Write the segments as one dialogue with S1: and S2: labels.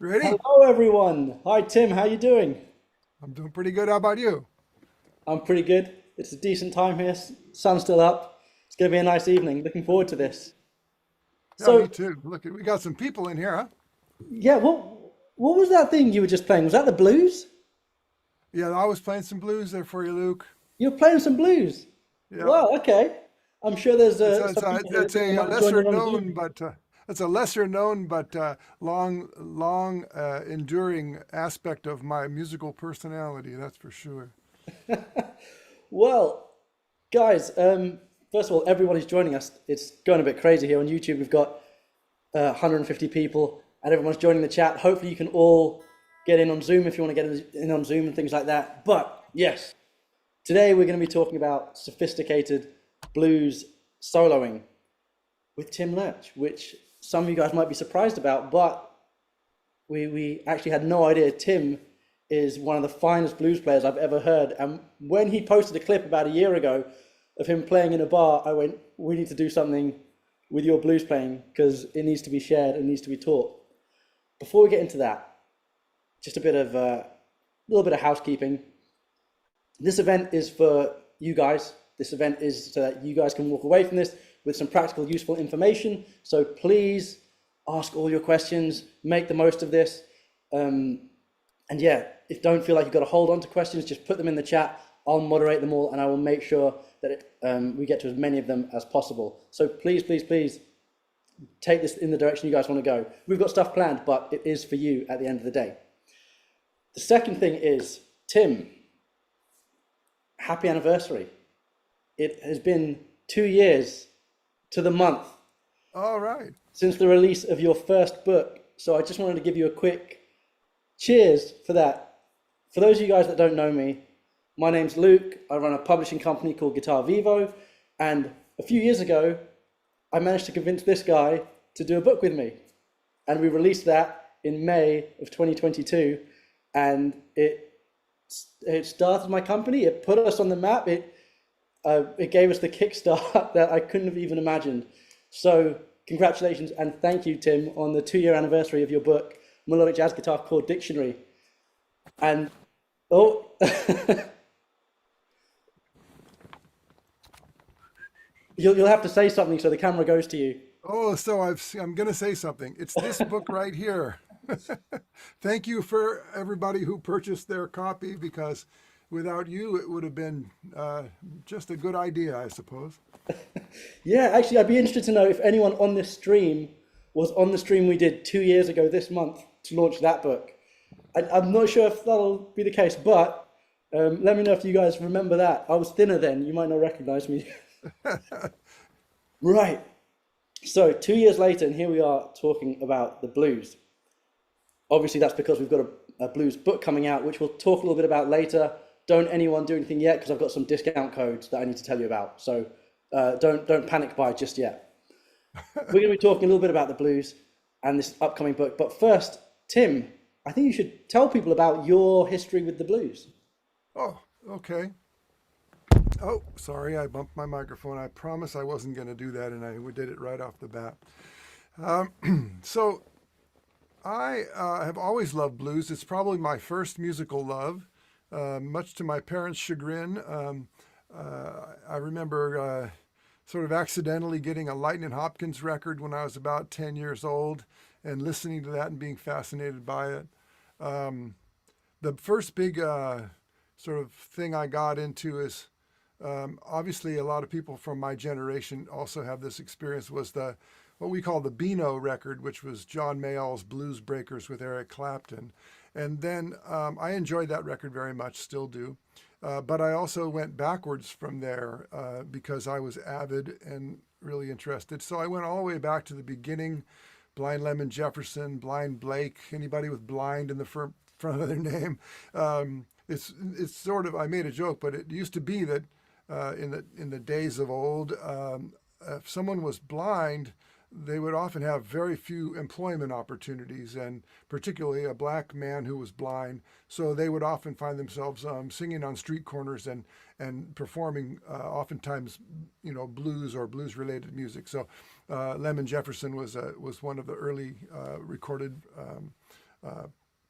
S1: Ready?
S2: Hello, everyone. Hi, Tim. How you doing?
S1: I'm doing pretty good. How about you?
S2: I'm pretty good. It's a decent time here. Sun's still up. It's going to be a nice evening. Looking forward to this.
S1: Yeah, me
S2: So,
S1: too. Look, we got some people in here, huh?
S2: yeah, what was that thing you were just playing? Was that the blues?
S1: Yeah, I was playing some blues there for you, Luke.
S2: You were playing some blues.
S1: Yeah,
S2: Wow. Okay. I'm sure there's
S1: it's a, it's
S2: some
S1: a,
S2: people here
S1: it's
S2: that
S1: a
S2: might join
S1: lesser
S2: in on the
S1: known
S2: blues.
S1: but that's a lesser known but long enduring aspect of my musical personality. That's for sure.
S2: Well, guys, first of all, everyone who's joining us, it's going a bit crazy here on YouTube. We've got 150 people, and everyone's joining the chat. Hopefully, you can all get in on Zoom if you want to get in on Zoom and things like that. But yes, today we're going to be talking about sophisticated blues soloing with Tim Lerch, which some of you guys might be surprised about, but we actually had no idea Tim is one of the finest blues players I've ever heard. And when he posted a clip about a year ago of him playing in a bar, I went, we need to do something with your blues playing because it needs to be shared and needs to be taught. Before we get into that, just a little bit of housekeeping. This event is for you guys. This event is so that you guys can walk away from this with some practical, useful information. So please ask all your questions, make the most of this. And yeah, if don't feel like you've got to hold on to questions, just put them in the chat. I'll moderate them all and I will make sure that we get to as many of them as possible. So please, please, please take this in the direction you guys want to go. We've got stuff planned, but it is for you at the end of the day. The second thing is, Tim, happy anniversary. It has been 2 years to the month
S1: All right.
S2: since the release of your first book. So I just wanted to give you a quick cheers for that. For those of you guys that don't know me, my name's Luke. I run a publishing company called Guitar Vivo. And a few years ago, I managed to convince this guy to do a book with me. And we released that in May of 2022. And it started my company. It put us on the map. It gave us the kickstart that I couldn't have even imagined. So congratulations and thank you, Tim, on the 2-year anniversary of your book, Melodic Jazz Guitar Chord Dictionary. And, oh, you'll have to say something so the camera goes to you.
S1: Oh, so I'm going to say something. It's this book right here. Thank you for everybody who purchased their copy because without you, it would have been just a good idea, I suppose.
S2: Yeah, actually, I'd be interested to know if anyone on this stream was on the stream we did 2 years ago this month to launch that book. I'm not sure if that'll be the case, but let me know if you guys remember that. I was thinner then. You might not recognize me. Right. So 2 years later, and here we are talking about the blues. Obviously, that's because we've got a blues book coming out, which we'll talk a little bit about later. Don't anyone do anything yet, because I've got some discount codes that I need to tell you about. So don't panic buy just yet. We're going to be talking a little bit about the blues and this upcoming book. But first, Tim, I think you should tell people about your history with the blues.
S1: Oh, okay. Oh, sorry, I bumped my microphone. I promise I wasn't going to do that, and I did it right off the bat. So I have always loved blues. It's probably my first musical love, much to my parents' chagrin. I remember sort of accidentally getting a Lightning Hopkins record when I was about 10 years old and listening to that and being fascinated by it. The first big sort of thing I got into is obviously a lot of people from my generation also have this experience was what we call the Beano record, which was John Mayall's Blues Breakers with Eric Clapton. And then I enjoyed that record very much, still do. But I also went backwards from there because I was avid and really interested. So I went all the way back to the beginning, Blind Lemon Jefferson, Blind Blake, anybody with blind in the front of their name. It's sort of, I made a joke, but it used to be that in the days of old, if someone was blind, they would often have very few employment opportunities, and particularly a black man who was blind. So they would often find themselves singing on street corners and performing oftentimes, blues or blues-related music. So Lemon Jefferson was one of the early recorded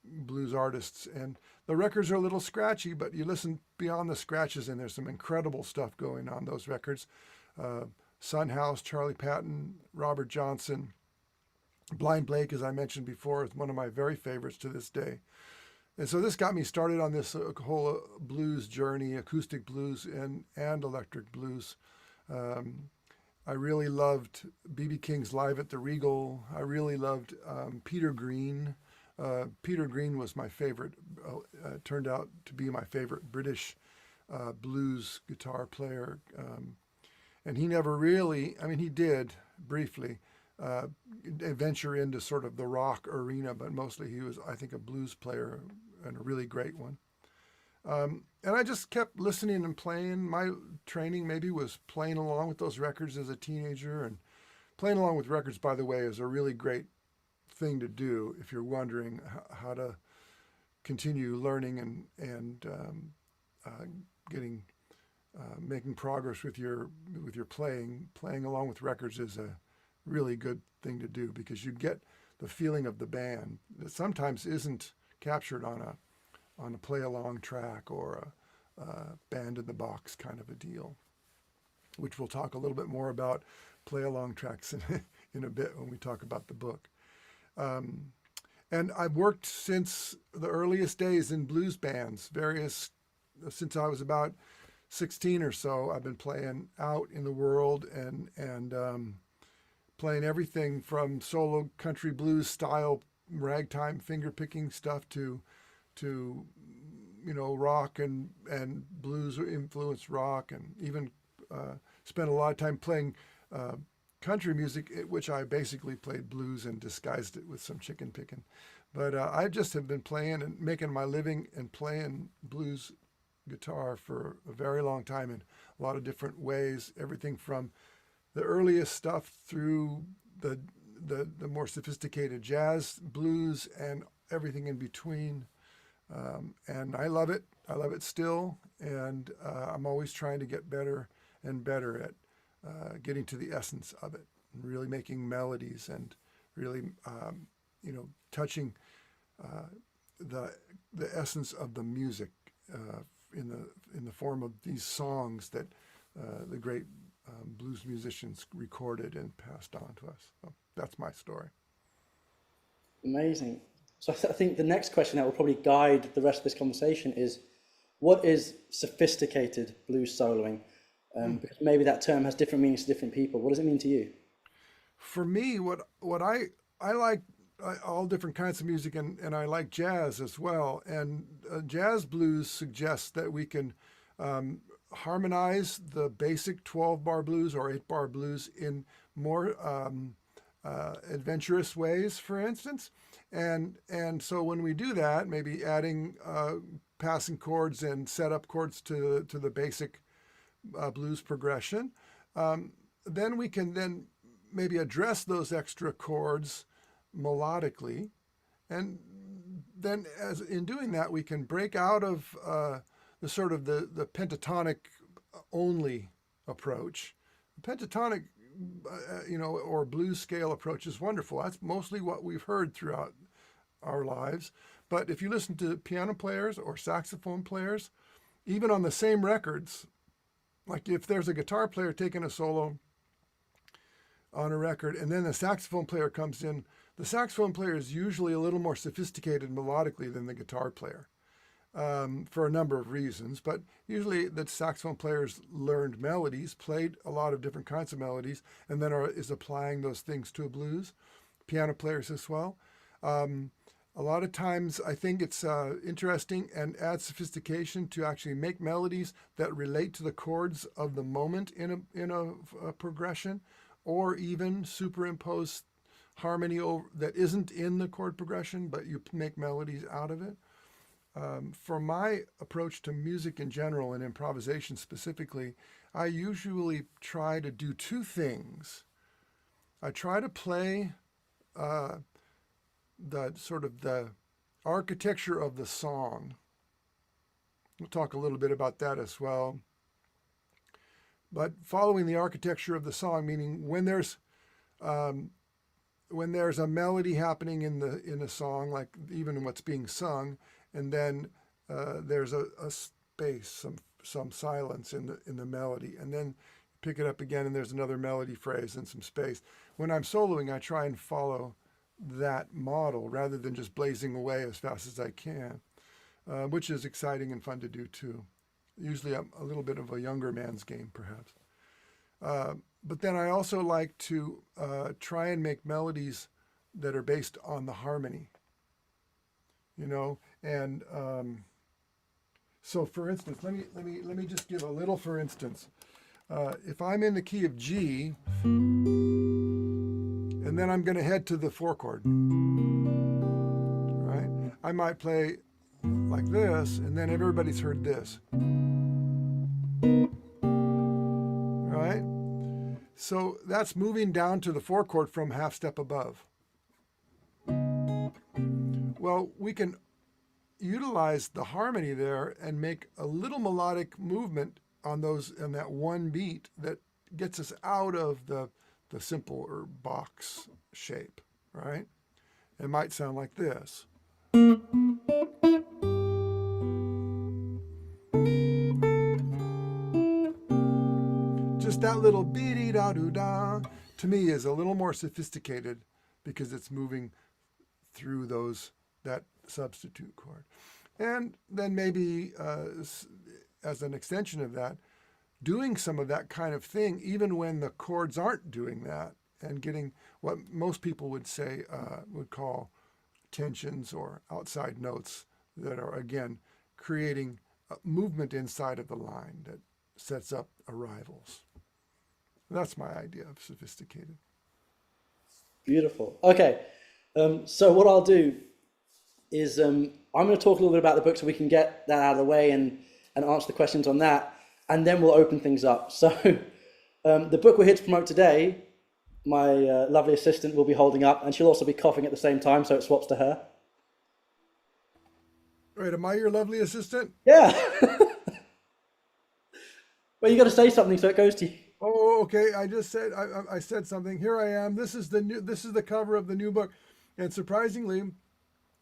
S1: blues artists, and the records are a little scratchy, but you listen beyond the scratches, and there's some incredible stuff going on those records. Son House, Charlie Patton, Robert Johnson. Blind Blake, as I mentioned before, is one of my very favorites to this day. And so this got me started on this whole blues journey, acoustic blues and electric blues. I really loved B.B. King's Live at the Regal. I really loved Peter Green. Peter Green was my favorite, turned out to be my favorite British blues guitar player. And he never really, I mean, he did briefly uh, venture into sort of the rock arena, but mostly he was, I think, a blues player and a really great one. And I just kept listening and playing. My training maybe was playing along with those records as a teenager. And playing along with records, by the way, is a really great thing to do if you're wondering how to continue learning and uh, getting making progress with your playing. Playing along with records is a really good thing to do because you get the feeling of the band that sometimes isn't captured on a play along track or a band in the box kind of a deal, which we'll talk a little bit more about play along tracks in a bit when we talk about the book. Um, and I've worked since the earliest days in blues bands, since I was about 16 or so. I've been playing out in the world and playing everything from solo country blues style ragtime finger picking stuff to rock and blues influenced rock, and even spent a lot of time playing uh, country music, which I basically played blues and disguised it with some chicken picking. But I just have been playing and making my living and playing blues guitar for a very long time in a lot of different ways, everything from the earliest stuff through the more sophisticated jazz, blues, and everything in between. And I love it. I love it still, and I'm always trying to get better and better at getting to the essence of it, and really making melodies and really, touching uh, the essence of the music in the form of these songs that the great blues musicians recorded and passed on to us. So that's my story.
S2: Amazing. So I think the next question that will probably guide the rest of this conversation is, what is sophisticated blues soloing? Because maybe that term has different meanings to different people. What does it mean to you?
S1: For me, what I like all different kinds of music, and I like jazz as well. And jazz blues suggests that we can um, harmonize the basic 12 bar blues or 8 bar blues in more adventurous ways, for instance. And so when we do that, maybe adding passing chords and setup chords to the basic blues progression, then we can then maybe address those extra chords melodically, and then as in doing that we can break out of the sort of the pentatonic only approach. The pentatonic or blues scale approach is wonderful. That's mostly what we've heard throughout our lives. But if you listen to piano players or saxophone players, even on the same records, like if there's a guitar player taking a solo on a record and then the saxophone player comes in, the saxophone player is usually a little more sophisticated melodically than the guitar player, for a number of reasons. But usually the saxophone players learned melodies, played a lot of different kinds of melodies, and then is applying those things to a blues. Piano players as well. A lot of times I think it's interesting and adds sophistication to actually make melodies that relate to the chords of the moment in a progression, or even superimpose harmony that isn't in the chord progression, but you make melodies out of it. For my approach to music in general and improvisation specifically, I usually try to do two things. I try to play uh, the sort of the architecture of the song. We'll talk a little bit about that as well. But following the architecture of the song, meaning um, when there's a melody happening in a song, like even what's being sung, and then there's a space, some silence in the melody, and then pick it up again, and there's another melody phrase and some space. When I'm soloing, I try and follow that model rather than just blazing away as fast as I can, which is exciting and fun to do too. Usually, I'm a little bit of a younger man's game, perhaps. but then I also like to try and make melodies that are based on the harmony, you know. And so, for instance, let me just give a little. For instance, if I'm in the key of G, and then I'm going to head to the 4 chord, right? I might play like this, and then everybody's heard this, right? So that's moving down to the 4 chord from half step above. Well, we can utilize the harmony there and make a little melodic movement on that one beat that gets us out of the simple or box shape, right? It might sound like this. Just that little beady-da-doo-da to me is a little more sophisticated because it's moving through that substitute chord. And then maybe as an extension of that, doing some of that kind of thing, even when the chords aren't doing that, and getting what most people would say, would call tensions or outside notes that are, again, creating a movement inside of the line that sets up arrivals. That's my idea of sophisticated.
S2: Beautiful. Okay. So what I'll do is I'm going to talk a little bit about the book so we can get that out of the way and answer the questions on that, and then we'll open things up. So the book we're here to promote today, my lovely assistant will be holding up, and she'll also be coughing at the same time, so it swaps to her.
S1: Right, am I your lovely assistant?
S2: Yeah. Well, you got to say something so it goes to you.
S1: Oh, okay. I said something. Here I am. This is the cover of the new book, and surprisingly,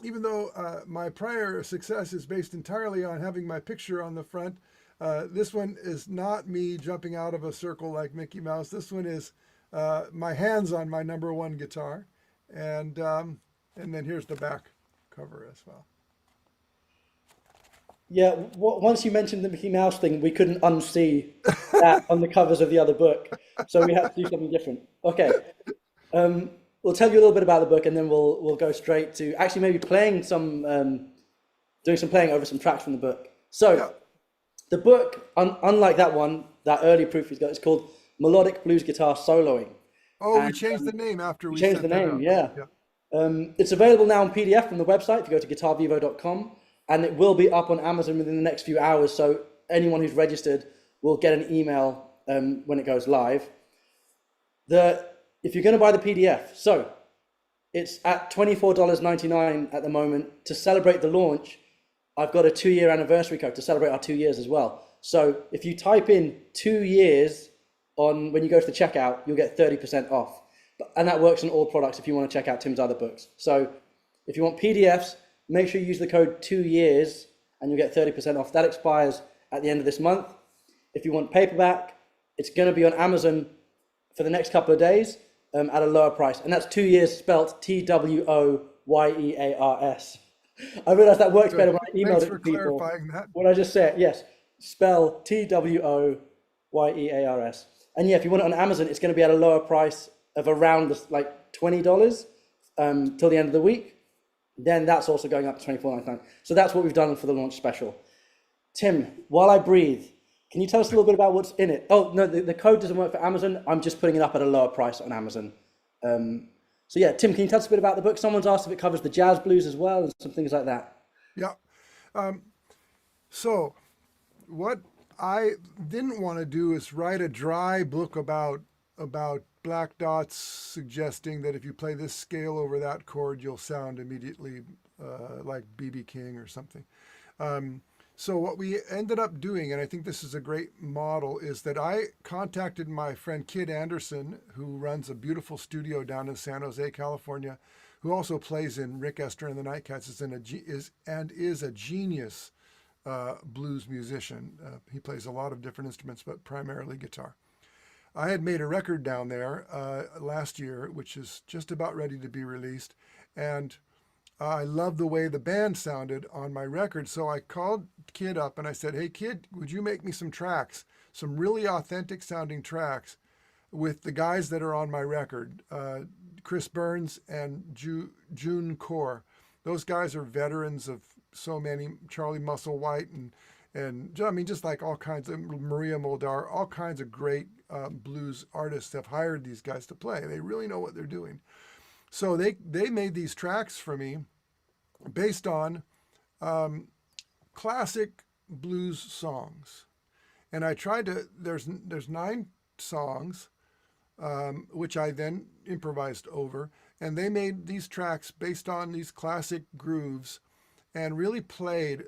S1: even though my prior success is based entirely on having my picture on the front, this one is not me jumping out of a circle like Mickey Mouse. This one is my hands on my #1 guitar, and then here's the back cover as well.
S2: Yeah, once you mentioned the Mickey Mouse thing, we couldn't unsee that on the covers of the other book, so we had to do something different. Okay, we'll tell you a little bit about the book, and then we'll go straight to actually maybe playing doing some playing over some tracks from the book. So, yeah. The book, unlike that one, that early proof he's got, it's called Melodic Blues Guitar Soloing.
S1: Oh, we changed the name after we
S2: changed the name. Yeah. It's available now on PDF from the website. If you go to guitarvivo.com. And it will be up on Amazon within the next few hours. So anyone who's registered will get an email when it goes live. If you're going to buy the PDF, so it's at $24.99 at the moment. To celebrate the launch, I've got a 2-year anniversary code to celebrate our 2 years as well. So if you type in 2 years when you go to the checkout, you'll get 30% off. And that works on all products if you want to check out Tim's other books. So if you want PDFs, make sure you use the code 2 years and you'll get 30% off. That expires at the end of this month. If you want paperback, it's going to be on Amazon for the next couple of days at a lower price. And that's 2 years spelt TWOYEARS. I realized that works better when I emailed it to people.
S1: Clarifying that.
S2: What I just said, yes, spell TWOYEARS. And yeah, if you want it on Amazon, it's going to be at a lower price of around like $20 till the end of the week. Then that's also going up to $24.99. So that's what we've done for the launch special. Tim, while I breathe, can you tell us a little bit about what's in it? Oh, no, the code doesn't work for Amazon. I'm just putting it up at a lower price on Amazon. So yeah, Tim, can you tell us a bit about the book? Someone's asked if it covers the jazz blues as well and some things like that.
S1: Yeah. So what I didn't want to do is write a dry book about black dots suggesting that if you play this scale over that chord, you'll sound immediately like B.B. King or something. So what we ended up doing, and I think this is a great model, is that I contacted my friend Kid Anderson, who runs a beautiful studio down in San Jose, California, who also plays in Rick Esther and the Nightcats, is a genius blues musician. He plays a lot of different instruments, but primarily guitar. I had made a record down there last year, which is just about ready to be released, and I loved the way the band sounded on my record, so I called Kid up and I said, "Hey Kid, would you make me some tracks, some really authentic sounding tracks with the guys that are on my record, Chris Burns and June Core. Those guys are veterans of so many, Charlie Musselwhite and I mean, just like all kinds of Maria Moldar, all kinds of great blues artists have hired these guys to play. They really know what they're doing. So they made these tracks for me based on classic blues songs. And I tried to, there's 9 songs, which I then improvised over. And they made these tracks based on these classic grooves and really played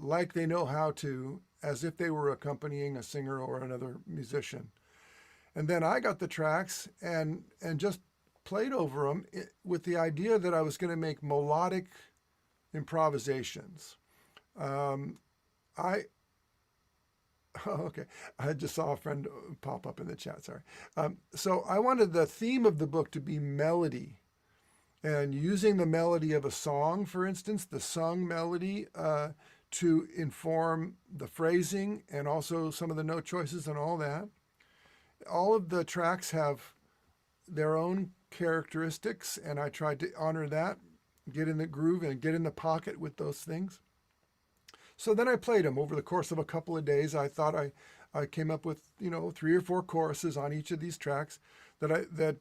S1: like they know how to, as if they were accompanying a singer or another musician. And then I got the tracks and just played over them with the idea that I was going to make melodic improvisations. I okay. I just saw a friend pop up in the chat. Sorry. So I wanted the theme of the book to be melody, and using the melody of a song, for instance, the sung melody, to inform the phrasing and also some of the note choices and all that. All of the tracks have their own characteristics, and I tried to honor that, get in the groove and get in the pocket with those things. So then I played them over the course of a couple of days. I thought I came up with 3 or 4 choruses on each of these tracks that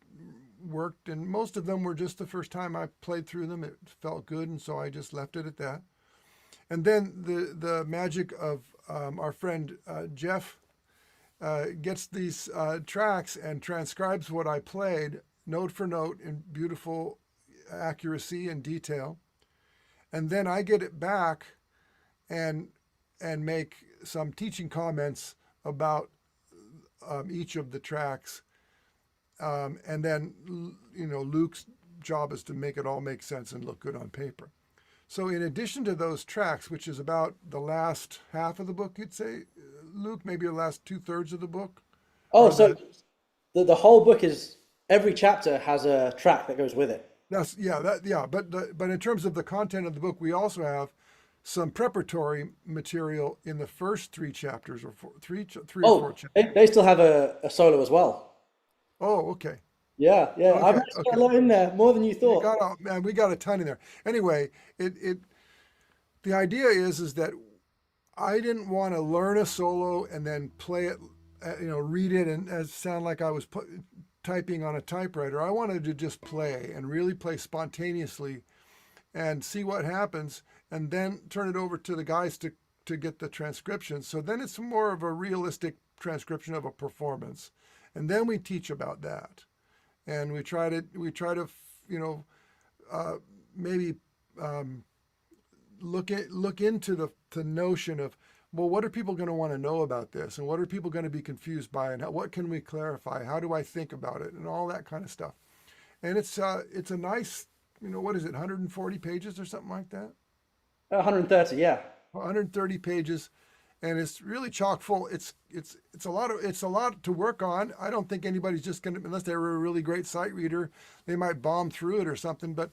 S1: worked, and most of them were just the first time I played through them. It felt good, and so I just left it at that. And then the magic of our friend Jeff gets these tracks and transcribes what I played note for note in beautiful accuracy and detail, and then I get it back and make some teaching comments about each of the tracks, and then Luke's job is to make it all make sense and look good on paper. So in addition to those tracks, which is about the last half of the book, you'd say, Luke, maybe the last 2/3 of the book.
S2: Oh, so the whole book is, every chapter has a track that goes with it.
S1: But in terms of the content of the book, we also have some preparatory material in the first 3 chapters or 3 or 4 chapters.
S2: They still have a solo as well.
S1: Oh, okay.
S2: Yeah. I've actually got a lot in there, more than you thought.
S1: We got a ton in there. Anyway, the idea is that I didn't want to learn a solo and then play it, read it and sound like I was typing on a typewriter. I wanted to just play and really play spontaneously and see what happens, and then turn it over to the guys to get the transcription. So then it's more of a realistic transcription of a performance, and then we teach about that, and we try to maybe look into the notion of, well, what are people going to want to know about this, and what are people going to be confused by, and what can we clarify? How do I think about it, and all that kind of stuff. And it's a nice, what is it, 140 pages or something like that?
S2: 130, yeah.
S1: 130 pages, and it's really chock full. It's a lot to work on. I don't think anybody's just going to, unless they were a really great sight reader, they might bomb through it or something. But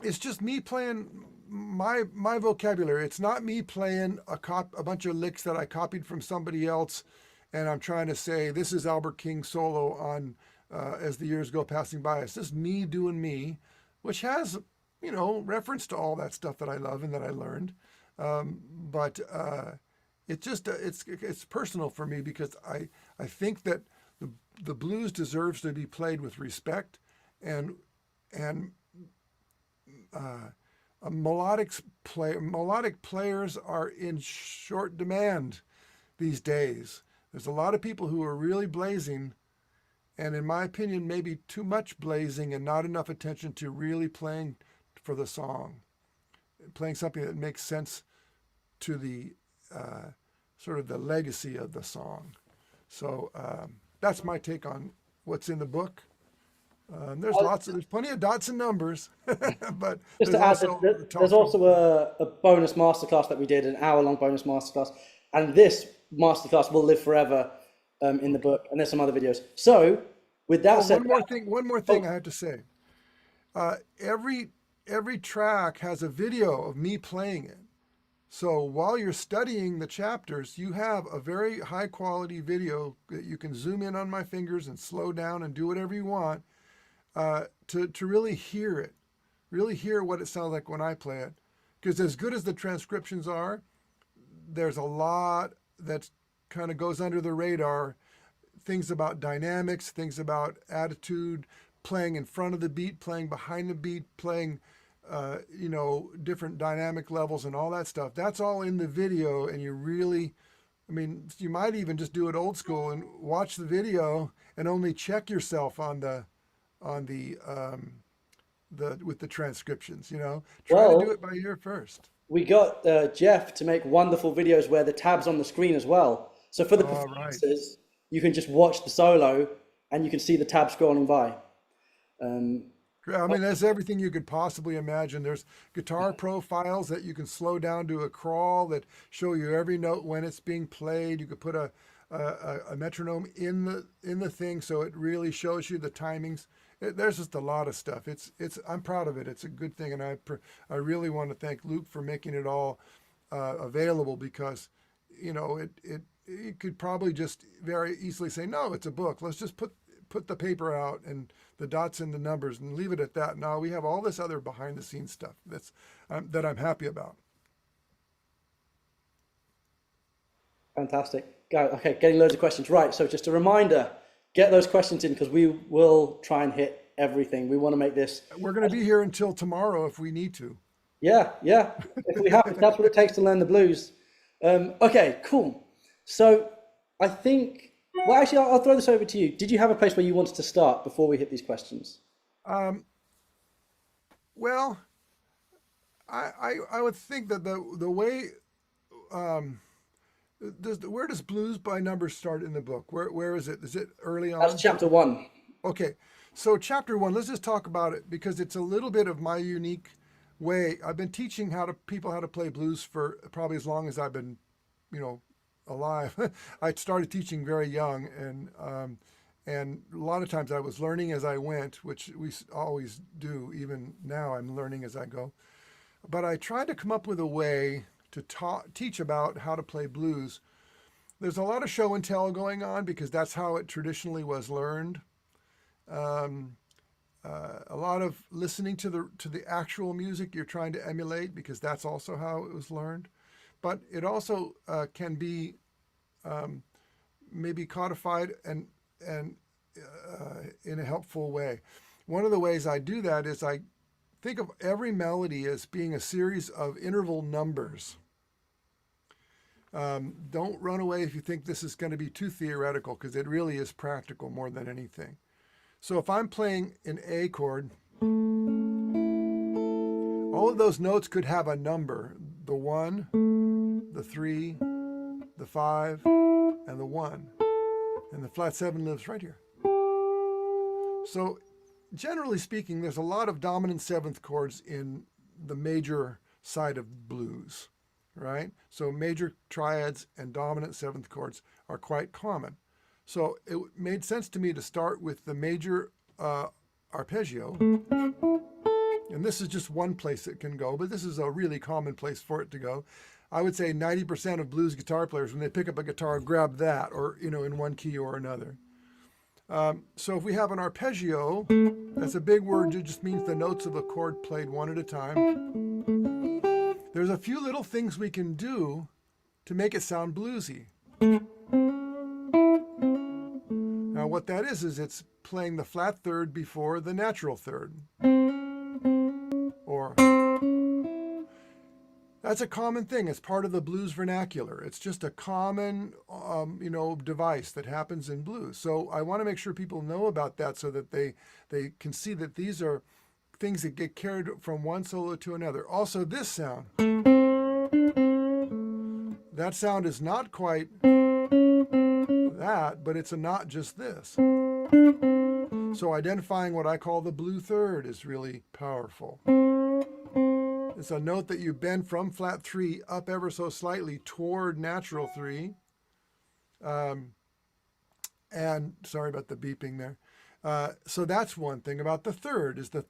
S1: it's just me playing my vocabulary. It's not me playing a bunch of licks that I copied from somebody else, and I'm trying to say this is Albert King's solo on as the years go passing by. It's just me doing me, which has reference to all that stuff that I love and that I learned. But it's personal for me, because I think that the blues deserves to be played with respect, and melodic players are in short demand these days. There's a lot of people who are really blazing, and in my opinion, maybe too much blazing and not enough attention to really playing for the song, playing something that makes sense to the sort of the legacy of the song. So that's my take on what's in the book. There's plenty of dots and numbers, but
S2: just to add, there's also a bonus masterclass that we did, an hour-long bonus masterclass, and this masterclass will live forever in the book, and there's some other videos. So with that said,
S1: one more thing I have to say. Every track has a video of me playing it. So while you're studying the chapters, you have a very high quality video that you can zoom in on my fingers and slow down and do whatever you want to really hear it, really hear what it sounds like when I play it. Because as good as the transcriptions are, there's a lot that kind of goes under the radar. Things about dynamics, things about attitude, playing in front of the beat, playing behind the beat, playing, different dynamic levels and all that stuff. That's all in the video, and you really, I mean, you might even just do it old school and watch the video and only check yourself on the with the transcriptions. Try to do
S2: Well,
S1: it by ear first.
S2: we got Jeff to make wonderful videos where the tab's on the screen as well. So for the
S1: All right.
S2: performances, you can just watch the solo and you can see the tab scrolling by. Um,
S1: I mean, that's everything you could possibly imagine. There's guitar profiles that you can slow down to a crawl that show you every note when it's being played. You could put a metronome in the thing, so it really shows you the timings. There's just a lot of stuff. I'm proud of it. It's a good thing, and I really want to thank Luke for making it all available, because you could probably just very easily say, no, it's a book. Let's just put the paper out and the dots and the numbers and leave it at that. Now we have all this other behind the scenes stuff that I'm happy about.
S2: Fantastic. Okay, getting loads of questions. Right, so just a reminder, get those questions in because we will try and hit everything. We want to make this.
S1: We're going to be here until tomorrow if we need to.
S2: Yeah, yeah. If that's what it takes to learn the blues. Okay, cool. So I think, well, actually, I'll throw this over to you. Did you have a place where you wanted to start before we hit these questions?
S1: Um, well, I would think that the way where does blues by numbers start in the book? Where is it? Is it early
S2: That's
S1: on?
S2: chapter one.
S1: Okay, so chapter one. Let's just talk about it because it's a little bit of my unique way. I've been teaching people how to play blues for probably as long as I've been, alive. I started teaching very young, and a lot of times I was learning as I went, which we always do. Even now, I'm learning as I go. But I tried to come up with a way to teach about how to play blues. There's a lot of show and tell going on because that's how it traditionally was learned. A lot of listening to the actual music you're trying to emulate because that's also how it was learned. But it also can be maybe codified and in a helpful way. One of the ways I do that is I think of every melody as being a series of interval numbers. Don't run away if you think this is going to be too theoretical, because it really is practical more than anything. So if I'm playing an A chord, all of those notes could have a number: the 1, the 3, the 5, and the 1. And the flat 7 lives right here. So generally speaking, there's a lot of dominant 7th chords in the major side of blues, right? So major triads and dominant 7th chords are quite common. So it made sense to me to start with the major arpeggio. And this is just one place it can go, but this is a really common place for it to go. I would say 90% of blues guitar players, when they pick up a guitar, grab that, or in one key or another. So if we have an arpeggio, that's a big word. It just means the notes of a chord played one at a time. There's a few little things we can do to make it sound bluesy. Now what that is it's playing the flat third before the natural third. Or that's a common thing. It's part of the blues vernacular. It's just a common, device that happens in blues. So I want to make sure people know about that so that they can see that these are things that get carried from one solo to another. Also, this sound. That sound is not quite that, but it's not just this. So identifying what I call the blue third is really powerful. It's a note that you bend from flat 3 up ever so slightly toward natural 3. And sorry about the beeping there. So that's one thing about the third, is the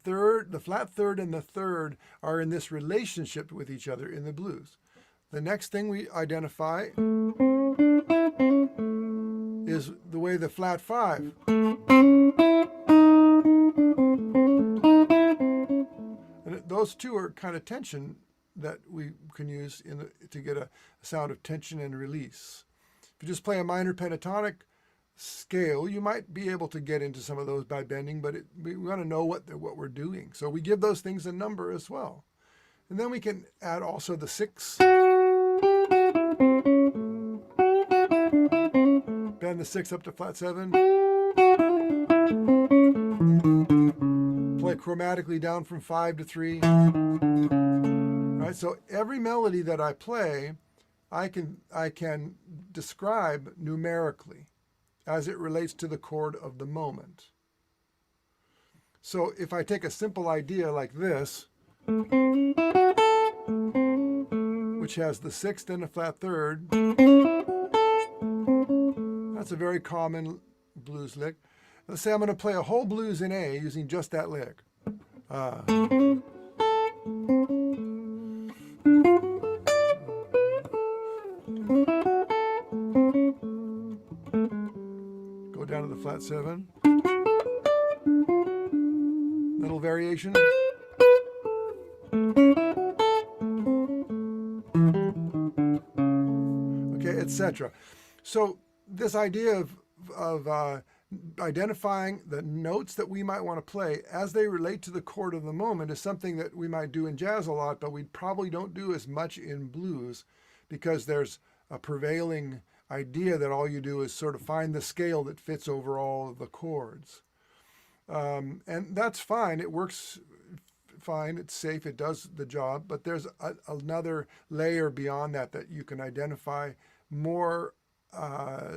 S1: flat third and the third are in this relationship with each other in the blues. the next thing we identify is the way the flat 5. And those two are kind of tension that we can use to get a sound of tension and release. If you just play a minor pentatonic scale, you might be able to get into some of those by bending, but we want to know what we're doing. So we give those things a number as well. And then we can add also the 6. Bend the 6 up to flat 7. Play chromatically down from 5 to 3. Right? So every melody that I play, I can describe numerically as it relates to the chord of the moment. So if I take a simple idea like this, which has the 6th and a flat 3rd, that's a very common blues lick. Let's say I'm going to play a whole blues in A using just that lick. Go down to the flat 7. Little variation. Okay, etc. So this idea of identifying the notes that we might want to play as they relate to the chord of the moment is something that we might do in jazz a lot, but we probably don't do as much in blues because there's a prevailing idea that all you do is sort of find the scale that fits over all of the chords. And that's fine. It works fine. It's safe. It does the job. But there's another layer beyond that you can identify more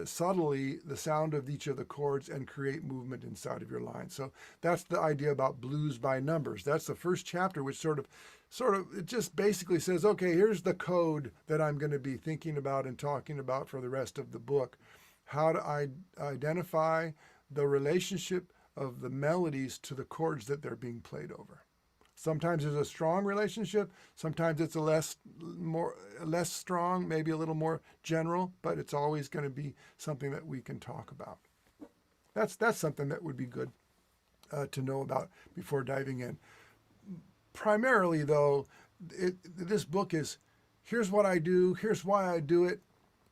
S1: subtly the sound of each of the chords and create movement inside of your line. So that's the idea about blues by numbers. That's the first chapter, which sort of it just basically says, okay, here's the code that I'm going to be thinking about and talking about for the rest of the book. How to identify the relationship of the melodies to the chords that they're being played over. Sometimes there's a strong relationship. Sometimes it's a less strong, maybe a little more general, but it's always going to be something that we can talk about. That's something that would be good to know about before diving in. Primarily, though, this book is, here's what I do, here's why I do it,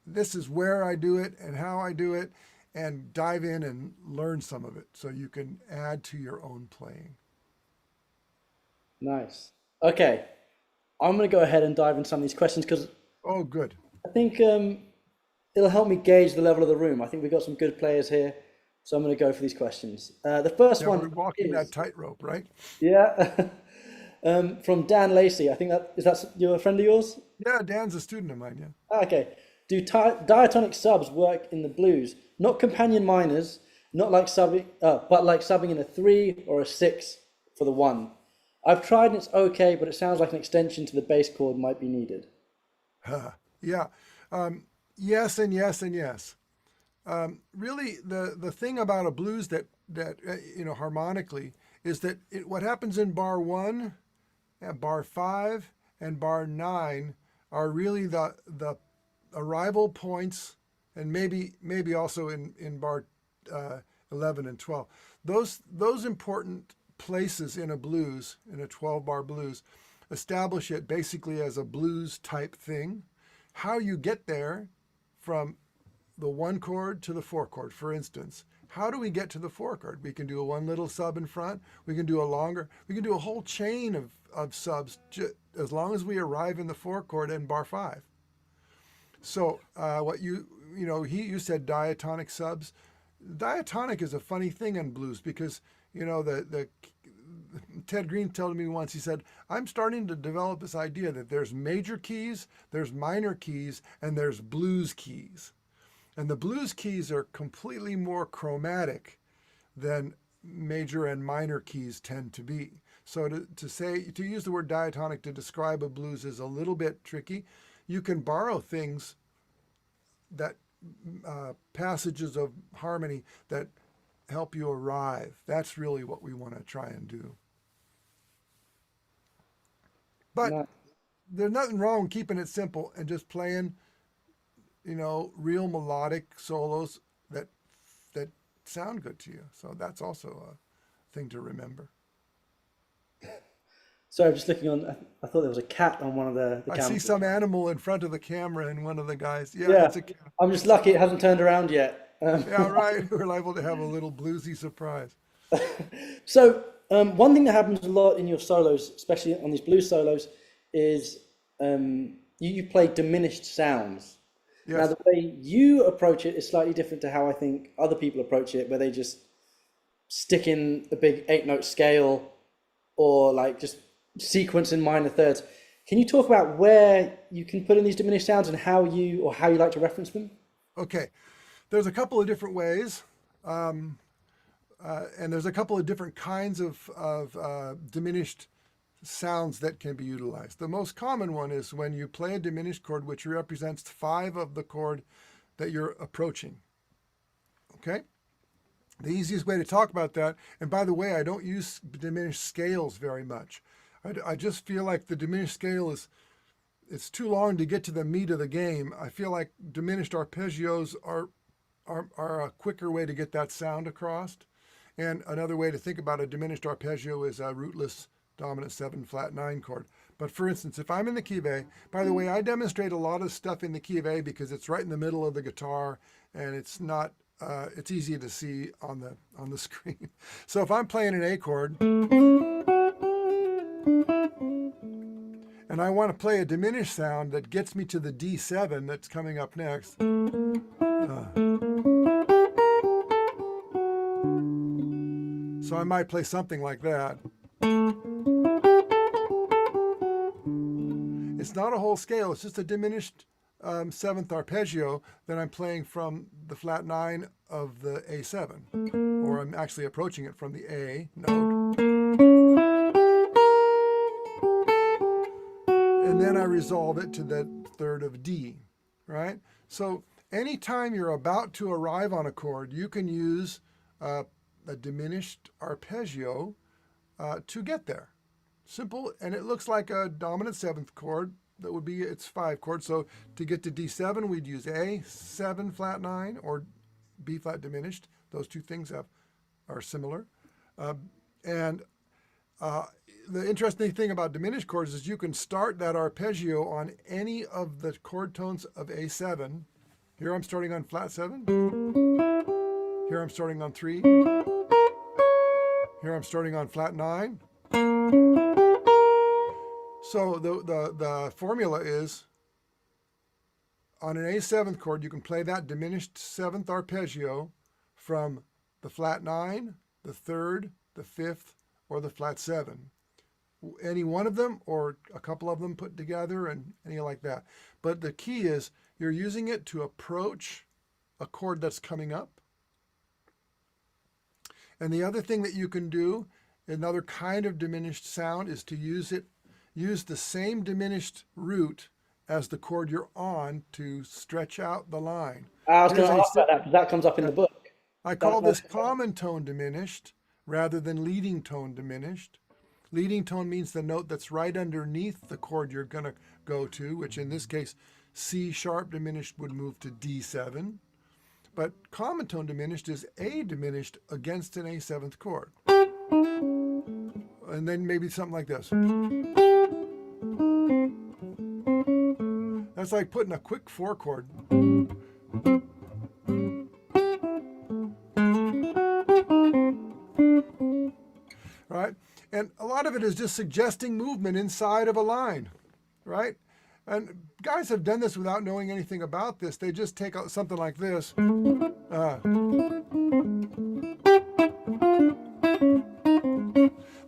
S1: this is where I do it and how I do it, and dive in and learn some of it so you can add to your own playing.
S2: Nice. Okay, I'm going to go ahead and dive into some of these questions because
S1: Oh, good.
S2: I think it'll help me gauge the level of the room. I think we've got some good players here, so I'm going to go for these questions. The first
S1: Yeah,
S2: one
S1: we're walking that
S2: is,
S1: tightrope, right?
S2: yeah, from Dan Lacey. I think that's your a friend of yours?
S1: Yeah, Dan's a student of mine, yeah.
S2: Okay. Do diatonic subs work in the blues? Not companion minors, not like subbing, but like subbing in a 3 or a 6 for the 1. I've tried and it's okay, but it sounds like an extension to the bass chord might be needed.
S1: Yeah. Yes and yes and yes. Really, the thing about a blues that harmonically is that what happens in bar 1, bar 5, and bar 9 are really the arrival points, and maybe also in bar 11 and 12. Those important places in a blues, in a 12-bar blues, establish it basically as a blues type thing. How you get there from the 1 chord to the 4 chord, for instance. How do we get to the 4 chord? We can do a 1 little sub in front. We can do a whole chain of subs as long as we arrive in the 4 chord and bar 5. So what you said diatonic subs. Diatonic is a funny thing in blues because the Ted Green told me once, he said, I'm starting to develop this idea that there's major keys, there's minor keys, and there's blues keys. And the blues keys are completely more chromatic than major and minor keys tend to be. So to use the word diatonic to describe a blues is a little bit tricky. You can borrow things that passages of harmony that help you arrive. That's really what we want to try and do. But
S2: No.
S1: there's nothing wrong with keeping it simple and just playing, real melodic solos that sound good to you. So that's also a thing to remember.
S2: So I'm just looking on. I thought there was a cat on one of the
S1: I see
S2: cameras.
S1: some animal in front of the camera and one of the guys. Yeah,
S2: Yeah,
S1: it's a cat.
S2: I'm just lucky it hasn't turned around yet.
S1: Yeah, right. We're liable to have a little bluesy surprise.
S2: So one thing that happens a lot in your solos, especially on these blues solos, is you play diminished sounds. Now,
S1: Yes.
S2: the way you approach it is slightly different to how I think other people approach it, where they just stick in a big 8 note scale or like just sequence in minor thirds. Can you talk about where you can put in these diminished sounds and how you like to reference them?
S1: Okay. There's a couple of different ways. And there's a couple of different kinds of diminished sounds that can be utilized. The most common one is when you play a diminished chord, which represents five of the chord that you're approaching. Okay? The easiest way to talk about that, and by the way, I don't use diminished scales very much. I just feel like the diminished scale it's too long to get to the meat of the game. I feel like diminished arpeggios are a quicker way to get that sound across. And another way to think about a diminished arpeggio is a rootless dominant 7 flat 9 chord. But for instance, if I'm in the key of A, by the way, I demonstrate a lot of stuff in the key of A because it's right in the middle of the guitar and it's not it's easy to see on the screen. So if I'm playing an A chord and I want to play a diminished sound that gets me to the D7 that's coming up next, so I might play something like that. It's not a whole scale, it's just a diminished seventh arpeggio that I'm playing from the flat 9 of the A7, or I'm actually approaching it from the A note. And then I resolve it to the third of D, right? So anytime you're about to arrive on a chord, you can use a diminished arpeggio to get there. Simple, and it looks like a dominant seventh chord. That would be its 5 chord. So to get to D7, we'd use A, 7 flat 9, or B flat diminished. Those two things are similar. And the interesting thing about diminished chords is you can start that arpeggio on any of the chord tones of A7. Here I'm starting on flat 7. Here I'm starting on 3. Here I'm starting on flat 9. So the formula is on an A7th chord, you can play that diminished 7th arpeggio from the flat 9, the 3rd, the 5th, or the flat 7. Any one of them or a couple of them put together and any like that. But the key is you're using it to approach a chord that's coming up. And the other thing that you can do, another kind of diminished sound, is to use the same diminished root as the chord you're on to stretch out the line.
S2: I was
S1: Here's
S2: going to ask about that because that comes up in the book.
S1: I
S2: That,
S1: call this common tone diminished rather than leading tone diminished. Leading tone means the note that's right underneath the chord you're going to go to, which in this case, C sharp diminished would move to D7. But common tone diminished is A diminished against an A7th chord. And then maybe something like this. That's like putting a quick 4 chord. Right? And a lot of it is just suggesting movement inside of a line, right? And guys have done this without knowing anything about this. They just take something like this.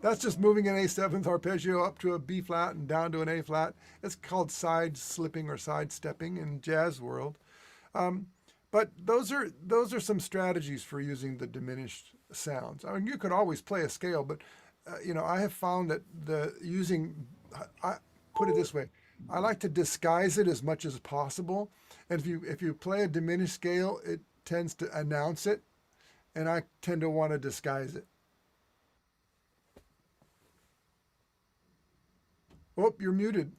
S1: That's just moving an A7th arpeggio up to a B flat and down to an A flat. It's called side slipping or side stepping in jazz world. But those are some strategies for using the diminished sounds. I mean, you could always play a scale, but I have found that I put it this way, I like to disguise it as much as possible. And if you play a diminished scale, it tends to announce it, and I tend to want to disguise it. Oh, you're muted.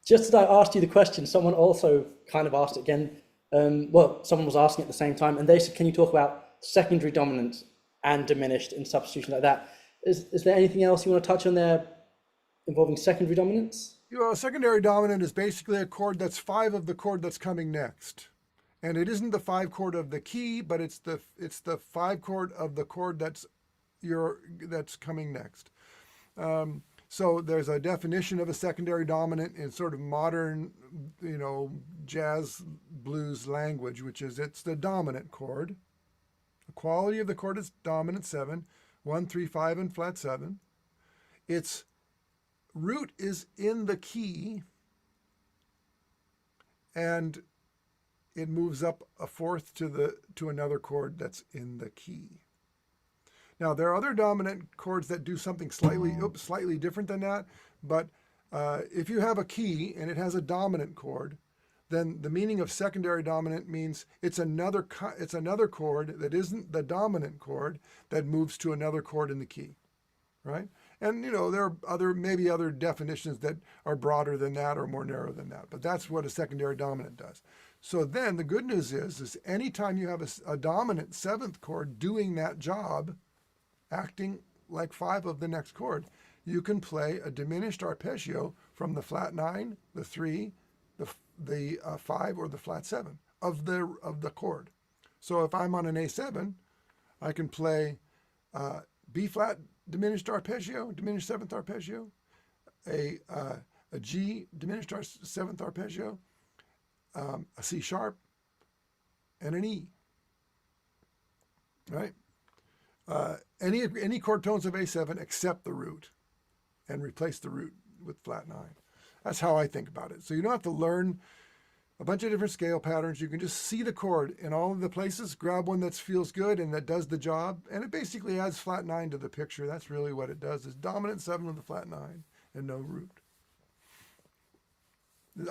S2: just as I asked you the question, someone also kind of asked it again. Well, someone was asking at the same time, and they said, "Can you talk about secondary dominant and diminished in substitution like that?" Is there anything else you want to touch on there involving secondary dominance?
S1: A secondary dominant is basically a chord that's 5 of the chord that's coming next. And it isn't the 5 chord of the key, but it's the 5 chord of the chord that's coming next. So there's a definition of a secondary dominant in sort of modern, jazz blues language, which is it's the dominant chord. The quality of the chord is dominant 7, 1, 3, 5, and flat 7. Its root is in the key, and it moves up a fourth to another chord that's in the key. Now there are other dominant chords that do something slightly different than that, but if you have a key and it has a dominant chord, then the meaning of secondary dominant means it's another chord that isn't the dominant chord that moves to another chord in the key, right? And there are maybe other definitions that are broader than that or more narrow than that, but that's what a secondary dominant does. So then the good news is anytime you have a dominant 7th chord doing that job, acting like 5 of the next chord, you can play a diminished arpeggio from the flat 9, the 3, the 5, or the flat 7 of the chord. So if I'm on an A7, I can play B flat diminished arpeggio, diminished 7th arpeggio, a G diminished 7th arpeggio, a C sharp, and an E. Right? Any chord tones of A7 except the root, and replace the root with flat 9. That's how I think about it. So you don't have to learn a bunch of different scale patterns. You can just see the chord in all of the places, grab one that feels good and that does the job, and it basically adds flat 9 to the picture. That's really what it does, is dominant 7 with the flat 9 and no root.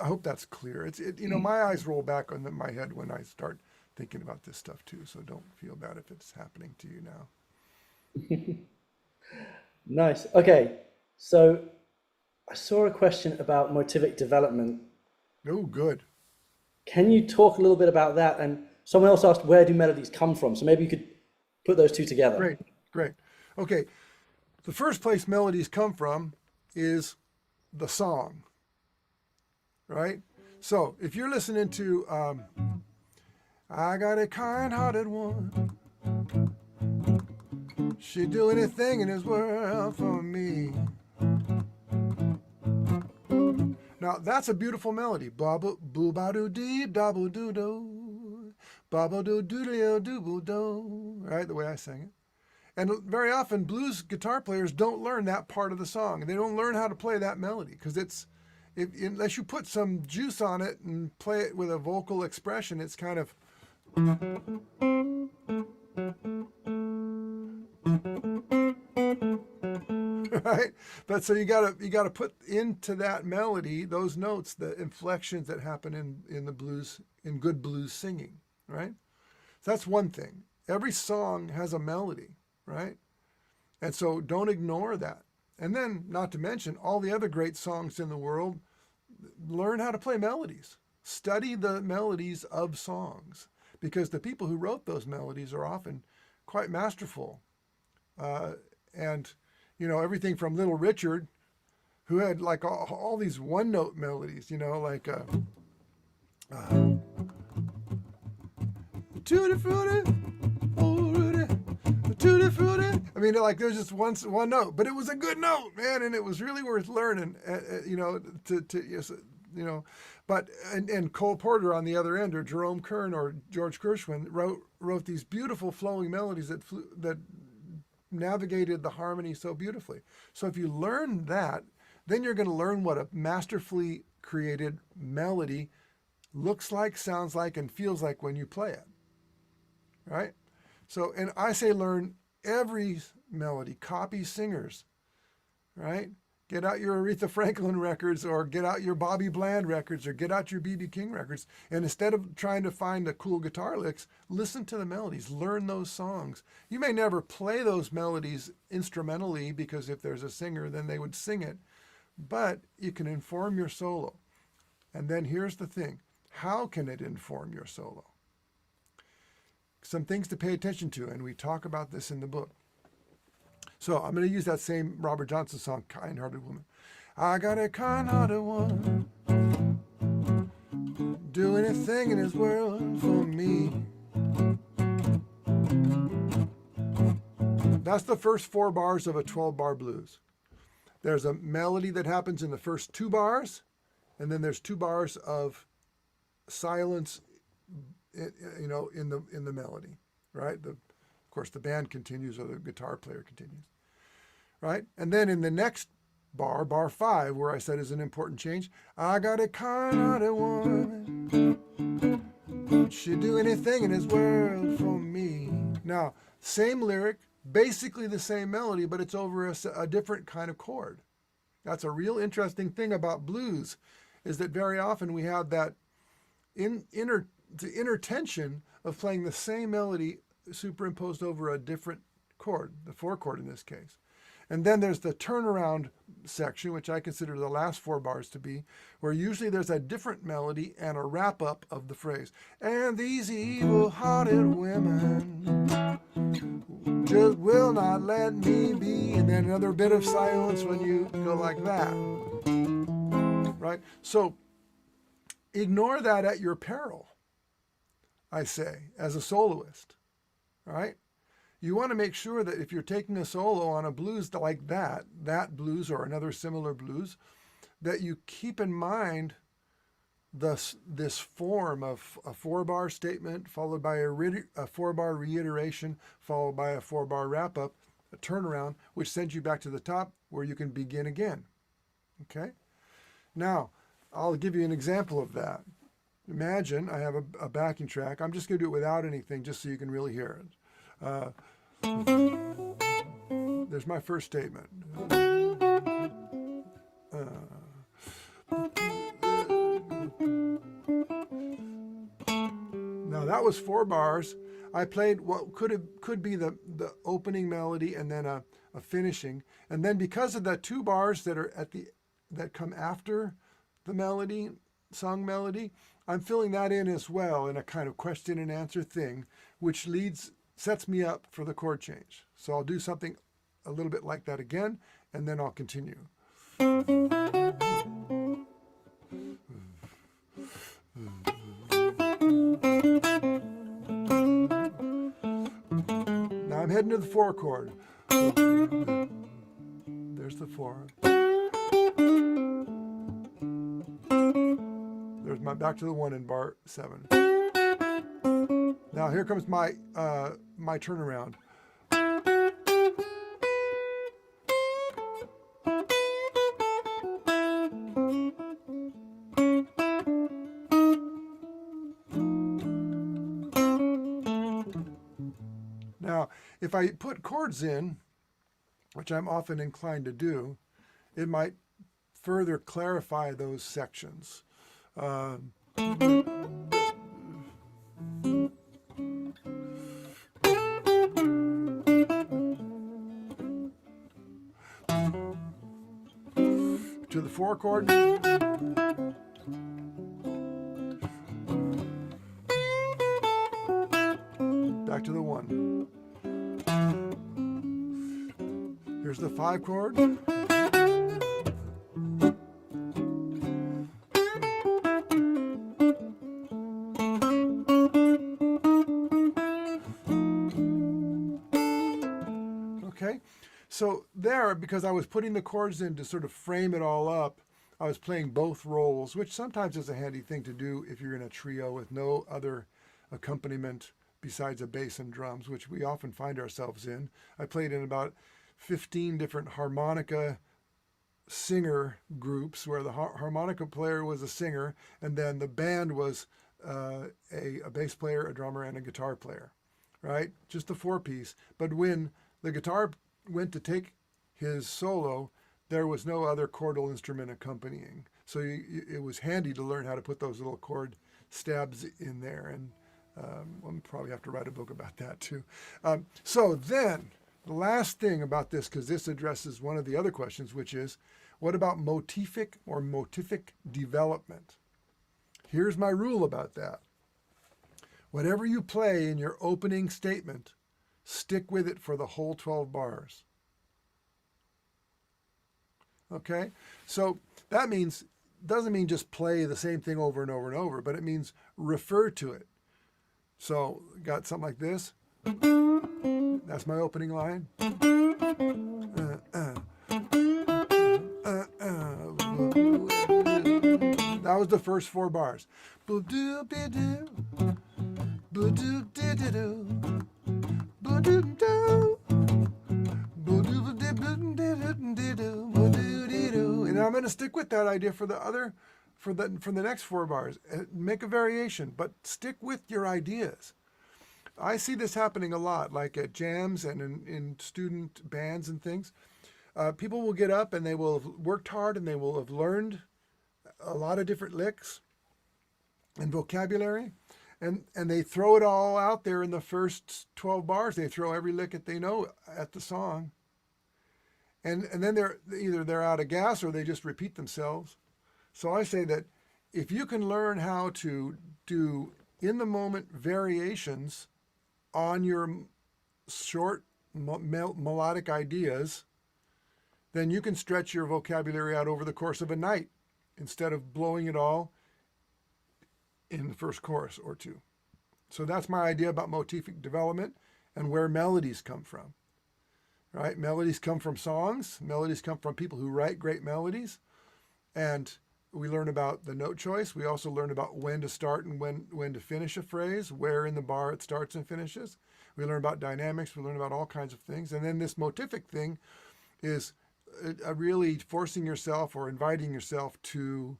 S1: I hope that's clear. My eyes roll back on my head when I start thinking about this stuff too, so don't feel bad if it's happening to you now.
S2: Nice. Okay, so I saw a question about motivic development.
S1: Oh, good.
S2: Can you talk a little bit about that? And someone else asked, where do melodies come from? So maybe you could put those two together.
S1: Great. Okay, the first place melodies come from is the song, right? So if you're listening to I got a kind-hearted one, she'd do anything in this world for me. Now that's a beautiful melody. Baba boo ba doo dee da boo doo do, baba doo doo doo boo do, right? The way I sang it. And very often blues guitar players don't learn that part of the song. They don't learn how to play that melody because unless you put some juice on it and play it with a vocal expression, it's kind of right? But so you gotta put into that melody those notes, the inflections that happen in the blues, in good blues singing, right? So that's one thing. Every song has a melody, right? And so don't ignore that. And then, not to mention, all the other great songs in the world, learn how to play melodies. Study the melodies of songs, because the people who wrote those melodies are often quite masterful. And everything from Little Richard, who had like all these one-note melodies, like Tutti Frutti, oh Rudy, Tutti Frutti. I mean, like there's just one note, but it was a good note, man, and it was really worth learning. But Cole Porter on the other end, or Jerome Kern or George Gershwin wrote these beautiful flowing melodies that navigated the harmony so beautifully. So if you learn that, then you're going to learn what a masterfully created melody looks like, sounds like, and feels like when you play it. Right? So, and I say learn every melody, copy singers, right? Get out your Aretha Franklin records, or get out your Bobby Bland records, or get out your B.B. King records. And instead of trying to find the cool guitar licks, listen to the melodies, learn those songs. You may never play those melodies instrumentally, because if there's a singer, then they would sing it. But you can inform your solo. And then here's the thing. How can it inform your solo? Some things to pay attention to, and we talk about this in the book. So I'm going to use that same Robert Johnson song, Kind-Hearted Woman. I got a kind-hearted woman, do anything in this world for me. That's the first 4 bars of a 12-bar blues. There's a melody that happens in the first 2 bars, and then there's 2 bars of silence, in the melody, right? Of course, the band continues or the guitar player continues, right? And then in the next bar, bar 5, where I said is an important change, I got a kind-hearted woman, she'd do anything in this world for me. Now, same lyric, basically the same melody, but it's over a different kind of chord. That's a real interesting thing about blues, is that very often we have that inner tension of playing the same melody superimposed over a different chord, the 4 chord in this case. And then there's the turnaround section, which I consider the last 4 bars to be, where usually there's a different melody and a wrap up of the phrase. And these evil-hearted women just will not let me be. And then another bit of silence when you go like that, right? So ignore that at your peril, I say, as a soloist, right? You want to make sure that if you're taking a solo on a blues like that blues or another similar blues, that you keep in mind this form of a 4-bar statement followed by a 4-bar reiteration followed by a 4-bar wrap-up, a turnaround, which sends you back to the top where you can begin again. Okay? Now, I'll give you an example of that. Imagine I have a backing track. I'm just going to do it without anything just so you can really hear it. There's my first statement. Now that was 4 bars. I played what could be the opening melody and then a finishing, and then because of the 2 bars that are that come after the melody, sung melody, I'm filling that in as well in a kind of question and answer thing, which sets me up for the chord change. So I'll do something a little bit like that again, and then I'll continue. Now I'm heading to the 4 chord. There's the 4. There's my back to the 1 in bar 7. Now here comes my turnaround. Now, if I put chords in, which I'm often inclined to do, it might further clarify those sections. To the 4 chord. Back to the 1. Here's the 5 chord. Okay, so there, because I was putting the chords in to sort of frame it all up, I was playing both roles, which sometimes is a handy thing to do if you're in a trio with no other accompaniment besides a bass and drums, which we often find ourselves in. I played in about 15 different harmonica singer groups where the harmonica player was a singer, and then the band was a bass player, a drummer, and a guitar player, right? Just a 4-piece. But when the guitar went to take his solo, there was no other chordal instrument accompanying. So it was handy to learn how to put those little chord stabs in there. And we'll probably have to write a book about that too. So then, the last thing about this, because this addresses one of the other questions, which is, what about motific or motific development? Here's my rule about that. Whatever you play in your opening statement, stick with it for the whole 12 bars. Okay? So that means, doesn't mean just play the same thing over and over and over, but it means refer to it. So got something like this. That's my opening line. That was the first 4 bars. And I'm going to stick with that idea for the next 4 bars. Make a variation, but stick with your ideas. I see this happening a lot, like at jams and in student bands and things. People will get up and they will have worked hard and they will have learned a lot of different licks and vocabulary, and they throw it all out there in the first 12 bars. They throw every lick that they know at the song, and then they're out of gas or they just repeat themselves. So I say that if you can learn how to do in the moment variations on your short melodic ideas, then you can stretch your vocabulary out over the course of a night instead of blowing it all in the first chorus or 2. So that's my idea about motivic development and where melodies come from. Right? Melodies come from songs. Melodies come from people who write great melodies. And we learn about the note choice. We also learn about when to start and when to finish a phrase, where in the bar it starts and finishes. We learn about dynamics. We learn about all kinds of things. And then this motivic thing is really forcing yourself or inviting yourself to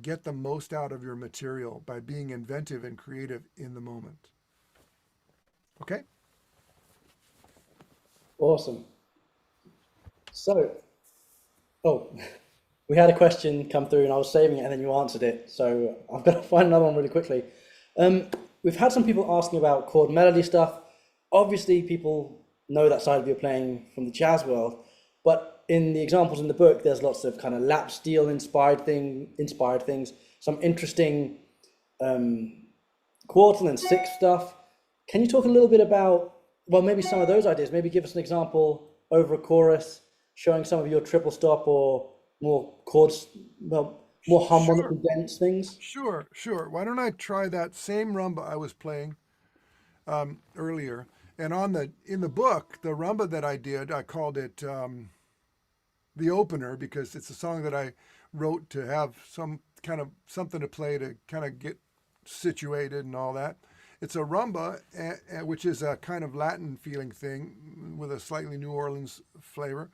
S1: get the most out of your material by being inventive and creative in the moment. Okay?
S2: Awesome. So, we had a question come through and I was saving it and then you answered it. So I've got to find another one really quickly. We've had some people asking about chord melody stuff. Obviously, people know that side of your playing from the jazz world, but in the examples in the book, there's lots of kind of lap steel inspired things, some interesting quartal and sixth stuff. Can you talk a little bit about, well, maybe some of those ideas? Maybe give us an example over a chorus, showing some of your triple stop or more chords, well, more harmonically dense things.
S1: Sure. Why don't I try that same rumba I was playing earlier? And in the book, the rumba that I did, I called it the opener because it's a song that I wrote to have some kind of something to play to kind of get situated and all that. It's a rumba, which is a kind of Latin feeling thing with a slightly New Orleans flavor.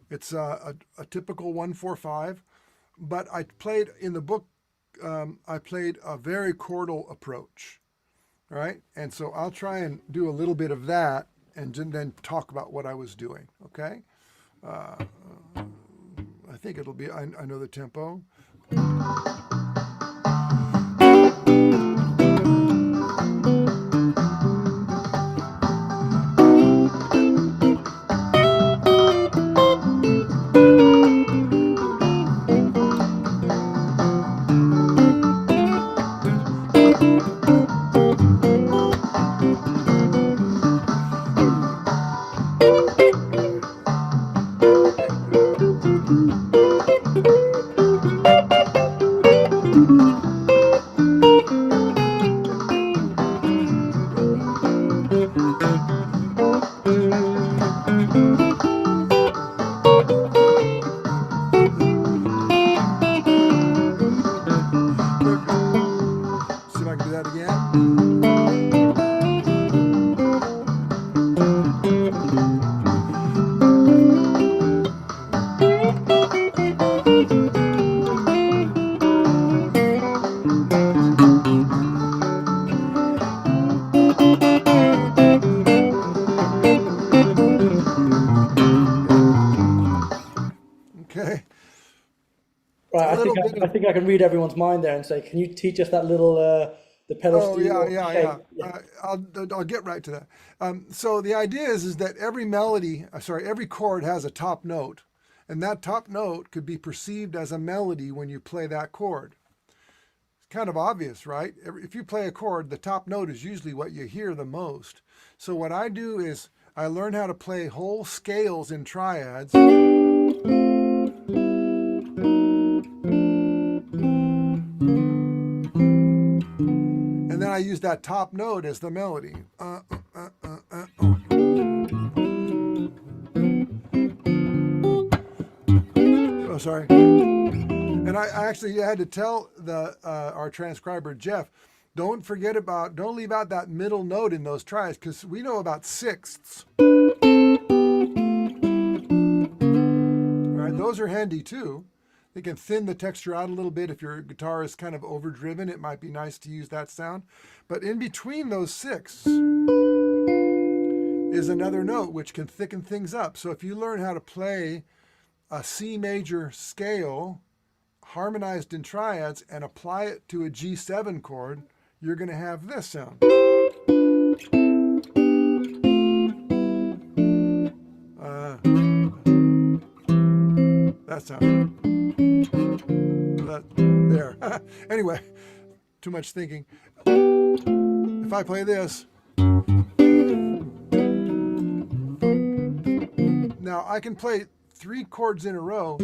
S1: It's a typical 1-4-5, but I played in the book. I played a very chordal approach, right? And so I'll try and do a little bit of that, and then talk about what I was doing. Okay. I think it'll be. I know the tempo. See if I can do that again. Okay.
S2: Right,
S1: A little bit
S2: I
S1: of.
S2: think I can read everyone's mind there and say, can you teach us that little the pedal
S1: Oh
S2: steel shape?
S1: yeah. I'll get right to that. So the idea is that every melody, every chord has a top note, and that top note could be perceived as a melody when you play that chord. It's kind of obvious, right? If you play a chord, the top note is usually what you hear the most. So what I do is I learn how to play whole scales in triads. And then I use that top note as the melody. Oh, sorry. And I actually had to tell our transcriber, Jeff, don't leave out that middle note in those triads, because we know about sixths. All right, those are handy too. They can thin the texture out a little bit. If your guitar is kind of overdriven, it might be nice to use that sound. But in between those sixths is another note which can thicken things up. So if you learn how to play a C major scale harmonized in triads and apply it to a G7 chord, you're going to have this sound. That sound. There. Anyway, too much thinking. If I play this, now I can play 3 chords in a row.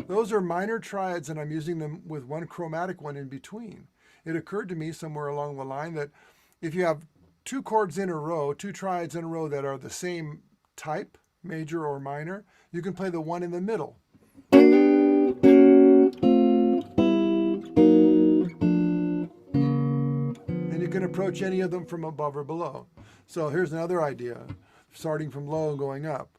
S1: Those are minor triads, and I'm using them with one chromatic one in between. It occurred to me somewhere along the line that if you have 2 chords in a row, 2 triads in a row that are the same type, major or minor, you can play the one in the middle. And you can approach any of them from above or below. So here's another idea, starting from low and going up.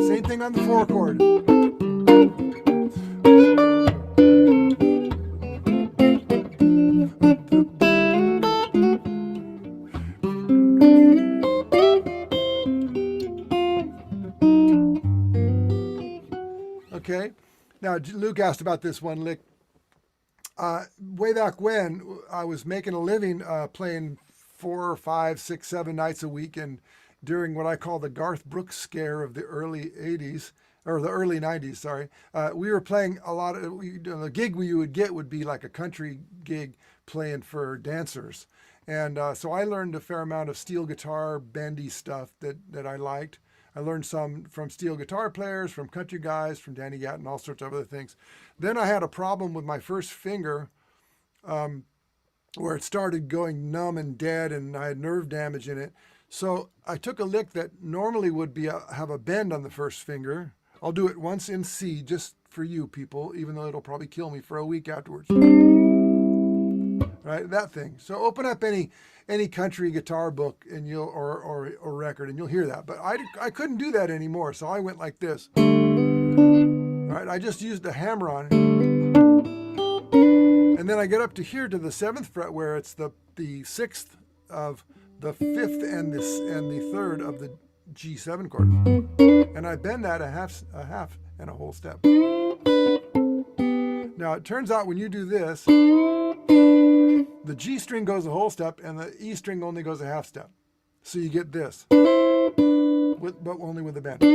S1: Same thing on the 4 chord. Okay, now Luke asked about this one lick. Way back when, I was making a living playing 4, 5, 6, 7 nights a week, and during what I call the Garth Brooks scare of the early 80s, or the early 90s, sorry, we were playing a lot of, the gig we would get would be like a country gig playing for dancers. And so I learned a fair amount of steel guitar, bendy stuff that I liked. I learned some from steel guitar players, from country guys, from Danny Gatton, all sorts of other things. Then I had a problem with my first finger where it started going numb and dead, and I had nerve damage in it. So I took a lick that normally would be have a bend on the first finger. I'll do it once in C just for you people, even though it'll probably kill me for a week afterwards. Right, that thing. So open up any country guitar book and or record, and you'll hear that. But I couldn't do that anymore, so I went like this. Right, I just used a hammer on it, and then I get up to here to the 7th fret, where it's the 6th of the 5th and the 3rd of the G7 chord, and I bend that a half and a whole step. Now it turns out when you do this, the G string goes a whole step and the E string only goes a half step. So you get this, but only with a bend. I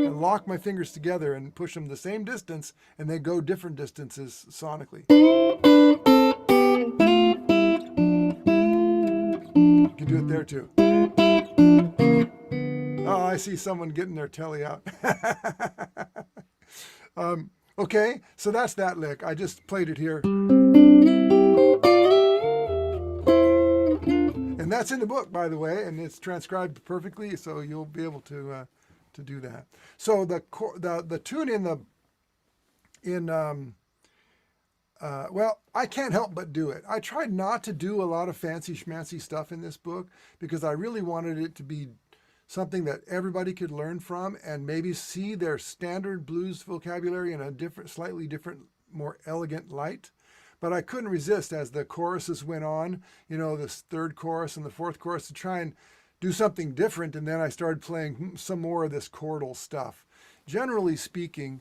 S1: lock my fingers together and push them the same distance, and they go different distances sonically. You can do it there too. Oh, I see someone getting their telly out. Okay, so that's that lick. I just played it here. And that's in the book, by the way, and it's transcribed perfectly, so you'll be able to do that. So the tune well, I can't help but do it. I tried not to do a lot of fancy schmancy stuff in this book because I really wanted it to be something that everybody could learn from and maybe see their standard blues vocabulary in a slightly different, more elegant light. But I couldn't resist as the choruses went on, this 3rd chorus and the 4th chorus, to try and do something different. And then I started playing some more of this chordal stuff. Generally speaking,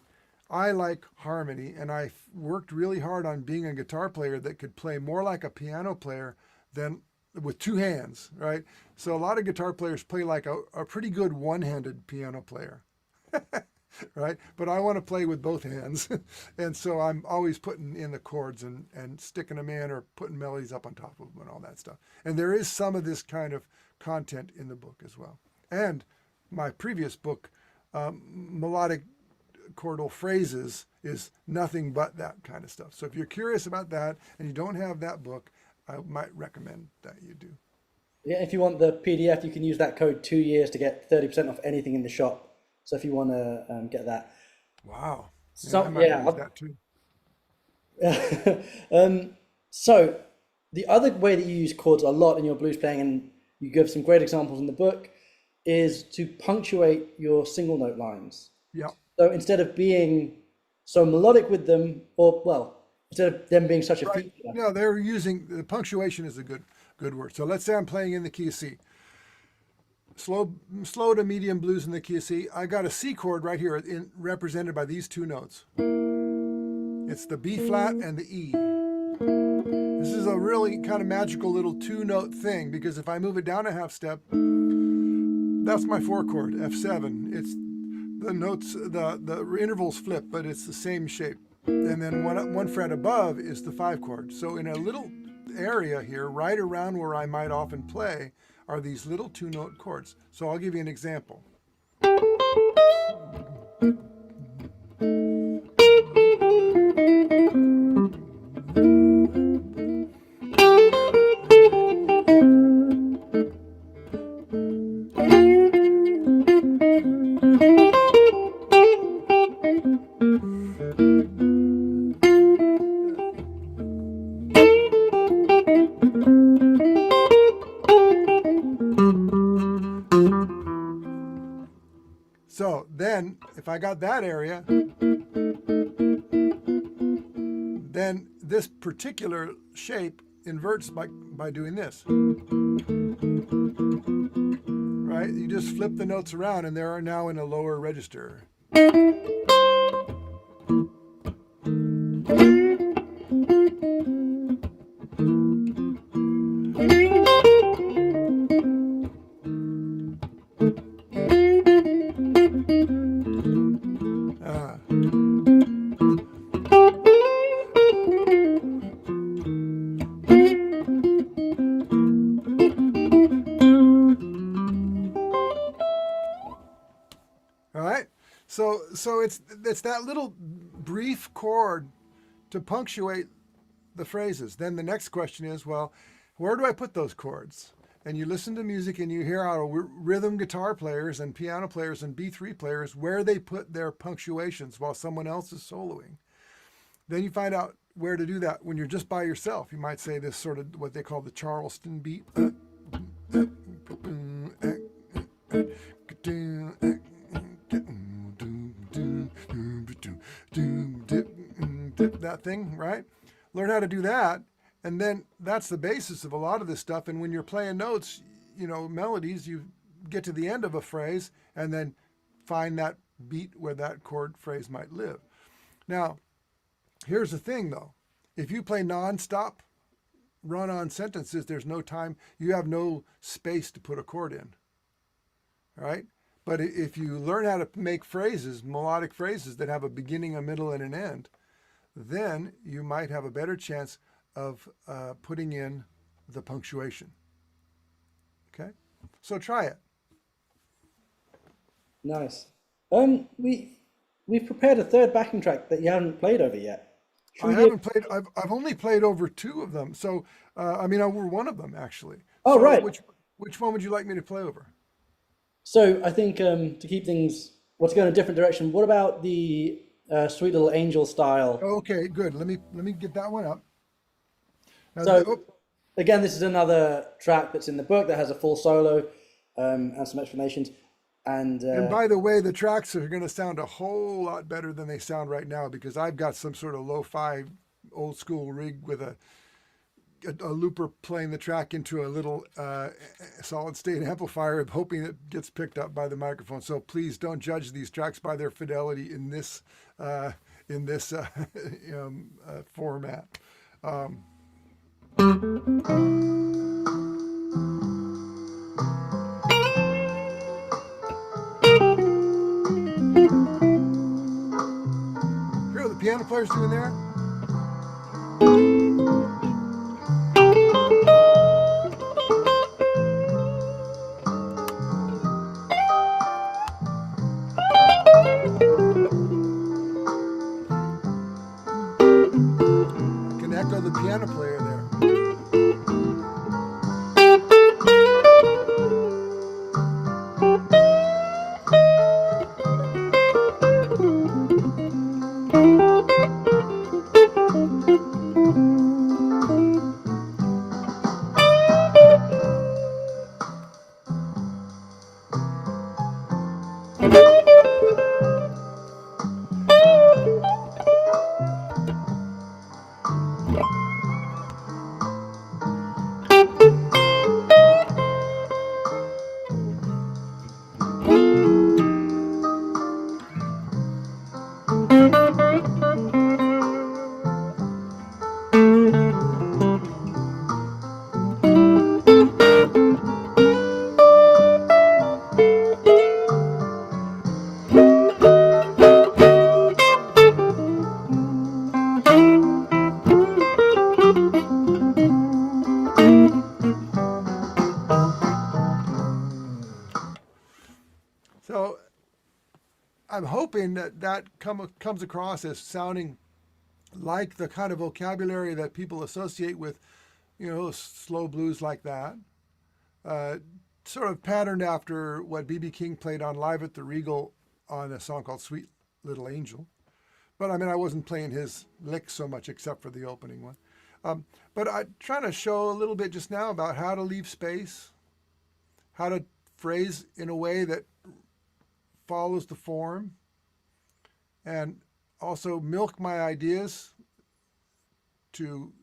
S1: I like harmony, and worked really hard on being a guitar player that could play more like a piano player than with two hands, right? So a lot of guitar players play like a pretty good one-handed piano player, right? But I want to play with both hands. And so I'm always putting in the chords and sticking them in or putting melodies up on top of them and all that stuff. And there is some of this kind of content in the book as well. And my previous book, Melodic Chordal Phrases, is nothing but that kind of stuff. So if you're curious about that and you don't have that book, I might recommend that you do.
S2: Yeah, if you want the PDF, you can use that code 2 years to get 30% off anything in the shop. So if you want to get that.
S1: Wow. Yeah, I
S2: So
S1: might
S2: yeah,
S1: use that too.
S2: so the other way that you use chords a lot in your blues playing, and you give some great examples in the book, is to punctuate your single note lines.
S1: Yeah.
S2: So instead of being so melodic with them, or well, instead of them being such a
S1: Right.
S2: feature.
S1: No, they're using the punctuation is a good word. So let's say I'm playing in the key of C. Slow to medium blues in the key of C. I got a C chord right here represented by these two notes. It's the B flat and the E. This is a really kind of magical little two-note thing, because if I move it down a half step, that's my 4 chord, F7. It's the notes, the intervals flip, but it's the same shape. And then one fret above is the 5 chord. So in a little area here, right around where I might often play, are these little 2-note chords. So I'll give you an example. So then, if I got that area, then this particular shape inverts by doing this. Right? You just flip the notes around and they are now in a lower register. All right, so it's that little brief chord to punctuate the phrases. Then the next question is, well, where do I put those chords? And you listen to music and you hear how rhythm guitar players and piano players and B3 players, where they put their punctuations while someone else is soloing. Then you find out where to do that when you're just by yourself. You might say this sort of what they call the Charleston beat. That thing, right? Learn how to do that, and then that's the basis of a lot of this stuff. And when you're playing notes, melodies, you get to the end of a phrase and then find that beat where that chord phrase might live. Now, here's the thing though. If you play nonstop, run-on sentences, there's no time, you have no space to put a chord in, right? But if you learn how to make phrases, melodic phrases that have a beginning, a middle, and an end, then you might have a better chance of putting in the punctuation. Okay? So try it.
S2: Nice. We've prepared a third backing track that you haven't played over yet. Should
S1: I
S2: we
S1: haven't played, I've only played over 2 of them. So, over one of them actually.
S2: Oh,
S1: So
S2: right.
S1: which one would you like me to play over?
S2: So I think to keep things, let's go in a different direction. What about the Sweet Little Angel style?
S1: Okay, good. Let me get that one up. Now,
S2: So again, this is another track that's in the book that has a full solo and some explanations. And
S1: by the way, the tracks are going to sound a whole lot better than they sound right now, because I've got some sort of lo-fi old school rig with a a looper playing the track into a little solid state amplifier, hoping it gets picked up by the microphone. So please don't judge these tracks by their fidelity in this format. Hear what the piano player's doing there? I can echo the piano player there. So I'm hoping that comes across as sounding like the kind of vocabulary that people associate with, slow blues like that. Sort of patterned after what B.B. King played on Live at the Regal on a song called Sweet Little Angel. But I mean, I wasn't playing his licks so much except for the opening one. But I'm trying to show a little bit just now about how to leave space, how to phrase in a way that follows the form, and also milk my ideas to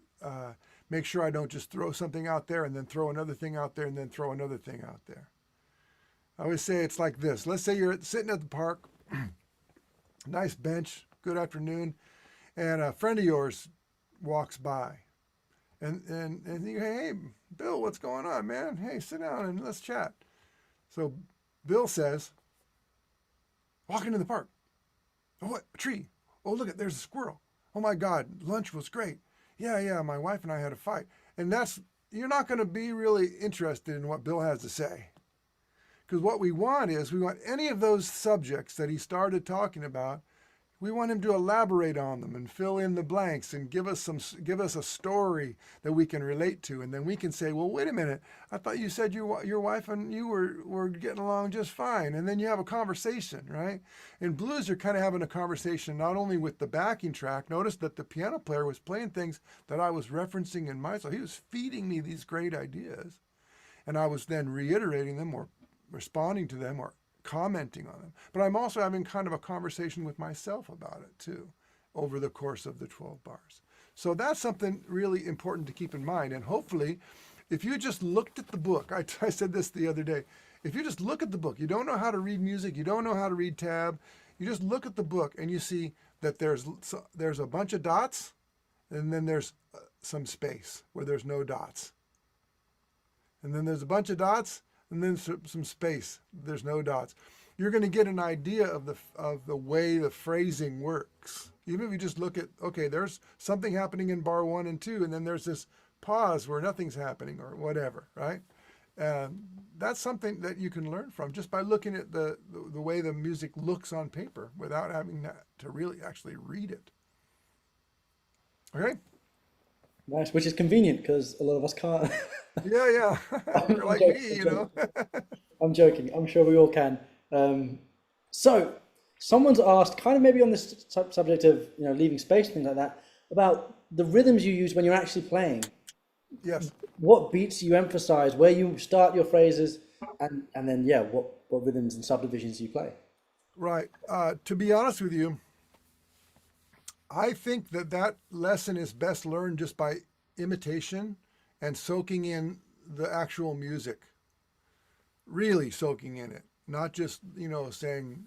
S1: make sure I don't just throw something out there and then throw another thing out there and then throw another thing out there. I always say it's like this. Let's say you're sitting at the park, nice bench, good afternoon, and a friend of yours walks by. And you go, hey, Bill, what's going on, man? Hey, sit down and let's chat. So Bill says, walk into the park. Oh, what? A tree. Oh, look, there's a squirrel. Oh, my God, lunch was great. Yeah, my wife and I had a fight. And you're not going to be really interested in what Bill has to say. Because what we want any of those subjects that he started talking about, we want him to elaborate on them and fill in the blanks and give us a story that we can relate to. And then we can say, well, wait a minute, I thought you said your wife and you were getting along just fine. And then you have a conversation, right? In blues, you're kind of having a conversation not only with the backing track. Notice that the piano player was playing things that I was referencing in so he was feeding me these great ideas. And I was then reiterating them or responding to them or commenting on them. But I'm also having kind of a conversation with myself about it too over the course of the 12 bars. So that's something really important to keep in mind. And hopefully, if you just looked at the book, I said this the other day, if you just look at the book, you don't know how to read music, you don't know how to read tab, you just look at the book and you see that there's a bunch of dots and then there's some space where there's no dots. And then there's a bunch of dots and then some space. There's no dots. You're going to get an idea of the way the phrasing works. Even if you just look at, okay, there's something happening in bar 1 and 2, and then there's this pause where nothing's happening or whatever, right? That's something that you can learn from just by looking at the way the music looks on paper without having to really actually read it. Okay?
S2: Nice, which is convenient because a lot of us can't.
S1: Yeah. You're like me,
S2: I'm joking. I'm sure we all can. So, someone's asked, kind of maybe on this subject of leaving space, things like that, about the rhythms you use when you're actually playing.
S1: Yes.
S2: What beats you emphasize, where you start your phrases, and then what rhythms and subdivisions you play.
S1: Right. To be honest with you, I think that lesson is best learned just by imitation and soaking in the actual music, really soaking in it, not just, saying,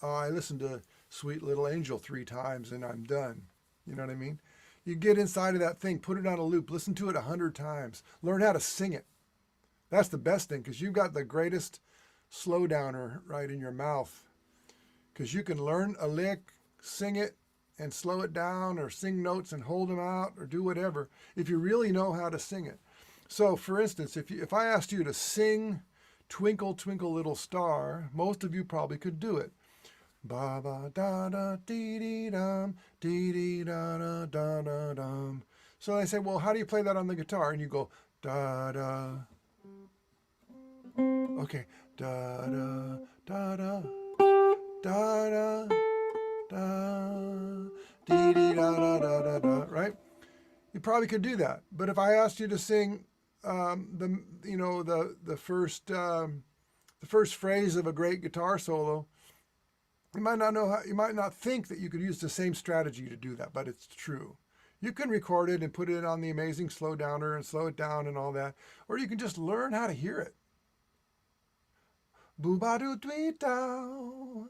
S1: oh, I listened to Sweet Little Angel 3 times and I'm done. You know what I mean? You get inside of that thing, put it on a loop, listen to it 100 times, learn how to sing it. That's the best thing, because you've got the greatest slow downer right in your mouth, because you can learn a lick, sing it, and slow it down, or sing notes and hold them out, or do whatever, if you really know how to sing it. So, for instance, if I asked you to sing Twinkle, Twinkle, Little Star, most of you probably could do it. Ba ba da da dee dee dum, dee dee da da da da dum. So I say, well, how do you play that on the guitar? And you go, da da. Okay, da da da da da da da dee dee da da da da da. Right? You probably could do that. But if I asked you to sing the first phrase of a great guitar solo, you might not know how. You might not think that you could use the same strategy to do that, but it's true. You can record it and put it on the amazing slow downer and slow it down and all that, or you can just learn how to hear it. Boo ba doo dwee dow,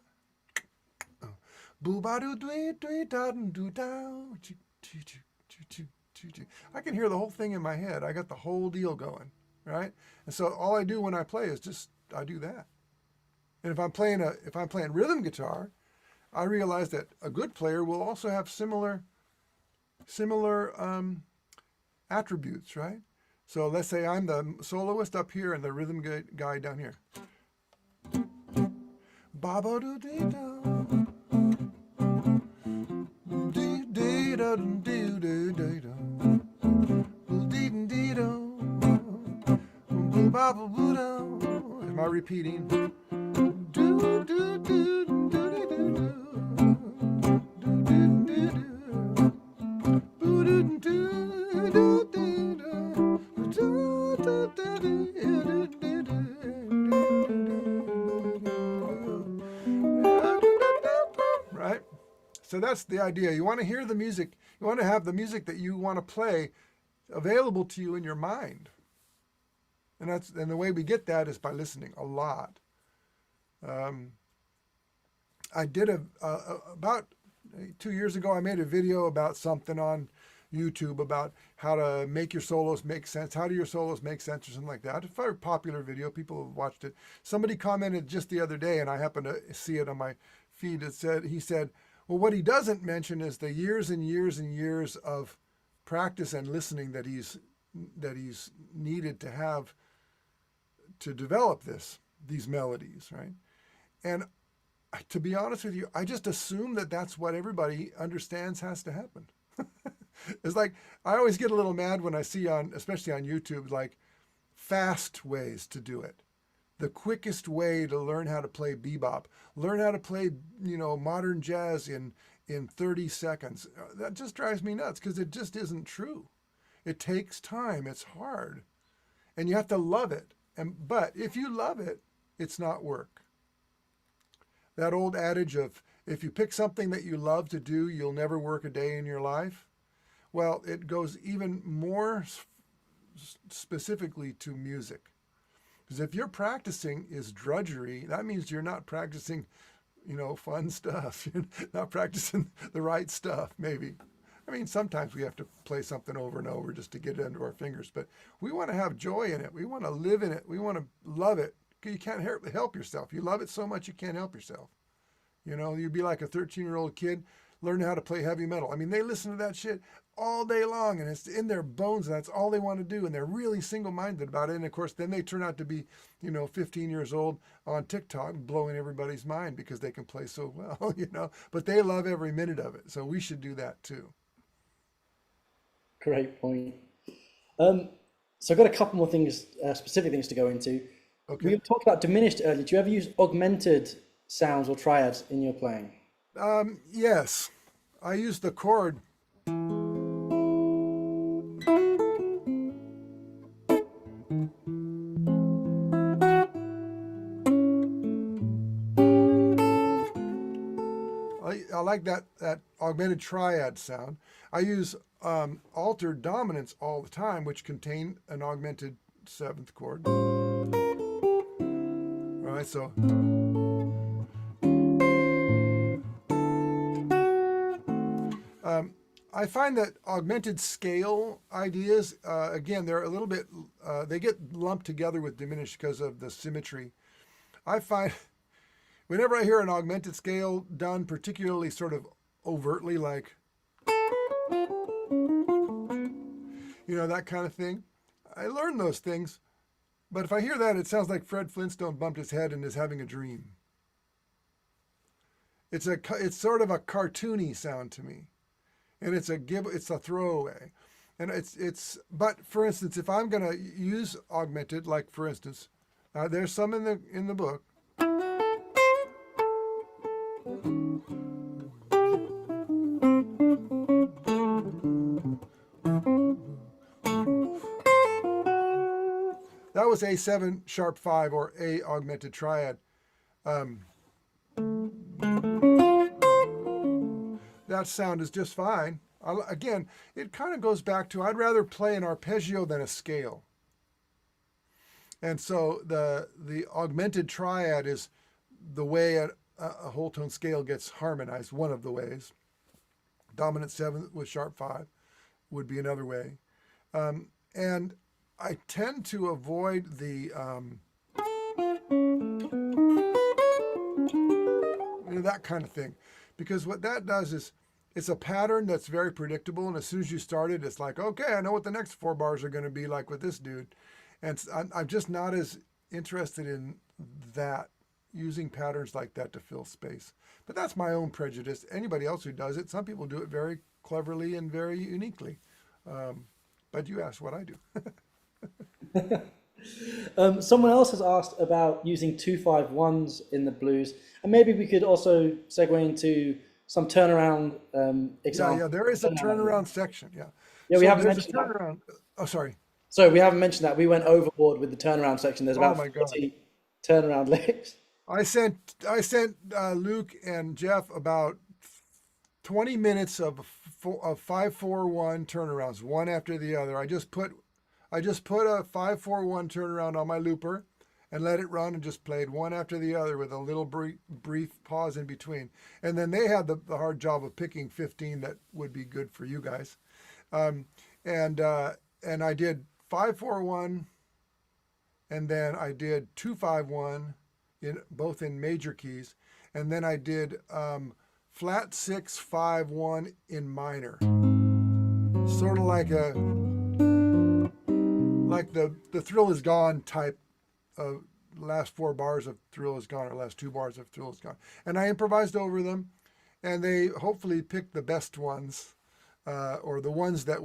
S1: boo ba doo dwee dwee da doo dow. I can hear the whole thing in my head. I got the whole deal going, right? And so all I do when I play is just I do that. And if I'm playing rhythm guitar, I realize that a good player will also have similar attributes, right? So let's say I'm the soloist up here and the rhythm guy down here. Ba ba doo dee da, dee dee da dee dee dee da, dee dee da, boo ba ba boo da. Am I repeating? Do do do do do do. Right? So that's the idea. You want to hear the music. You want to have the music that you want to play available to you in your mind. And the way we get that is by listening a lot. I did about 2 years ago, I made a video about something on YouTube about how to make your solos make sense. How do your solos make sense, or something like that? It's a very popular video. People have watched it. Somebody commented just the other day, and I happened to see it on my feed. He said, well, what he doesn't mention is the years and years and years of practice and listening that he's needed to have to develop these melodies, right? And to be honest with you, I just assume that that's what everybody understands has to happen. It's like, I always get a little mad when I see especially on YouTube, like fast ways to do it. The quickest way to learn how to play bebop, learn how to play, modern jazz in 30 seconds. That just drives me nuts, because it just isn't true. It takes time. It's hard. And you have to love it. But if you love it, it's not work. That old adage of, if you pick something that you love to do, you'll never work a day in your life. Well, it goes even more specifically to music. Because if your practicing is drudgery, that means you're not practicing, fun stuff. You're not practicing the right stuff, maybe. I mean, sometimes we have to play something over and over just to get it under our fingers, but we want to have joy in it. We want to live in it. We want to love it. You can't help yourself. You love it so much you can't help yourself. You'd be like a 13-year-old kid learning how to play heavy metal. I mean, they listen to that shit all day long, and it's in their bones, and that's all they want to do, and they're really single-minded about it. And of course, then they turn out to be, 15 years old on TikTok, blowing everybody's mind because they can play so well, but they love every minute of it. So we should do that too.
S2: Great point. So I've got a couple more things, specific things to go into.
S1: Okay.
S2: We talked about diminished earlier. Do you ever use augmented sounds or triads in your playing?
S1: Yes. I use the chord. I I like that augmented triad sound. I use altered dominants all the time, which contain an augmented seventh chord. All right, so I find that augmented scale ideas, again, they're a little bit, they get lumped together with diminished because of the symmetry. I find whenever I hear an augmented scale done particularly sort of overtly, like, that kind of thing, I learn those things. But if I hear that, it sounds like Fred Flintstone bumped his head and is having a dream. It's sort of a cartoony sound to me. And it's a throwaway. And but for instance, if I'm going to use augmented, like for instance, there's some in the book. That was A7 sharp 5 or A augmented triad. That sound is just fine. Again, it kind of goes back to I'd rather play an arpeggio than a scale. And so the augmented triad is the way a whole tone scale gets harmonized, one of the ways. Dominant 7 with sharp 5 would be another way. And I tend to avoid the that kind of thing, because what that does is it's a pattern that's very predictable, and as soon as you start it, it's like, okay, I know what the next 4 bars are going to be like with this dude, and I'm just not as interested in that, using patterns like that to fill space. But that's my own prejudice. Anybody else who does it, some people do it very cleverly and very uniquely. But you asked what I do.
S2: Someone else has asked about using 2-5-1s in the blues, and maybe we could also segue into some turnaround examples.
S1: Yeah, there is a turnaround section. Yeah.
S2: Yeah, we
S1: So
S2: haven't
S1: there's
S2: mentioned
S1: a turnaround. Oh, sorry.
S2: So we haven't mentioned that. We went overboard with the turnaround section. There's about
S1: Oh my God.
S2: 40 turnaround licks.
S1: I sent Luke and Jeff about 20 minutes of 5-4-1 turnarounds, one after the other. I just put a 5-4-1 turnaround on my looper and let it run, and just played one after the other with a little brief pause in between. And then they had the hard job of picking 15 that would be good for you guys. And I did 5-4-1, and then I did 2-5-1 both in major keys, and then I did flat 6-5-1 in minor, sort of like the Thrill Is Gone type of last 4 bars of Thrill Is Gone, or last 2 bars of Thrill Is Gone, and I improvised over them, and they hopefully picked the best ones, or the ones that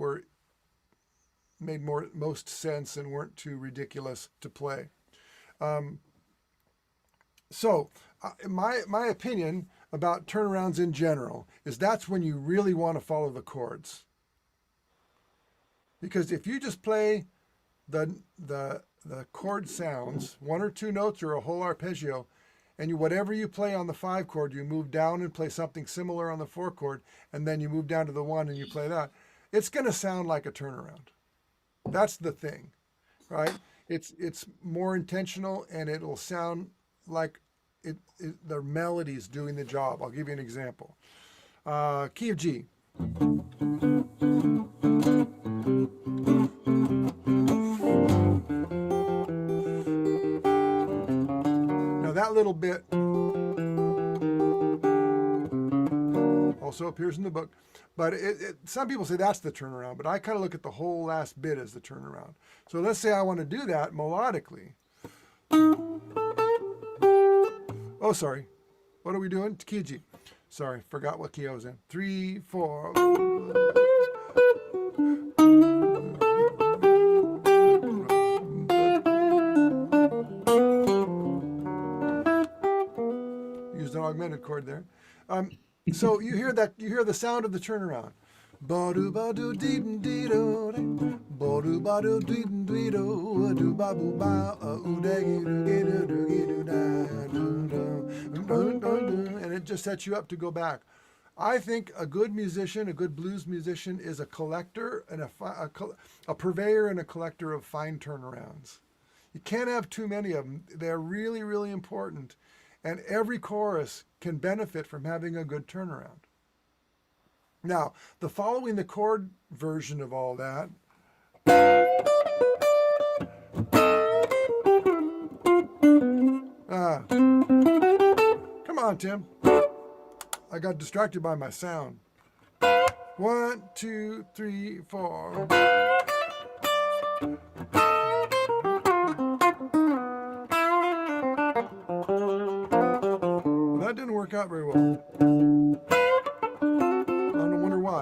S1: made most sense and weren't too ridiculous to play. So my opinion about turnarounds in general is that's when you really want to follow the chords. Because if you just play the chord sounds, 1 or 2 notes or a whole arpeggio, and whatever you play on the 5 chord, you move down and play something similar on the 4 chord, and then you move down to the 1 and you play that, it's going to sound like a turnaround. That's the thing, right? It's more intentional, and it'll sound like the melody's doing the job. I'll give you an example. Key of G. Now that little bit also appears in the book, but some people say that's the turnaround, but I kind of look at the whole last bit as the turnaround. So let's say I want to do that melodically. Oh, sorry. What are we doing? Key G. Sorry, forgot what key I was in. 3, 4. Used an augmented chord there. So you hear the sound of the turnaround. Ba-do ba-do dee dee do ba-do ba-do dee dee do do ba boo ba and it just sets you up to go back. I think a good musician, a good blues musician, is a collector and a purveyor and a collector of fine turnarounds. You can't have too many of them. They're really, really important. And every chorus can benefit from having a good turnaround. Now, the following the chord version of all that. Come on, Tim. I got distracted by my sound. 1, 2, 3, 4. That didn't work out very well. I wonder why.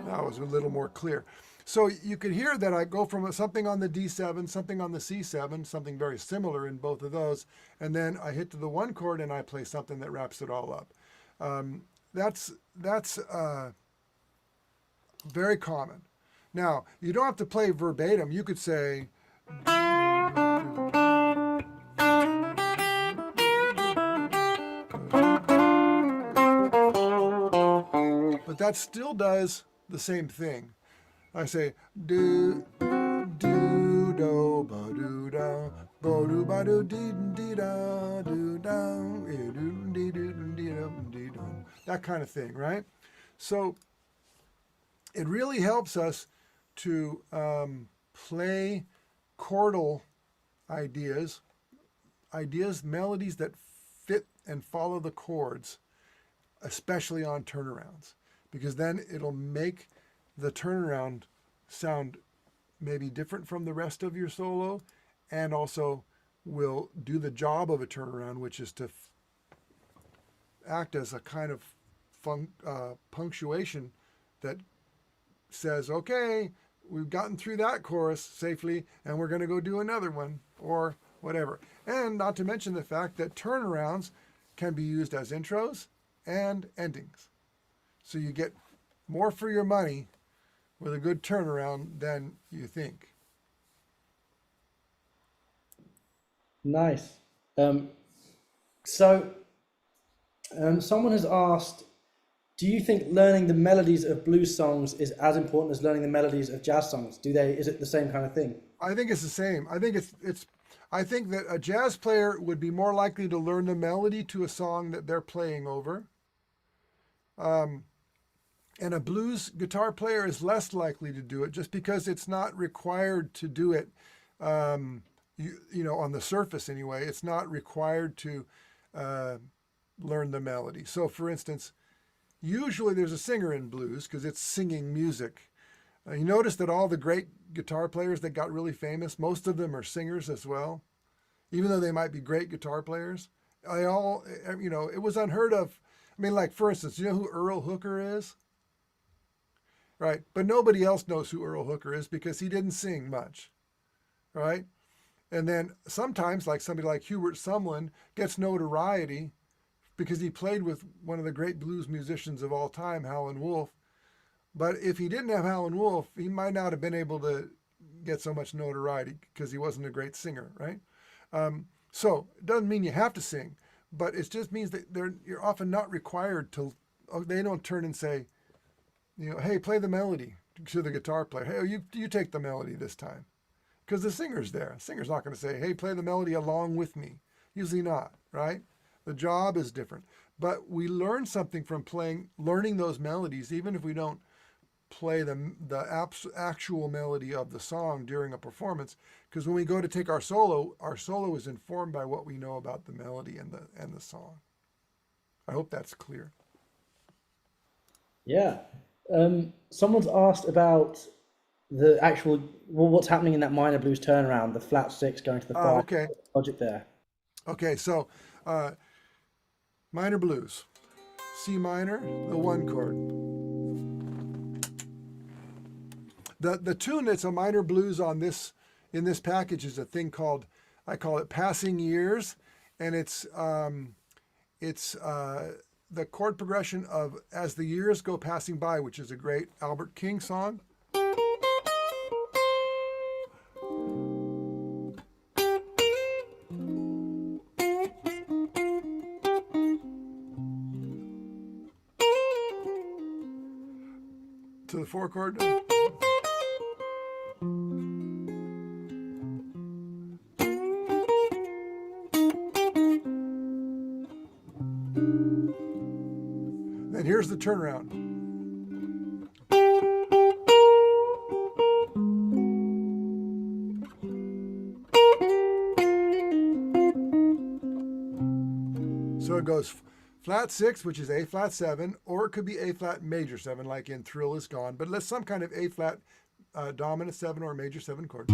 S1: That was a little more clear. So you could hear that I go from something on the D7, something on the C7, something very similar in both of those, and then I hit to the one chord and I play something that wraps it all up. That's very common. Now, you don't have to play verbatim. You could say, but that still does the same thing. I say do do do ba do da ba do ba do dee dee da do da do dee dee dee dee da, that kind of thing, right? So it really helps us to play chordal ideas, melodies that fit and follow the chords, especially on turnarounds, because then it'll make the turnaround sound maybe different from the rest of your solo, and also will do the job of a turnaround, which is to act as a kind of punctuation that says, okay, we've gotten through that chorus safely and we're going to go do another one, or whatever. And not to mention the fact that turnarounds can be used as intros and endings. So you get more for your money with a good turnaround than you think.
S2: Nice. Someone has asked, do you think learning the melodies of blues songs is as important as learning the melodies of jazz songs? Is it the same kind of thing?
S1: I think it's the same. I think I think that a jazz player would be more likely to learn the melody to a song that they're playing over. And a blues guitar player is less likely to do it, just because it's not required to do it, on the surface anyway. It's not required to learn the melody. So, for instance, usually there's a singer in blues because it's singing music. You notice that all the great guitar players that got really famous, most of them are singers as well, even though they might be great guitar players. It was unheard of. I mean, like, for instance, you know who Earl Hooker is? Right, but nobody else knows who Earl Hooker is because he didn't sing much, right? And then sometimes, like somebody like Hubert Sumlin gets notoriety because he played with one of the great blues musicians of all time, Howlin' Wolf. But if he didn't have Howlin' Wolf, he might not have been able to get so much notoriety because he wasn't a great singer, right? So it doesn't mean you have to sing, but it just means that you're often not required to. They don't turn and say, hey, play the melody to the guitar player. Hey, you take the melody this time. Because the singer's there. The singer's not going to say, hey, play the melody along with me. Usually not, right? The job is different. But we learn something from learning those melodies, even if we don't play the actual melody of the song during a performance. Because when we go to take our solo is informed by what we know about the melody and the song. I hope that's clear.
S2: Yeah. Someone's asked about the actual, what's happening in that minor blues turnaround, the flat six going to the five.
S1: Okay.
S2: Logic there.
S1: Okay, so minor blues, C minor, the one chord. The tune that's a minor blues in this package is a thing I call it Passing Years, and it's the chord progression of As the Years Go Passing By, which is a great Albert King song. to the 4 chord. Then here's the turnaround. So it goes flat 6, which is A flat 7, or it could be A flat major 7, like in Thrill Is Gone, but let's some kind of A flat dominant 7 or major 7 chord.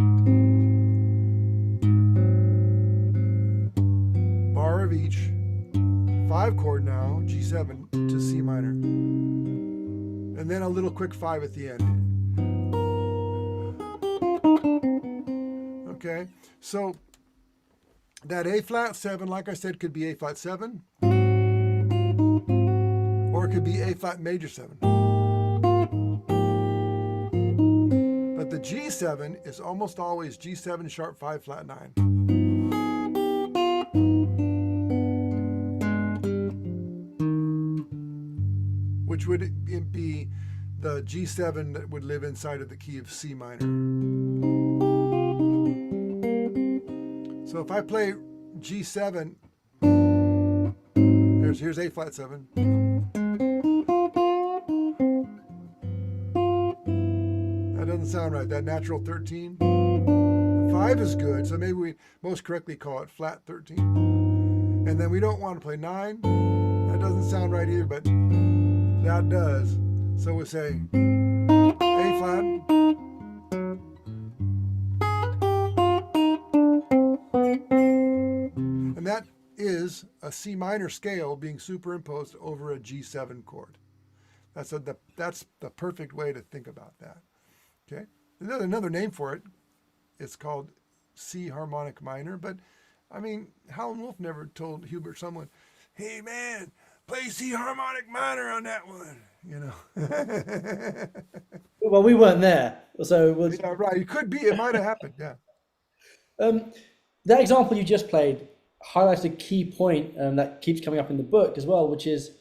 S1: Bar of each. 5 chord now, G7 to C minor. And then a little quick 5 at the end. Okay, so that A flat 7, like I said, could be A flat 7, or it could be A flat major 7. But the G7 is almost always G7 sharp 5 flat 9. Which would be the G7 that would live inside of the key of C minor. So if I play G7, here's A flat 7. That doesn't sound right, that natural 13. 5 is good, so maybe we most correctly call it flat 13. And then we don't want to play 9. That doesn't sound right either, but that does. So we say A flat, and that is a C minor scale being superimposed over a G7 chord. That's the perfect way to think about that. Okay, another name for it. It's called C harmonic minor. But I mean, Howlin' Wolf never told Hubert Sumlin, "Hey man, play C harmonic minor on that one," you know.
S2: Well, we weren't there, so we'll,
S1: Yeah, right. It could be. It might have happened. Yeah.
S2: that example you just played highlights a key point that keeps coming up in the book as well, which is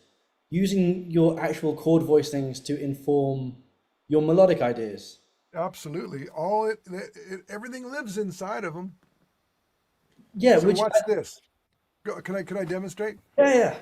S2: using your actual chord voicings to inform your melodic ideas.
S1: Absolutely. Everything lives inside of them.
S2: Yeah,
S1: So
S2: which
S1: watch this. Can I demonstrate?
S2: yeah.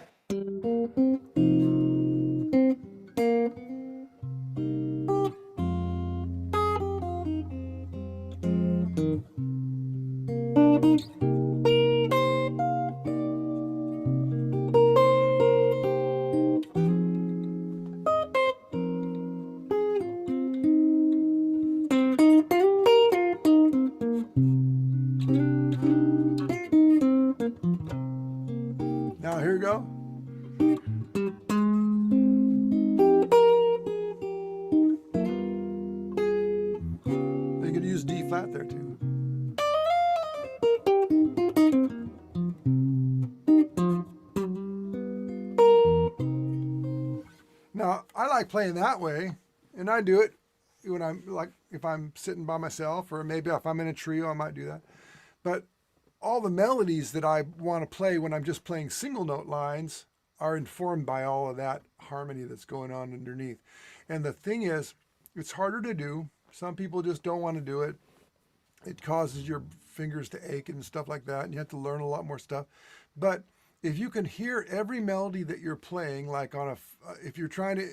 S1: Now here we go. You could use D flat there too. Now I like playing that way, and I do it when I'm like if I'm sitting by myself, or maybe if I'm in a trio, I might do that. But all the melodies that I want to play when I'm just playing single note lines are informed by all of that harmony that's going on underneath. And the thing is, it's harder to do. Some people just don't want to do it. It causes your fingers to ache and stuff like that, and you have to learn a lot more stuff. But if you can hear every melody that you're playing, like if you're trying to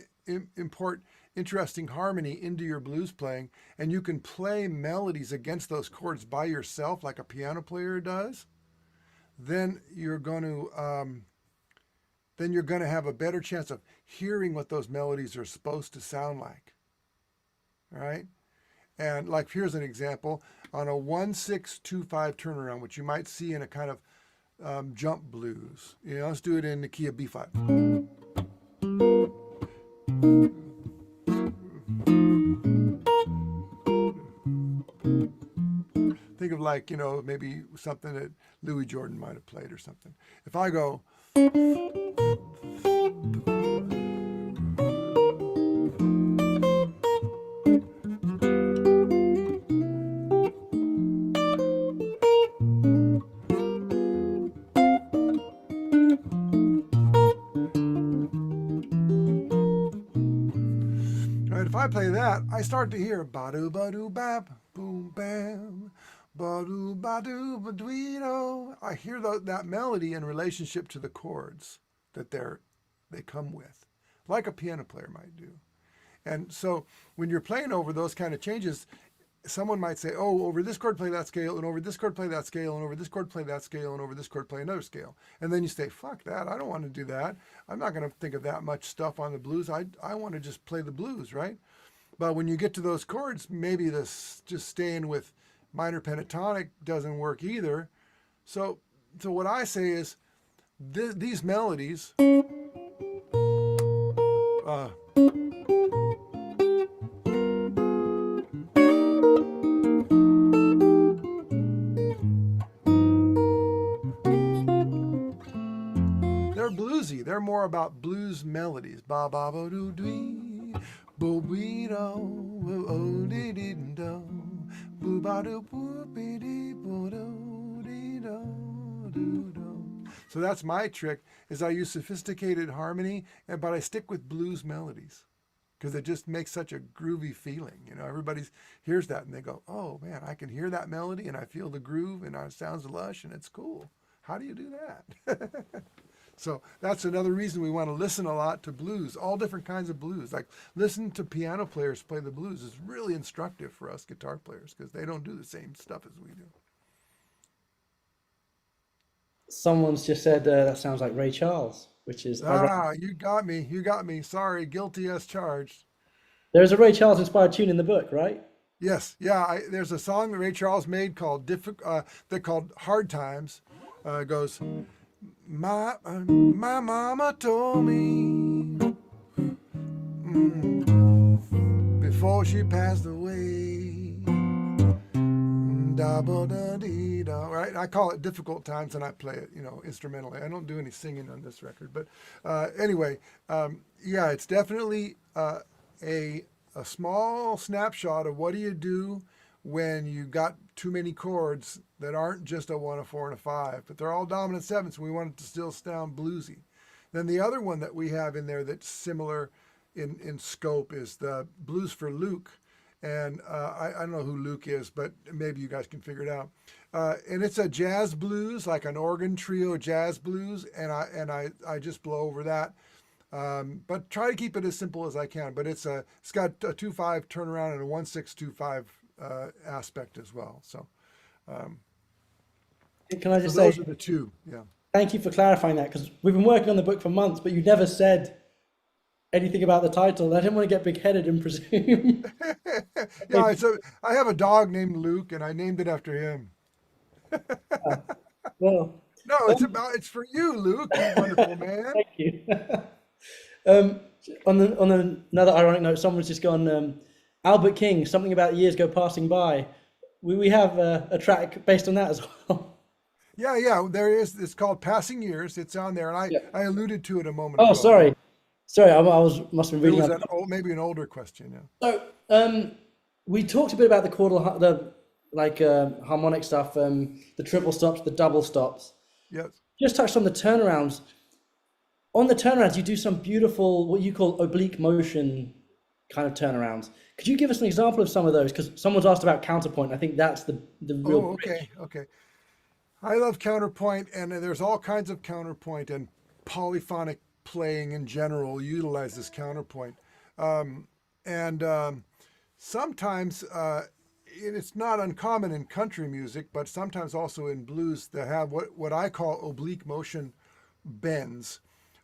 S1: import interesting harmony into your blues playing, and you can play melodies against those chords by yourself like a piano player does, then you're going to have a better chance of hearing what those melodies are supposed to sound like. All right? And like here's an example on a 1-6-2-5 turnaround, which you might see in a kind of jump blues. You know, let's do it in the key of B flat. Think of like, you know, maybe something that Louis Jordan might have played or something. If I go, if I play that, I start to hear ba-do ba-do bap, boom bam, ba-do ba-do ba-dweedo. I hear that melody in relationship to the chords that they come with, like a piano player might do. And so when you're playing over those kind of changes, someone might say, oh, over this chord play that scale, and over this chord play that scale, and over this chord play that scale, and over this chord play another scale. And then you say, fuck that, I don't want to do that. I'm not going to think of that much stuff on the blues. I want to just play the blues, right? But when you get to those chords, maybe this just staying with minor pentatonic doesn't work either. So what I say is these melodies, they're bluesy. They're more about blues melodies. Ba ba ba doo dee, bo be do, oh dee dee do, boo ba doo boo be dee bo do dee do doo do. So that's my trick. Is I use sophisticated harmony, but I stick with blues melodies because it just makes such a groovy feeling. You know, everybody hears that and they go, "Oh man, I can hear that melody and I feel the groove and it sounds lush and it's cool." How do you do that? So that's another reason we want to listen a lot to blues, all different kinds of blues. Like listen to piano players play the blues is really instructive for us guitar players because they don't do the same stuff as we do.
S2: Someone's just said that sounds like Ray Charles, which is ironic.
S1: Ah, you got me. You got me. Sorry, guilty as charged.
S2: There's a Ray Charles inspired tune in the book, right?
S1: Yes, yeah. There's a song that Ray Charles made called that called "Hard Times." It goes, my mama told me before she passed away. Da ba da dee da. Right? I call it difficult times, and I play it, instrumentally. I don't do any singing on this record, but anyway, yeah, it's definitely a small snapshot of what do you do when you got too many chords that aren't just a 1, a 4, and a 5, but they're all dominant sevenths, and we want it to still sound bluesy. Then the other one that we have in there that's similar in scope is the Blues for Luke. And I don't know who Luke is, but maybe you guys can figure it out. And it's a jazz blues, like an organ trio jazz blues, and I just blow over that. But try to keep it as simple as I can. But it's got a 2/5 turnaround and a 1/6 2/5 aspect as well. So
S2: Can I just
S1: so
S2: say
S1: those are the two. Yeah.
S2: thank you for clarifying that because we've been working on the book for months, but you never said anything about the title. I didn't want to get big-headed and presume.
S1: Yeah, I have a dog named Luke, and I named it after him.
S2: Well,
S1: No, it's for you, Luke, you wonderful man.
S2: thank you. Another ironic note, someone's just gone. Albert King, something about years go passing by. We have a track based on that as well.
S1: Yeah, there is. It's called Passing Years. It's on there, and
S2: Yeah.
S1: I alluded to it a moment
S2: Oh,
S1: ago.
S2: sorry, I must have been
S1: It
S2: reading
S1: was
S2: up.
S1: maybe an older question. Yeah.
S2: So, we talked a bit about the chordal, harmonic stuff, the triple stops, the double stops.
S1: Yes.
S2: Just touched on the turnarounds. On the turnarounds, you do some beautiful, what you call oblique motion kind of turnarounds. Could you give us an example of some of those? Because someone's asked about counterpoint. I think that's the real.
S1: Oh, okay. I love counterpoint, and there's all kinds of counterpoint, and polyphonic playing in general utilizes counterpoint. Sometimes it's not uncommon in country music, but sometimes also in blues that have what I call oblique motion bends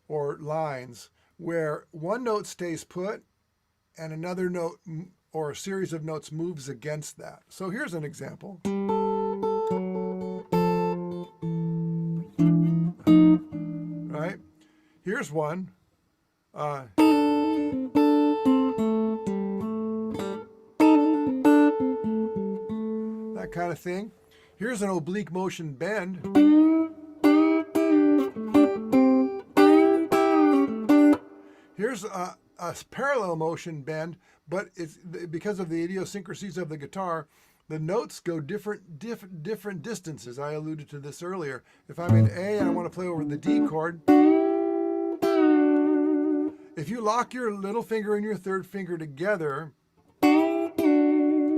S1: or lines, where one note stays put and another note or a series of notes moves against that. So here's an example. Right? Here's one. That kind of thing. Here's an oblique motion bend. Here's a parallel motion bend, but it's because of the idiosyncrasies of the guitar, the notes go different distances. I alluded to this earlier. If I'm in A and I want to play over the D chord, if you lock your little finger and your third finger together,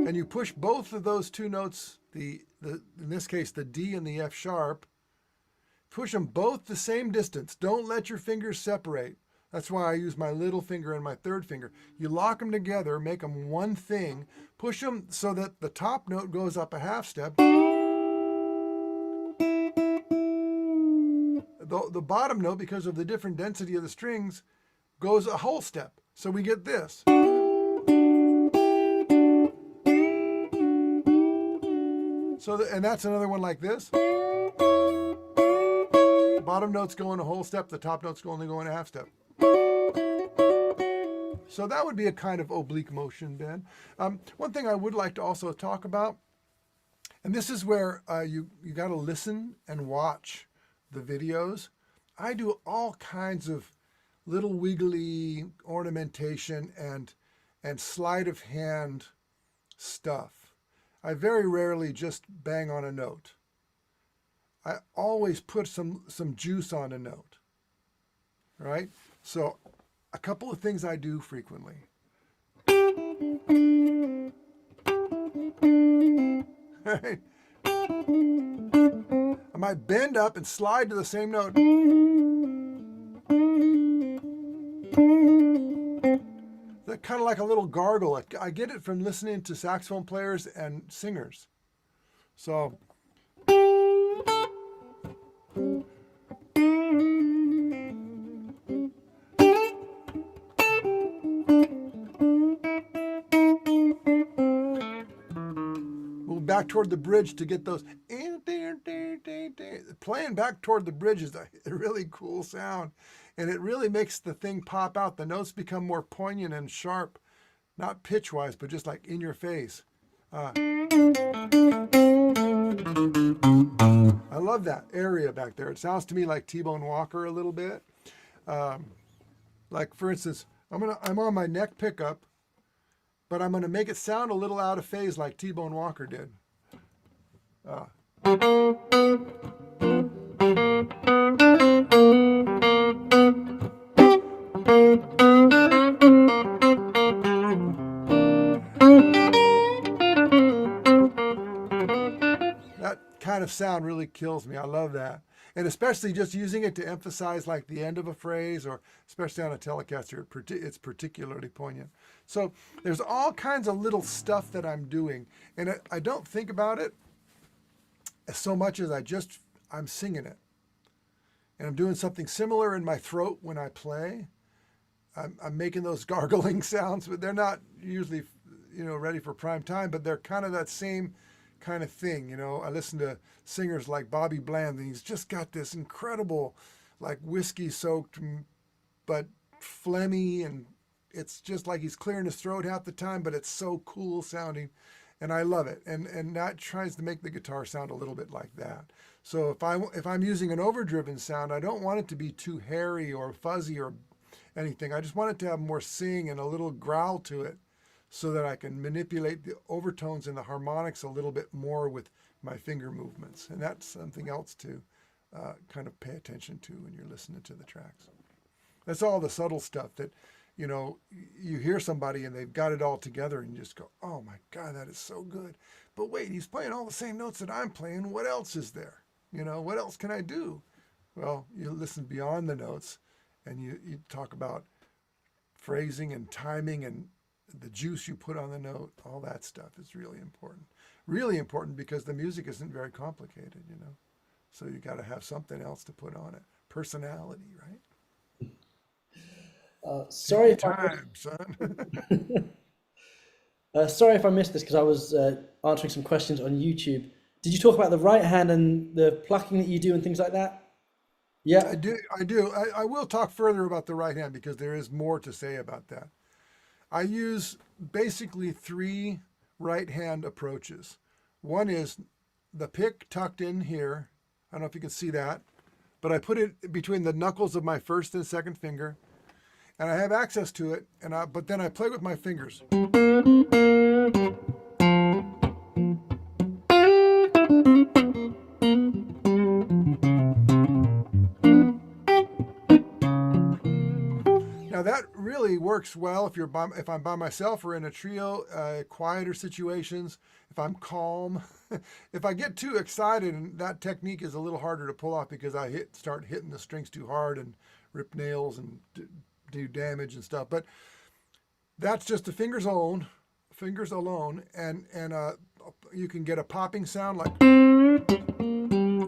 S1: and you push both of those two notes, in this case the D and the F sharp, push them both the same distance. Don't let your fingers separate. That's why I use my little finger and my third finger. You lock them together, make them one thing, push them so that the top note goes up a half step. The bottom note, because of the different density of the strings, goes a whole step. So we get this. And that's another one like this. The bottom notes go in a whole step, the top notes only go in a half step. So that would be a kind of oblique motion, Ben. One thing I would like to also talk about, and this is where you got to listen and watch the videos. I do all kinds of little wiggly ornamentation and sleight of hand stuff. I very rarely just bang on a note. I always put some juice on a note, right? So a couple of things I do frequently. Right? I might bend up and slide to the same note. They're kind of like a little gargle. I get it from listening to saxophone players and singers. So move back toward the bridge to get those. Playing back toward the bridge is a really cool sound, and it really makes the thing pop out. The notes become more poignant and sharp, not pitch-wise, but just like in your face. I love that area back there. It sounds to me like T-Bone Walker a little bit. Like for instance, I'm on my neck pickup, but I'm gonna make it sound a little out of phase like T-Bone Walker did. That kind of sound really kills me. I love that. And especially just using it to emphasize like the end of a phrase, or especially on a Telecaster, it's particularly poignant. So there's all kinds of little stuff that I'm doing, and I don't think about it so much as I'm singing it. And I'm doing something similar in my throat when I play. I'm making those gargling sounds, but they're not usually, ready for prime time, but they're kind of that same kind of thing. I listen to singers like Bobby Bland, and he's just got this incredible, like whiskey soaked, but phlegmy, and it's just like he's clearing his throat half the time, but it's so cool sounding, and I love it. And that tries to make the guitar sound a little bit like that. So if I'm using an overdriven sound, I don't want it to be too hairy or fuzzy or anything. I just want it to have more sing and a little growl to it, so that I can manipulate the overtones and the harmonics a little bit more with my finger movements. And that's something else to kind of pay attention to when you're listening to the tracks. That's all the subtle stuff that, you hear somebody and they've got it all together and you just go, oh my God, that is so good. But wait, he's playing all the same notes that I'm playing. What else is there? What else can I do? Well, you listen beyond the notes, and you talk about phrasing and timing and the juice you put on the note. All that stuff is really important. Really important, because the music isn't very complicated, So you got to have something else to put on it. Personality, right?
S2: Sorry if
S1: son.
S2: sorry if I missed this, because I was answering some questions on YouTube. Did you talk about the right hand and the plucking that you do and things like that? Yeah.
S1: I do. I will talk further about the right hand, because there is more to say about that. I use basically 3 right hand approaches. One is the pick tucked in here. I don't know if you can see that, but I put it between the knuckles of my first and second finger, and I have access to it, but then I play with my fingers. Now that really works works well if I'm by myself or in a trio, quieter situations. If I'm calm, if I get too excited, and that technique is a little harder to pull off because I start hitting the strings too hard and rip nails and do damage and stuff. But that's just the fingers alone, and you can get a popping sound like,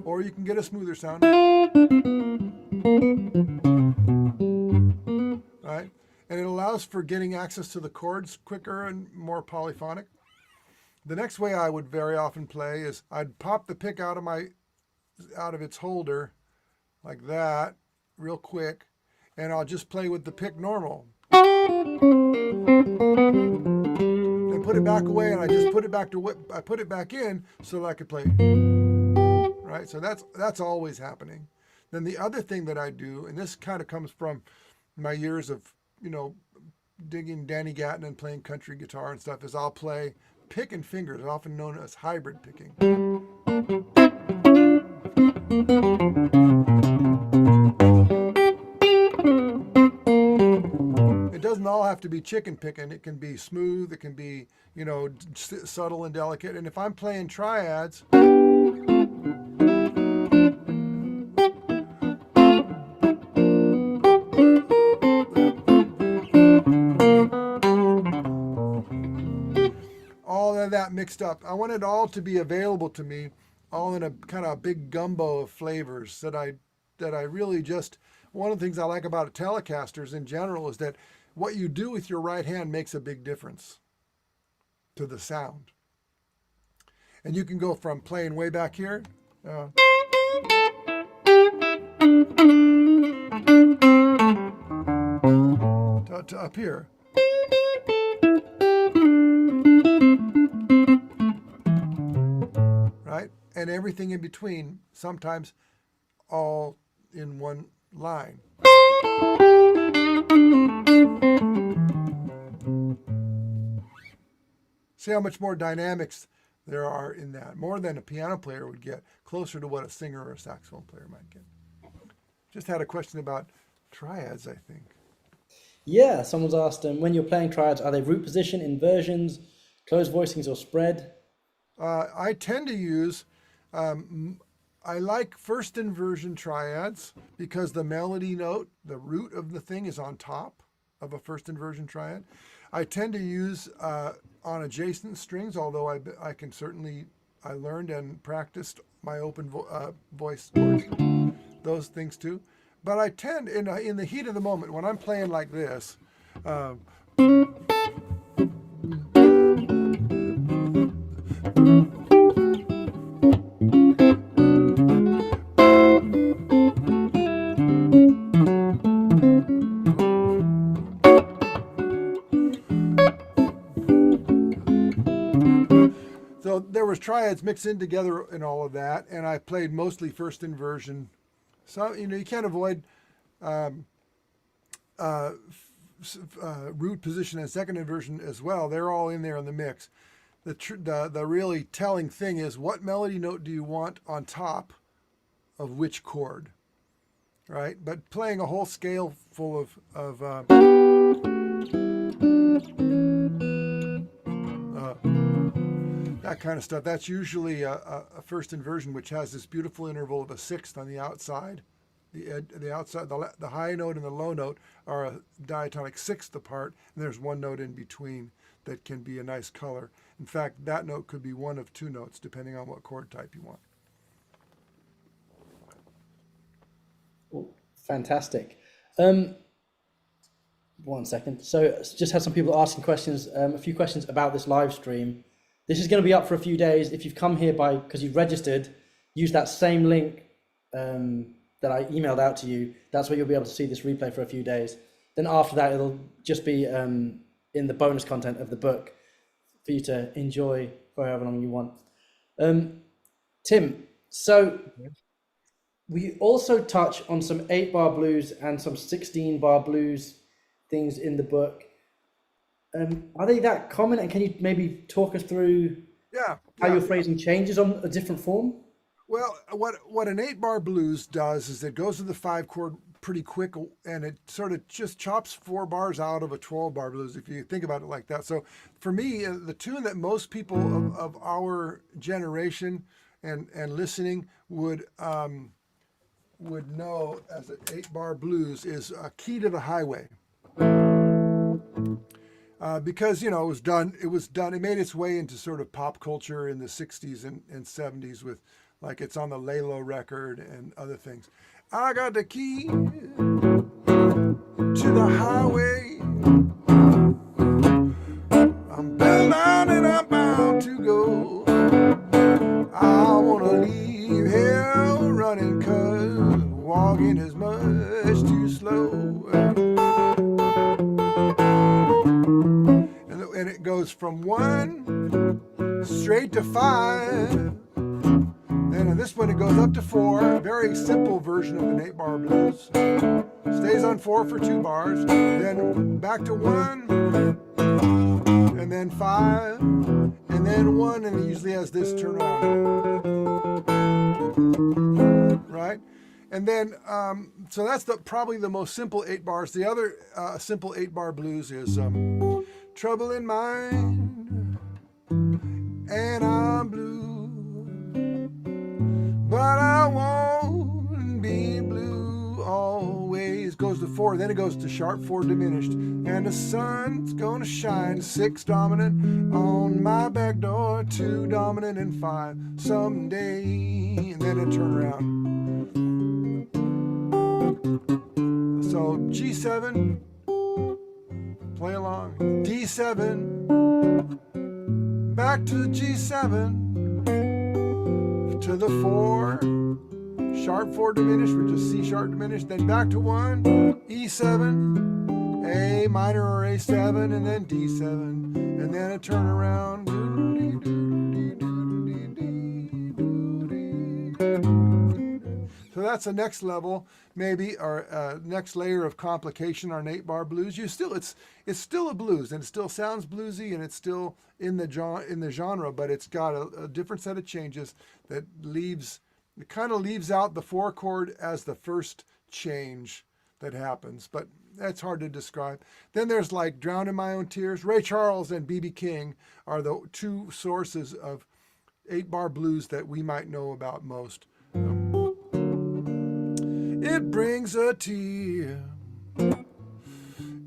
S1: or you can get a smoother sound, right? And it allows for getting access to the chords quicker and more polyphonic. The next way I would very often play is I'd pop the pick out of its holder like that, real quick, and I'll just play with the pick normal. Then put it back away, and I just put it back in so that I could play. Right, so that's always happening. Then the other thing that I do, and this kind of comes from my years of digging Danny Gatton and playing country guitar and stuff, is I'll play pick and fingers, often known as hybrid picking. It doesn't all have to be chicken picking. It can be smooth. It can be, subtle and delicate. And if I'm playing triads, all of that mixed up, I want it all to be available to me, all in a kind of big gumbo of flavors that I really just. One of the things I like about Telecasters in general is that what you do with your right hand makes a big difference to the sound. And you can go from playing way back here to up here. Right? And everything in between, sometimes all in one line. See how much more dynamics there are in that. More than a piano player would get, closer to what a singer or a saxophone player might get. Just had a question about triads, I think.
S2: Yeah, someone's asked, when you're playing triads, are they root position, inversions, closed voicings, or spread?
S1: I tend to use, I like first inversion triads because the melody note, the root of the thing, is on top of a first inversion triad. I tend to use on adjacent strings, although I can certainly, I learned and practiced my open voice chords, those things too. But I tend, in the heat of the moment, when I'm playing like this, so there was triads mixed in together and all of that, and I played mostly first inversion. So you can't avoid root position and second inversion as well. They're all in there in the mix. The really telling thing is, what melody note do you want on top of which chord, right? But playing a whole scale full of that kind of stuff, that's usually a first inversion, which has this beautiful interval of a sixth on the outside. The outside, the high note and the low note are a diatonic sixth apart, and there's one note in between that can be a nice color. In fact, that note could be one of two notes, depending on what chord type you want.
S2: Oh, fantastic. 1 second. So just had some people asking questions, a few questions about this live stream. This is going to be up for a few days. If you've come here because you've registered, use that same link that I emailed out to you. That's where you'll be able to see this replay for a few days. Then after that, it'll just be in the bonus content of the book for you to enjoy for however long you want. Tim, so we also touch on some 8-bar blues and some 16-bar blues things in the book. Are they that common? And can you maybe talk us through how your phrasing changes on a different form?
S1: Well, what an 8-bar blues does is it goes to the 5-chord pretty quick, and it sort of just chops 4 bars out of a 12-bar blues if you think about it like that. So for me, the tune that most people of our generation and listening would know as an 8-bar blues is Key to the Highway. Because it was done. It made its way into sort of pop culture in the 60s and 70s with, like, it's on the Lalo record and other things. I got the key to the highway. I'm bound out and I'm bound to go. I wanna leave hell running 'cause walking is much too slow. And it goes from 1 straight to 5. Then in this one it goes up to 4. A very simple version of an 8-bar blues. Stays on 4 for 2 bars. Then back to 1. And then 5. And then 1. And it usually has this turnaround. Right? And then, so that's probably the most simple 8 bars. The other simple 8-bar blues is trouble in mind, and I'm blue, but I won't be blue always. Goes to 4, then it goes to sharp 4 diminished, and the sun's gonna shine. 6 dominant on my back door, 2 dominant and 5 someday, and then a turnaround. So G7, play along. D7, back to the G7, to the 4, sharp 4 diminished, which is C sharp diminished, then back to 1, E7, A minor or A7, and then D7, and then a turnaround. So that's the next level, maybe, or next layer of complication on 8-bar blues. It's still a blues, and it still sounds bluesy, and it's still in the genre, but it's got a different set of changes that kind of leaves out the 4 chord as the first change that happens, but that's hard to describe. Then there's like Drown in My Own Tears. Ray Charles and B.B. King are the 2 sources of 8-bar blues that we might know about most. It brings a tear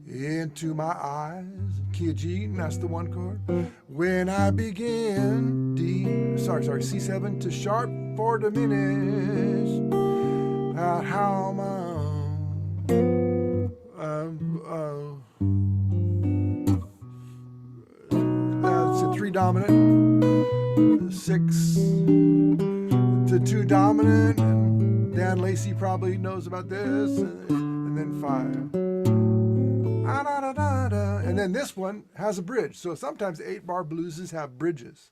S1: into my eyes. Key of G, and that's the 1 chord. When I begin C7 to sharp 4 diminished. How my that's a 3 dominant, 6 to 2 dominant. Dan Lacey probably knows about this, and then 5. And then this one has a bridge. So sometimes 8-bar blueses have bridges,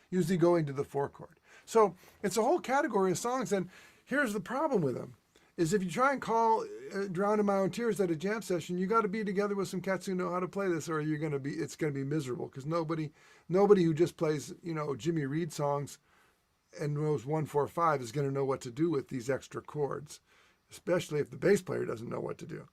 S1: usually going to the 4 chord. So it's a whole category of songs, and here's the problem with them, is if you try and call Drown in My Own Tears at a jam session, you got to be together with some cats who know how to play this, or it's going to be miserable, because nobody who just plays, Jimmy Reed songs and knows 1, 4, 5 is going to know what to do with these extra chords, especially if the bass player doesn't know what to do.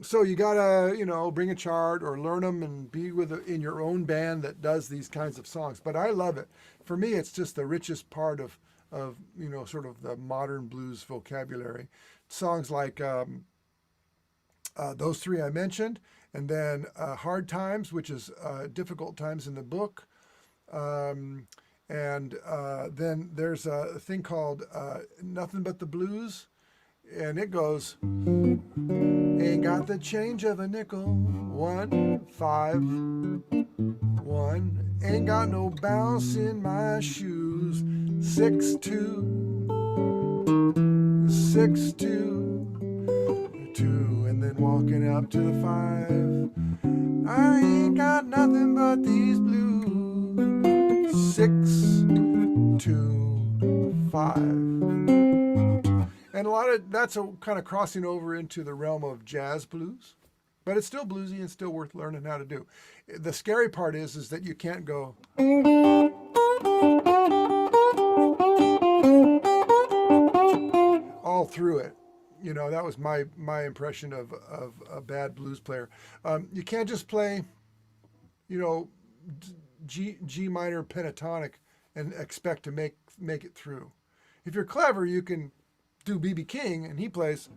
S1: So you gotta, bring a chart or learn them and be in your own band that does these kinds of songs. But I love it. For me, it's just the richest part of sort of the modern blues vocabulary. Songs like those 3 I mentioned, and then Hard Times, which is Difficult Times in the Book. And then there's a thing called Nothing But the Blues, and it goes, ain't got the change of a nickel, 1, 5, 1, ain't got no bounce in my shoes, 6, 2, 6, 2, 2, and then walking up to the 5, I ain't got nothing but these blues, 6, 2, 5. And a lot of that's kind of crossing over into the realm of jazz blues, but it's still bluesy and still worth learning how to do. The scary part is that you can't go all through it. you know, that was my impression of a bad blues player. You can't just play, you know, G minor pentatonic and expect to make it through. If you're clever, you can do BB King, and he plays,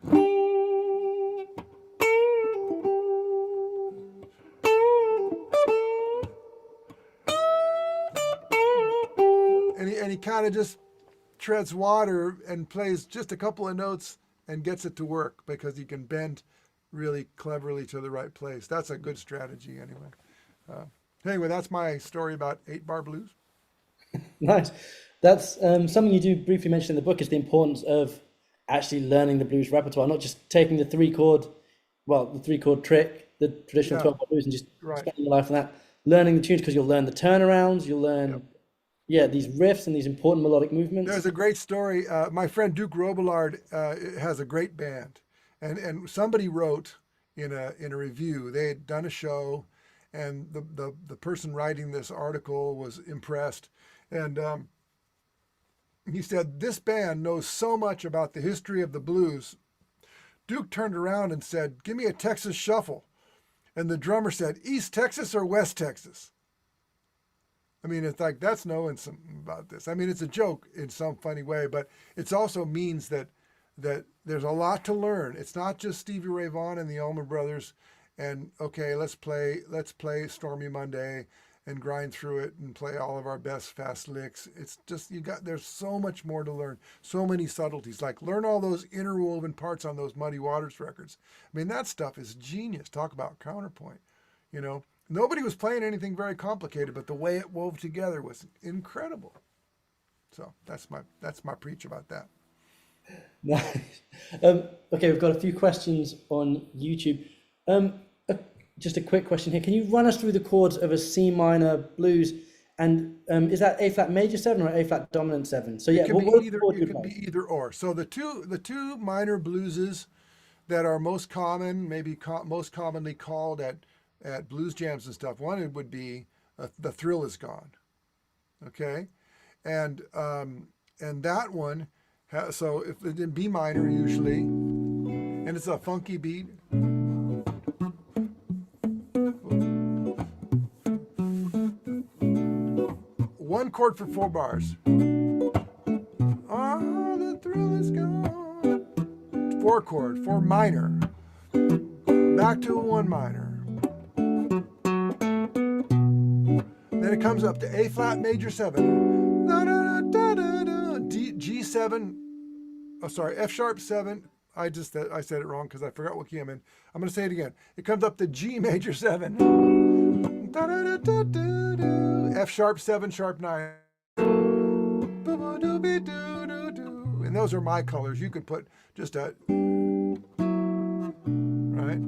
S1: and he kind of just treads water and plays just a couple of notes and gets it to work because he can bend really cleverly to the right place. That's a good strategy, anyway. Uh, anyway, that's my story about 8-bar blues.
S2: Nice. That's something you do briefly mention in the book is the importance of actually learning the blues repertoire, not just taking the 3 chord trick, the traditional
S1: Yeah,
S2: 12-bar blues, and just
S1: right.
S2: spending your life on that, learning the tunes because you'll learn the turnarounds, you'll
S1: Yep.
S2: learn, yeah, these riffs and these important melodic movements.
S1: There's a great story. My friend Duke Robillard has a great band, and somebody wrote in a review. They had done a show, and the person writing this article was impressed, and he said this band knows so much about the history of the blues. Duke turned around and said, "Give me a Texas shuffle," and the drummer said, "East Texas or West Texas?" I mean, it's like that's knowing something about this. I mean, it's a joke in some funny way, but it also means that there's a lot to learn. It's not just Stevie Ray Vaughan and the Allman Brothers, and okay, let's play Stormy Monday and grind through it and play all of our best fast licks. It's just there's so much more to learn, so many subtleties. Like learn all those interwoven parts on those Muddy Waters records. I mean, that stuff is genius. Talk about counterpoint, you know. Nobody was playing anything very complicated, but the way it wove together was incredible. So that's my preach about that.
S2: Nice. Okay, we've got a few questions on YouTube. Um, uh, just a quick question here. Can you run us through the chords of a C minor blues? And is that A flat major 7 or A flat dominant 7? So
S1: It
S2: yeah,
S1: can be
S2: what are the
S1: either.
S2: chords
S1: It
S2: you'd
S1: can be
S2: like?
S1: either or. So the two minor blueses that are most common, maybe most commonly called at blues jams and stuff. One it would be "The Thrill Is Gone." Okay, and that one. So if in B minor usually, and it's a funky beat. One chord for 4 bars. Oh, the thrill is gone. 4 chord, 4 minor. Back to a 1 minor. Then it comes up to A flat major 7. Da, da, da, da, da, G7. Oh, sorry, F sharp 7. I said it wrong because I forgot what key I'm in. I'm going to say it again. It comes up to G major 7. Da, da, da, da, da, da. F sharp 7 sharp 9. And those are my colors. You could put just a right.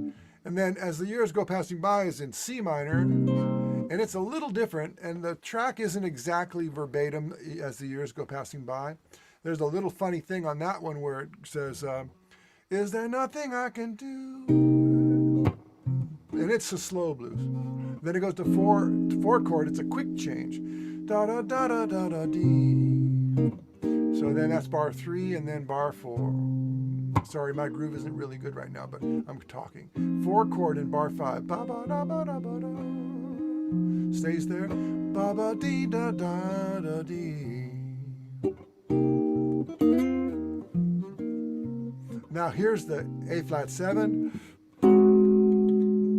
S1: And then as the years go passing by is in C minor, and it's a little different, and the track isn't exactly verbatim as the years go passing by. There's a little funny thing on that one where it says, "Is there nothing I can do?" And it's a slow blues. Then it goes to 4 chord. It's a quick change. Da da da da da da dee. So then that's bar 3 and then bar 4. Sorry, my groove isn't really good right now, but I'm talking. 4 chord in bar 5. Ba ba da ba da ba da. Stays there. Ba ba dee da da da dee. Now here's the A flat 7.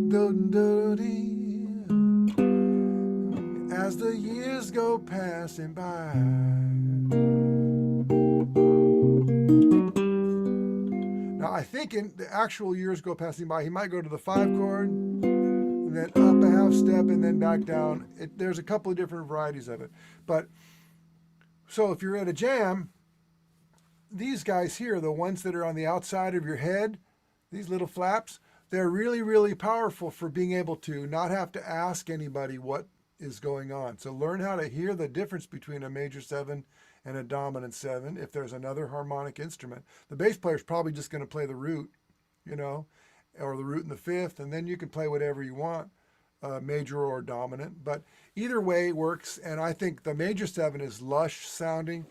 S1: Do, do, dee. As the years go passing by. Now I think in the actual years go passing by, he might go to the 5 chord, and then up a half step, and then back down. There's a couple of different varieties of it. But so if you're at a jam, these guys here, the ones that are on the outside of your head, these little flaps, they're really, really powerful for being able to not have to ask anybody what is going on. So learn how to hear the difference between a major 7 and a dominant 7 if there's another harmonic instrument. The bass player's probably just going to play the root, you know, or the root in the 5th, and then you can play whatever you want, major or dominant. But either way works, and I think the major 7 is lush sounding.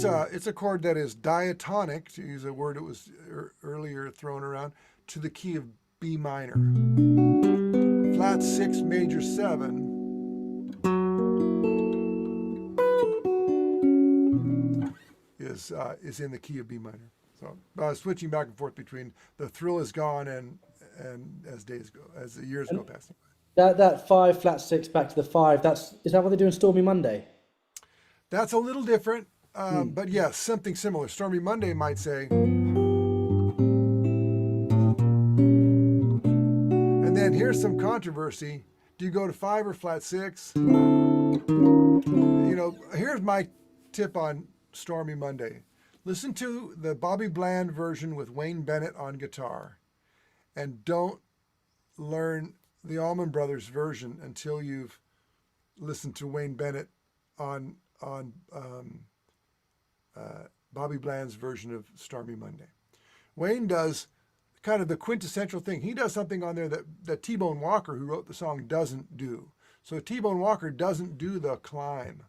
S1: it's a chord that is diatonic, to use a word that was earlier thrown around, to the key of B minor. Flat 6 major 7 is in the key of B minor. So switching back and forth between the thrill is gone and as days go, as the years go past.
S2: That 5 flat 6 back to the 5. Is that what they do in Stormy Monday?
S1: That's a little different, but yes, something similar. Stormy Monday might say, and then here's some controversy. Do you go to 5 or flat 6? Here's my tip on Stormy Monday. Listen to the Bobby Bland version with Wayne Bennett on guitar, and don't learn the Allman Brothers version until you've listened to Wayne Bennett on Bobby Bland's version of Stormy Monday. Wayne does kind of the quintessential thing. He does something on there that T-Bone Walker, who wrote the song, doesn't do. So T-Bone Walker doesn't do the climb.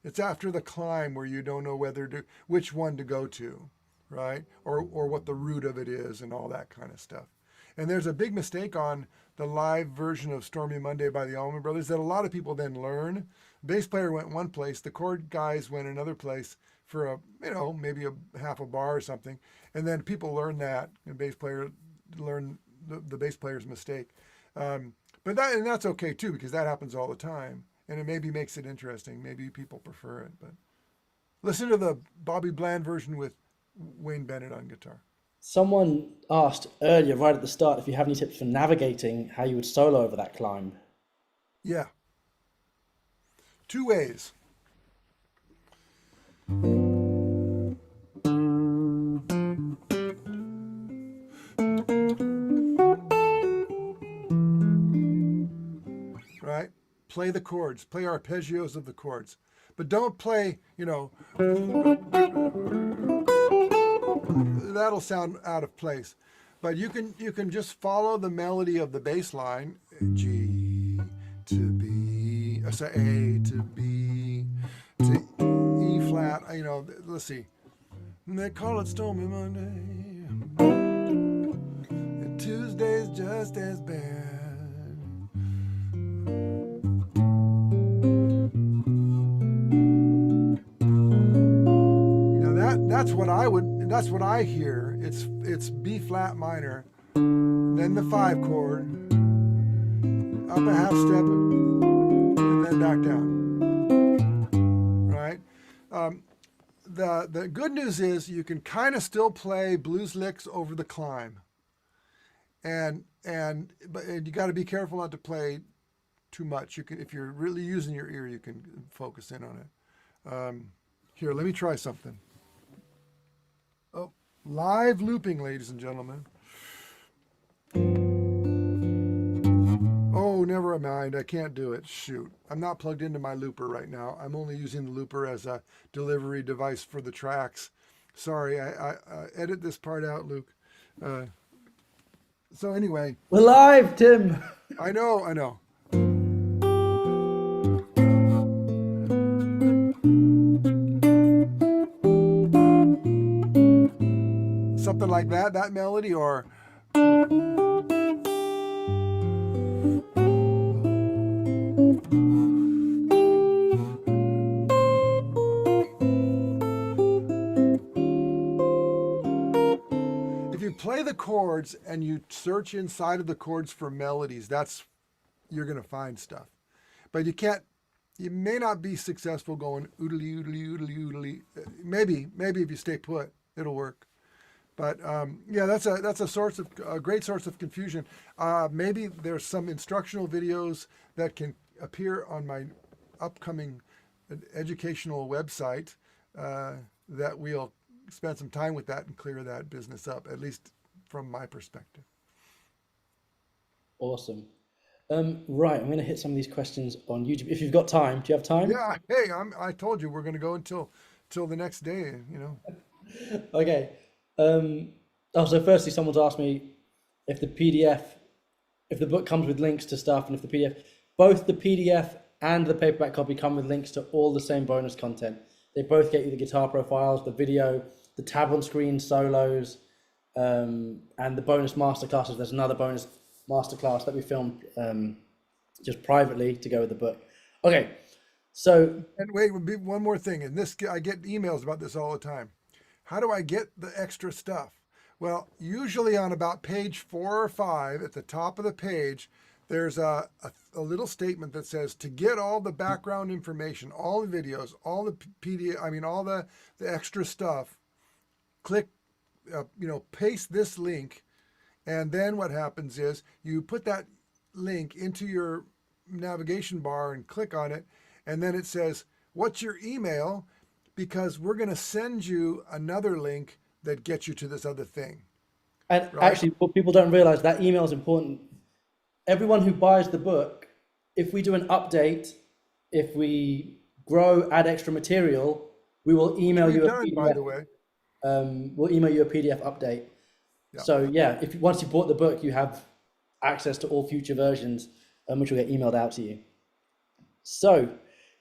S1: It's after the climb where you don't know which one to go to, right? Or what the root of it is and all that kind of stuff. And there's a big mistake on the live version of Stormy Monday by the Allman Brothers that a lot of people then learn. The bass player went one place, the chord guys went another place for maybe a half a bar or something, and then people learn that, and bass player learn the bass player's mistake. But that's okay too, because that happens all the time, and it maybe makes it interesting. Maybe people prefer it, but listen to the Bobby Bland version with Wayne Bennett on guitar.
S2: Someone asked earlier, right at the start, if you have any tips for navigating how you would solo over that climb.
S1: Yeah. 2 ways. Right? Play the chords. Play arpeggios of the chords. But don't play, that'll sound out of place. But you can just follow the melody of the bass line, G to B, A to B to E flat. Let's see. They call it Stormy Monday, and Tuesday's just as bad. That's what I hear. It's B flat minor, then the 5 chord, up a half step, and then back down. Right? The good news is you can kind of still play blues licks over the climb, but you got to be careful not to play too much. If you're really using your ear, you can focus in on it. Here, let me try something. Oh, live looping, ladies and gentlemen. Oh, never mind. I can't do it. Shoot. I'm not plugged into my looper right now. I'm only using the looper as a delivery device for the tracks. Sorry, I edit this part out, Luke. So anyway.
S2: We're live, Tim.
S1: I know. Something like that melody, or if you play the chords and you search inside of the chords for melodies, you're going to find stuff. But you may not be successful going oodly, oodly, oodly, oodly. Maybe if you stay put, it'll work. But that's a great source of confusion. Maybe there's some instructional videos that can appear on my upcoming educational website that we'll spend some time with that and clear that business up, at least from my perspective.
S2: Awesome. Right, I'm going to hit some of these questions on YouTube. If you've got time, do you have time?
S1: Yeah. Hey, I told you we're going to go until the next day.
S2: Okay. So firstly, someone's asked me if the book comes with links to stuff, and if both the PDF and the paperback copy come with links to all the same bonus content. They both get you the guitar profiles, the video, the tab on screen solos, and the bonus masterclasses. There's another bonus masterclass that we filmed just privately to go with the book. Okay, so
S1: And wait, one more thing. And this, I get emails about this all the time. How do I get the extra stuff? Well, usually on about page 4 or 5 at the top of the page, there's a little statement that says to get all the background information, all the videos, all the PDF, I mean, all the extra stuff, click, paste this link. And then what happens is you put that link into your navigation bar and click on it. And then it says, what's your email? Because we're going to send you another link that gets you to this other thing.
S2: and
S1: Right?
S2: actually, what people don't realize, that email is important. Everyone who buys the book, if we do an update, if we grow, add extra material, we will email
S1: We've
S2: you a
S1: done, by the
S2: PDF.
S1: way.
S2: We'll email you a PDF update.
S1: Yeah.
S2: So yeah, if once you bought the book, you have access to all future versions, which will get emailed out to you. So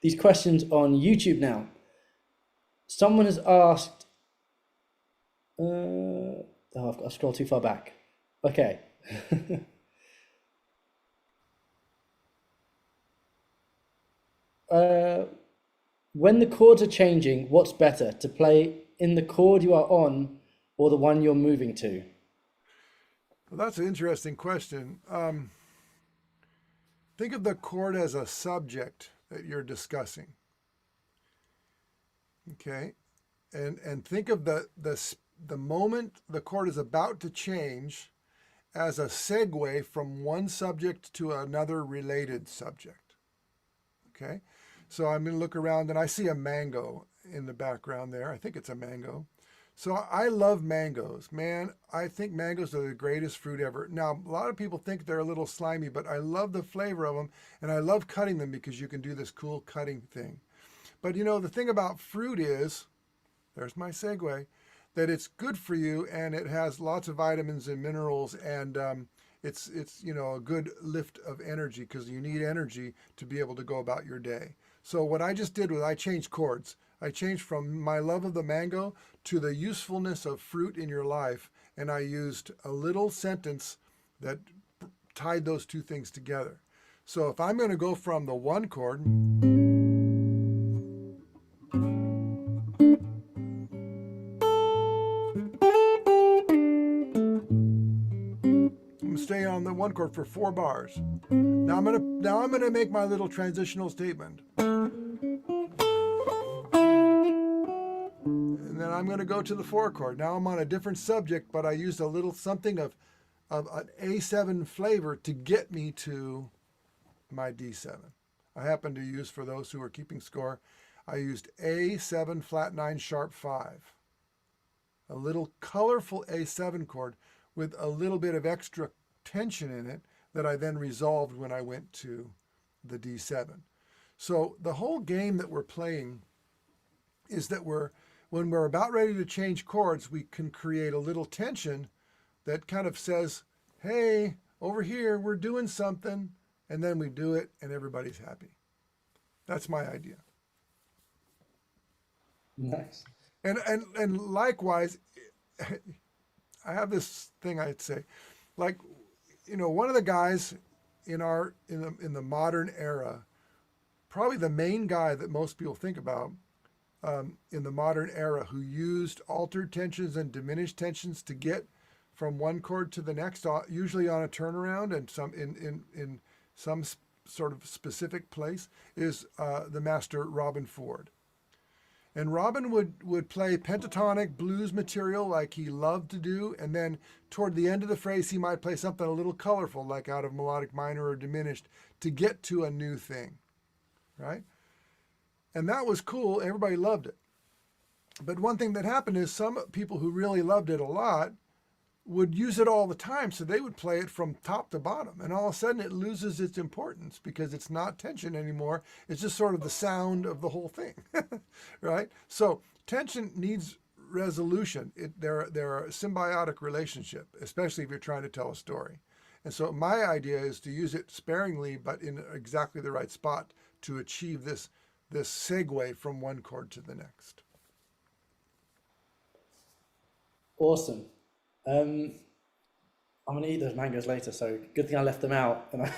S2: these questions on YouTube now. Someone has asked. I've scrolled too far back. Okay. When the chords are changing, what's better, to play in the chord you are on or the one you're moving to?
S1: Well, that's an interesting question. Think of the chord as a subject that you're discussing. Okay, and think of the moment the chord is about to change as a segue from one subject to another related subject. Okay, so I'm going to look around and I see a mango in the background there. I think it's a mango. So I love mangoes, man. I think mangoes are the greatest fruit ever. Now, a lot of people think they're a little slimy, but I love the flavor of them, and I love cutting them because you can do this cool cutting thing. But the thing about fruit is, there's my segue, that it's good for you and it has lots of vitamins and minerals, and it's a good lift of energy because you need energy to be able to go about your day. So what I just did was I changed chords. I changed from my love of the mango to the usefulness of fruit in your life, and I used a little sentence that tied those two things together. So if I'm going to go from the one chord, I'm staying on the one chord for 4 bars. Now I'm gonna make my little transitional statement. And then I'm going to go to the 4 chord. Now I'm on a different subject, but I used a little something of an A7 flavor to get me to my D7. I happen to use, for those who are keeping score, I used A7 flat 9 sharp 5. A little colorful A7 chord with a little bit of extra tension in it that I then resolved when I went to the D7. So the whole game that we're playing is that when we're about ready to change chords, we can create a little tension that kind of says, hey, over here, we're doing something. And then we do it and everybody's happy. That's my idea.
S2: Nice.
S1: And likewise, I have this thing I'd say, like, one of the guys in the modern era, probably the main guy that most people think about in the modern era, who used altered tensions and diminished tensions to get from one chord to the next, usually on a turnaround and some in some sort of specific place, is the master Robin Ford. And Robin would play pentatonic blues material like he loved to do, and then toward the end of the phrase he might play something a little colorful, like out of melodic minor or diminished, to get to a new thing, right? And that was cool. Everybody loved it. But one thing that happened is some people who really loved it a lot would use it all the time, so they would play it from top to bottom, and all of a sudden it loses its importance because it's not tension anymore. It's just sort of the sound of the whole thing, right? So tension needs resolution. They're a symbiotic relationship, especially if you're trying to tell a story. And so my idea is to use it sparingly, but in exactly the right spot to achieve this this segue from one chord to the next.
S2: Awesome. I'm gonna eat those mangoes later, so good thing I left them out and I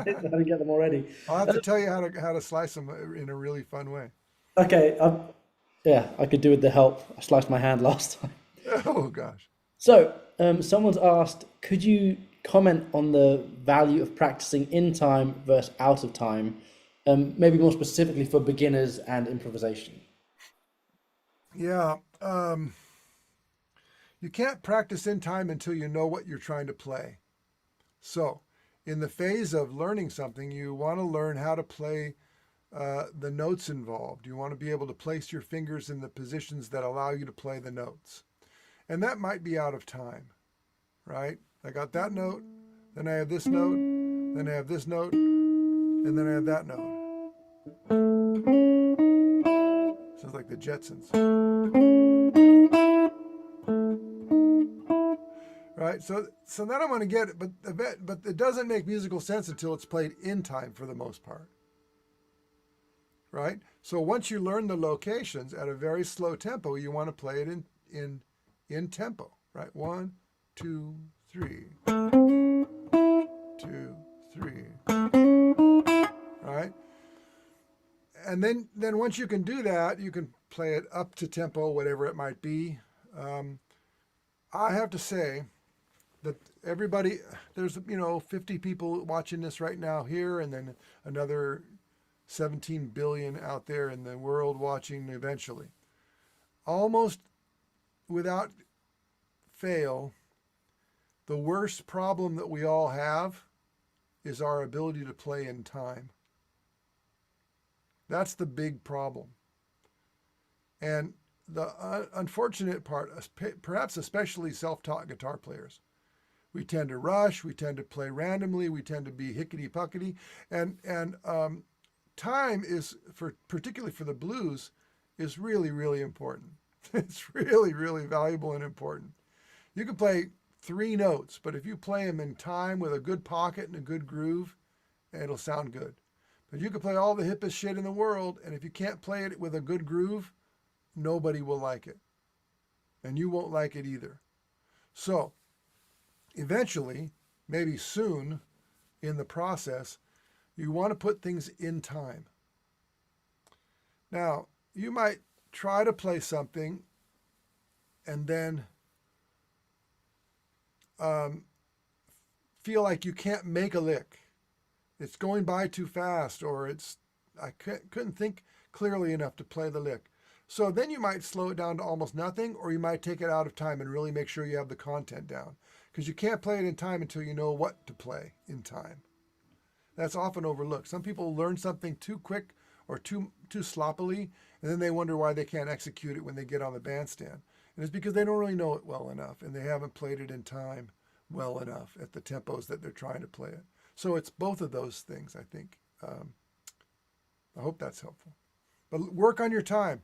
S2: didn't get them already.
S1: I'll have to tell you how to slice them in a really fun way.
S2: Okay, yeah, I could do with the help. I sliced my hand last time.
S1: Oh gosh.
S2: So, someone's asked, could you comment on the value of practicing in time versus out of time, maybe more specifically for beginners and improvisation?
S1: Yeah. You can't practice in time until you know what you're trying to play. So, in the phase of learning something, you want to learn how to play the notes involved. You want to be able to place your fingers in the positions that allow you to play the notes. And that might be out of time, right? I got that note, then I have this note, then I have this note, and then I have that note. Sounds like the Jetsons. Right? So then I'm going to get it, but it doesn't make musical sense until it's played in time for the most part. Right? So once you learn the locations at a very slow tempo, you want to play it in tempo, right? 1, 2, 3. 2, 3. Right? And then once you can do that, you can play it up to tempo, whatever it might be. I have to say that everybody, there's 50 people watching this right now here, and then another 17 billion out there in the world watching eventually. Almost without fail, the worst problem that we all have is our ability to play in time. That's the big problem. And the unfortunate part, perhaps especially self-taught guitar players, we tend to rush, we tend to play randomly, we tend to be hickety-puckety, and time is, particularly for the blues, is really, really important. It's really, really valuable and important. You can play 3 notes, but if you play them in time with a good pocket and a good groove, it'll sound good. But you can play all the hippest shit in the world, and if you can't play it with a good groove, nobody will like it. And you won't like it either. So, eventually, maybe soon in the process, you want to put things in time. Now, you might try to play something and then feel like you can't make a lick. It's going by too fast, or I couldn't think clearly enough to play the lick. So then you might slow it down to almost nothing, or you might take it out of time and really make sure you have the content down. Because you can't play it in time until you know what to play in time. That's often overlooked. Some people learn something too quick or too sloppily, and then they wonder why they can't execute it when they get on the bandstand. And it's because they don't really know it well enough, and they haven't played it in time well enough at the tempos that they're trying to play it. So it's both of those things, I think. I hope that's helpful. But work on your time.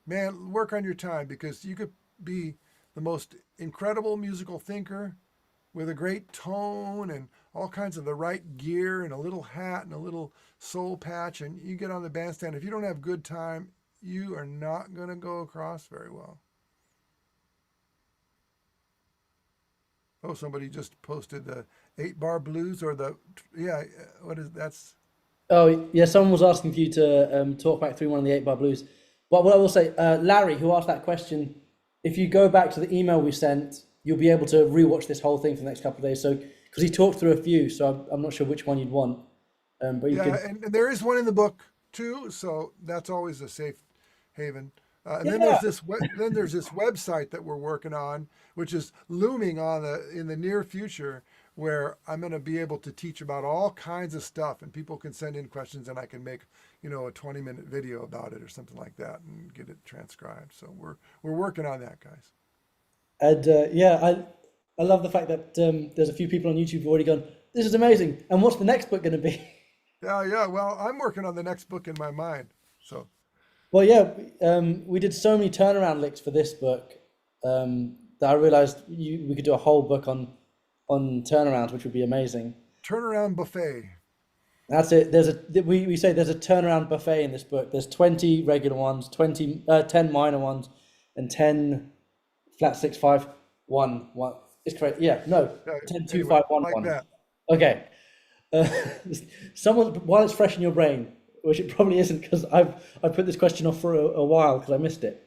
S1: Man, work on your time, because you could be the most incredible musical thinker with a great tone and all kinds of the right gear and a little hat and a little soul patch, and you get on the bandstand. If you don't have good time, you are not going to go across very well. Oh, somebody just posted the 8-bar blues, or what is that's?
S2: Oh, yeah, someone was asking for you to talk back through one of the 8-bar blues. But what I will say, Larry, who asked that question, if you go back to the email we sent, you'll be able to rewatch this whole thing for the next couple of days. So, because he talked through a few, so I'm not sure which one you'd want. But you can.
S1: And there is one in the book too, so that's always a safe haven. And then
S2: Yeah.
S1: there's this website that we're working on, which is looming in the near future, where I'm going to be able to teach about all kinds of stuff, and people can send in questions, and I can make a 20-minute video about it or something like that and get it transcribed. So we're working on that, guys.
S2: And I love the fact that there's a few people on YouTube who've already gone, this is amazing. And what's the next book going to be?
S1: Yeah. Well, I'm working on the next book in my mind. So.
S2: Well, yeah, we did so many turnaround licks for this book that I realized we could do a whole book on turnarounds, which would be amazing.
S1: Turnaround buffet.
S2: That's it. We say there's a turnaround buffet in this book. There's 20 regular ones, 10 minor ones, and 10 flat 6 5 1 1. It's correct. Yeah, no,
S1: Uh,
S2: 10 2
S1: anyway,
S2: 5 1
S1: like
S2: 1.
S1: that.
S2: Okay. Uh, someone while it's fresh in your brain, which it probably isn't because I put this question off for a while because I missed it.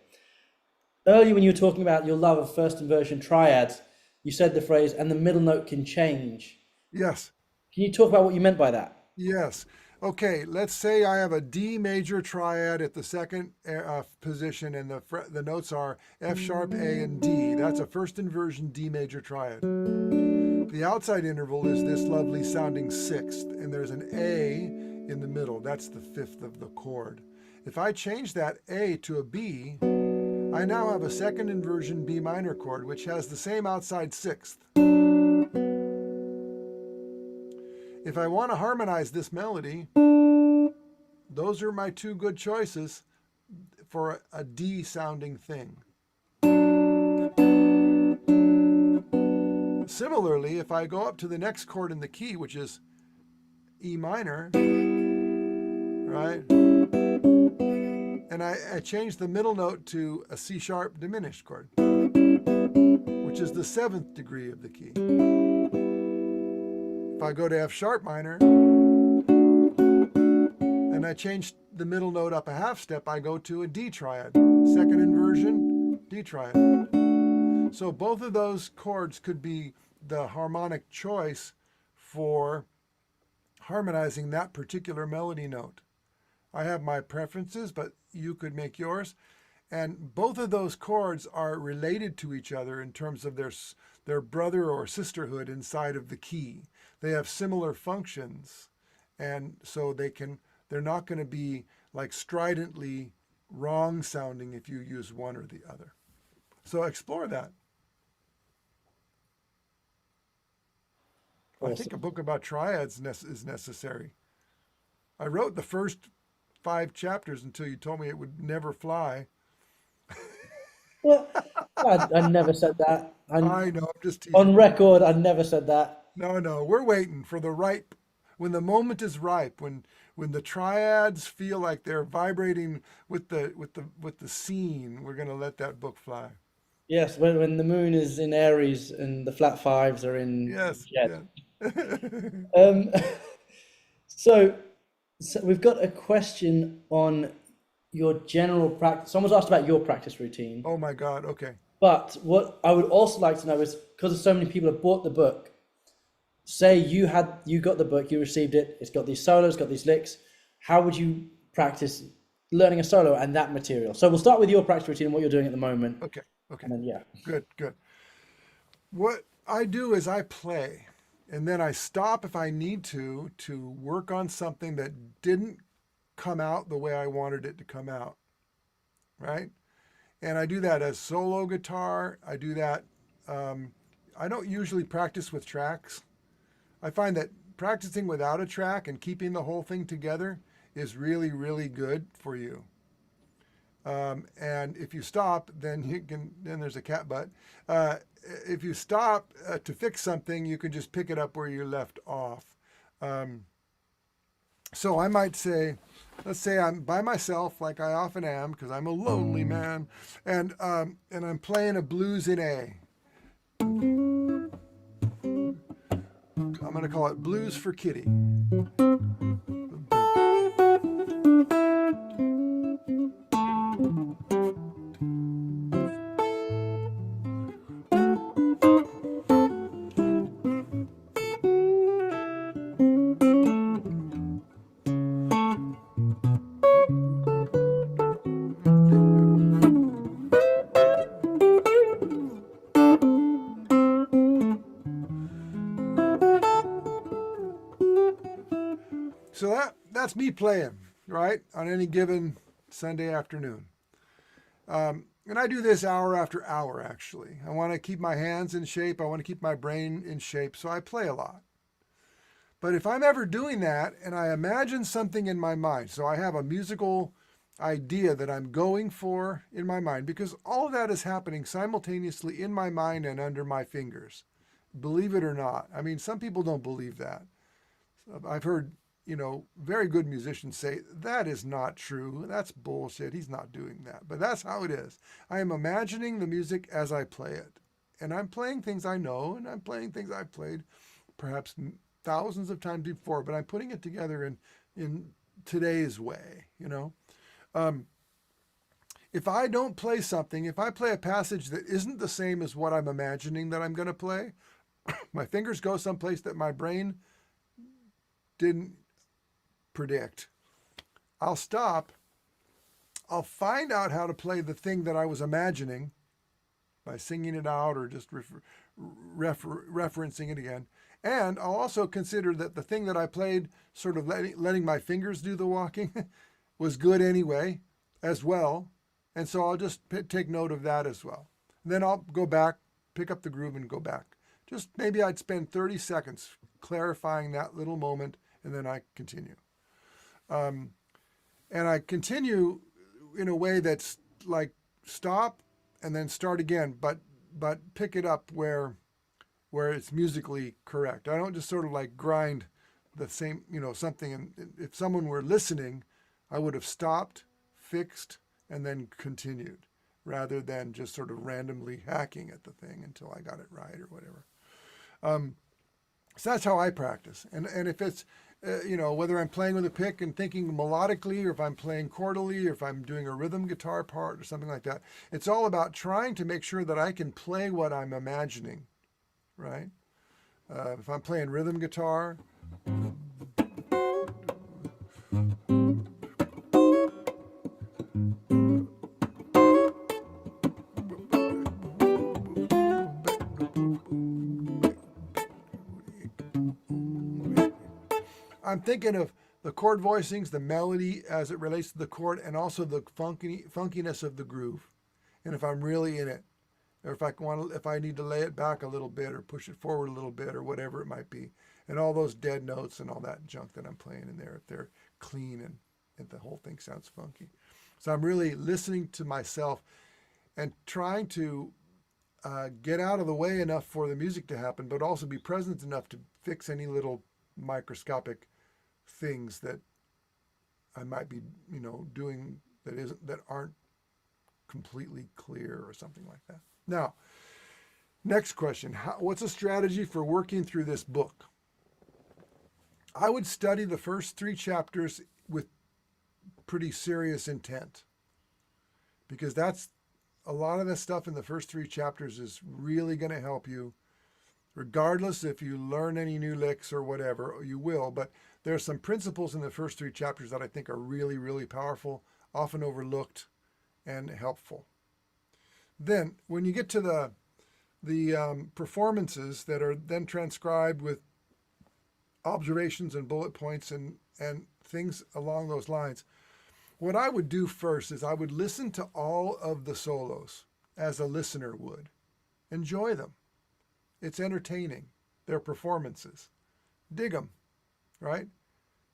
S2: Earlier when you were talking about your love of first inversion triads, you said the phrase "and the middle note can change."
S1: Yes.
S2: Can you talk about what you meant by that?
S1: Yes. Okay, let's say I have a D major triad at the second position, and the notes are F sharp, A, and D. That's a first inversion D major triad. The outside interval is this lovely sounding sixth, and there's an A in the middle. That's the fifth of the chord. If I change that A to a B, I now have a second inversion B minor chord, which has the same outside sixth. If I want to harmonize this melody, those are my two good choices for a D sounding thing. Similarly, if I go up to the next chord in the key, which is E minor, right? And I change the middle note to a C sharp diminished chord, which is the seventh degree of the key. If I go to F sharp minor and I change the middle note up a half step, I go to a D triad, second inversion, D triad. So both of those chords could be the harmonic choice for harmonizing that particular melody note. I have my preferences, but you could make yours. And both of those chords are related to each other in terms of their brother or sisterhood inside of the key. They have similar functions, and so they're not going to be like stridently wrong sounding if you use one or the other. So explore that. I think a
S2: Awesome.
S1: book about triads is necessary. I wrote the first 5 chapters until you told me it would never fly.
S2: Well, I never said that.
S1: I know, I'm just
S2: On
S1: teasing you.
S2: record, I never said that.
S1: No, no, we're waiting for the ripe, when the moment is ripe, when the triads feel like they're vibrating with the scene, we're gonna let that book fly.
S2: Yes, when the moon is in Aries and the flat fives are in
S1: Yes,
S2: Jet.
S1: yeah.
S2: Um, so, so we've got a question on your general practice. Someone's asked about your practice routine,
S1: Oh my God. Okay.
S2: but what I would also like to know is because so many people have bought the book. Say you got the book, you received it. It's got these solos, got these licks. How would you practice learning a solo and that material? So we'll start with your practice routine and what you're doing at the moment,
S1: Okay. Okay.
S2: and then yeah.
S1: Good. Good. What I do is I play, and then I stop if I need to work on something that didn't come out the way I wanted it to come out, right? And I do that as solo guitar. I do that. Um, I don't usually practice with tracks. I find that practicing without a track and keeping the whole thing together is really, really good for you. And if you stop, then there's a cat butt. Uh, if you stop to fix something, you can just pick it up where you left off. Um, so I might say, let's say I'm by myself, like I often am, because I'm a lonely man, and I'm playing a blues in A. I'm going to call it Blues for Kitty. So that's me playing, right, on any given Sunday afternoon. And I do this hour after hour, actually. I want to keep my hands in shape. I want to keep my brain in shape, so I play a lot. But if I'm ever doing that and I imagine something in my mind, so I have a musical idea that I'm going for in my mind, because all of that is happening simultaneously in my mind and under my fingers. Believe it or not. I mean, some people don't believe that. I've heard very good musicians say that is not true. That's bullshit. He's not doing that. But that's how it is. I am imagining the music as I play it. And I'm playing things I know, and I'm playing things I've played perhaps thousands of times before, but I'm putting it together in today's way, If I don't play something, if I play a passage that isn't the same as what I'm imagining that I'm going to play, my fingers go someplace that my brain didn't predict. I'll stop. I'll find out how to play the thing that I was imagining by singing it out or just referencing it again. And I'll also consider that the thing that I played, sort of letting my fingers do the walking, was good anyway, as well. And so I'll just take note of that as well. And then I'll go back, pick up the groove and go back. Just maybe I'd spend 30 seconds clarifying that little moment, and then I continue. And I continue in a way that's like stop and then start again, but pick it up where it's musically correct. I don't just sort of like grind the same, something. And if someone were listening, I would have stopped, fixed, and then continued, rather than just sort of randomly hacking at the thing until I got it right or whatever. So that's how I practice. And if it's, whether I'm playing with a pick and thinking melodically, or if I'm playing chordally, or if I'm doing a rhythm guitar part or something like that, it's all about trying to make sure that I can play what I'm imagining, right? If I'm playing rhythm guitar, I'm thinking of the chord voicings, the melody as it relates to the chord, and also the funkiness of the groove. And if I'm really in it, or if I need to lay it back a little bit or push it forward a little bit or whatever it might be, and all those dead notes and all that junk that I'm playing in there, if they're clean and the whole thing sounds funky. So I'm really listening to myself and trying to get out of the way enough for the music to happen, but also be present enough to fix any little microscopic things that I might be, doing that aren't completely clear or something like that. Now, next question. What's a strategy for working through this book? I would study the first 3 chapters with pretty serious intent, because that's a lot of the stuff in the first 3 chapters is really going to help you, regardless if you learn any new licks or whatever, you will. But there's some principles in the first 3 chapters that I think are really, really powerful, often overlooked and helpful. Then when you get to the performances that are then transcribed with observations and bullet points and things along those lines, what I would do first is I would listen to all of the solos as a listener would. Enjoy them. It's entertaining. They're performances. Dig them, right?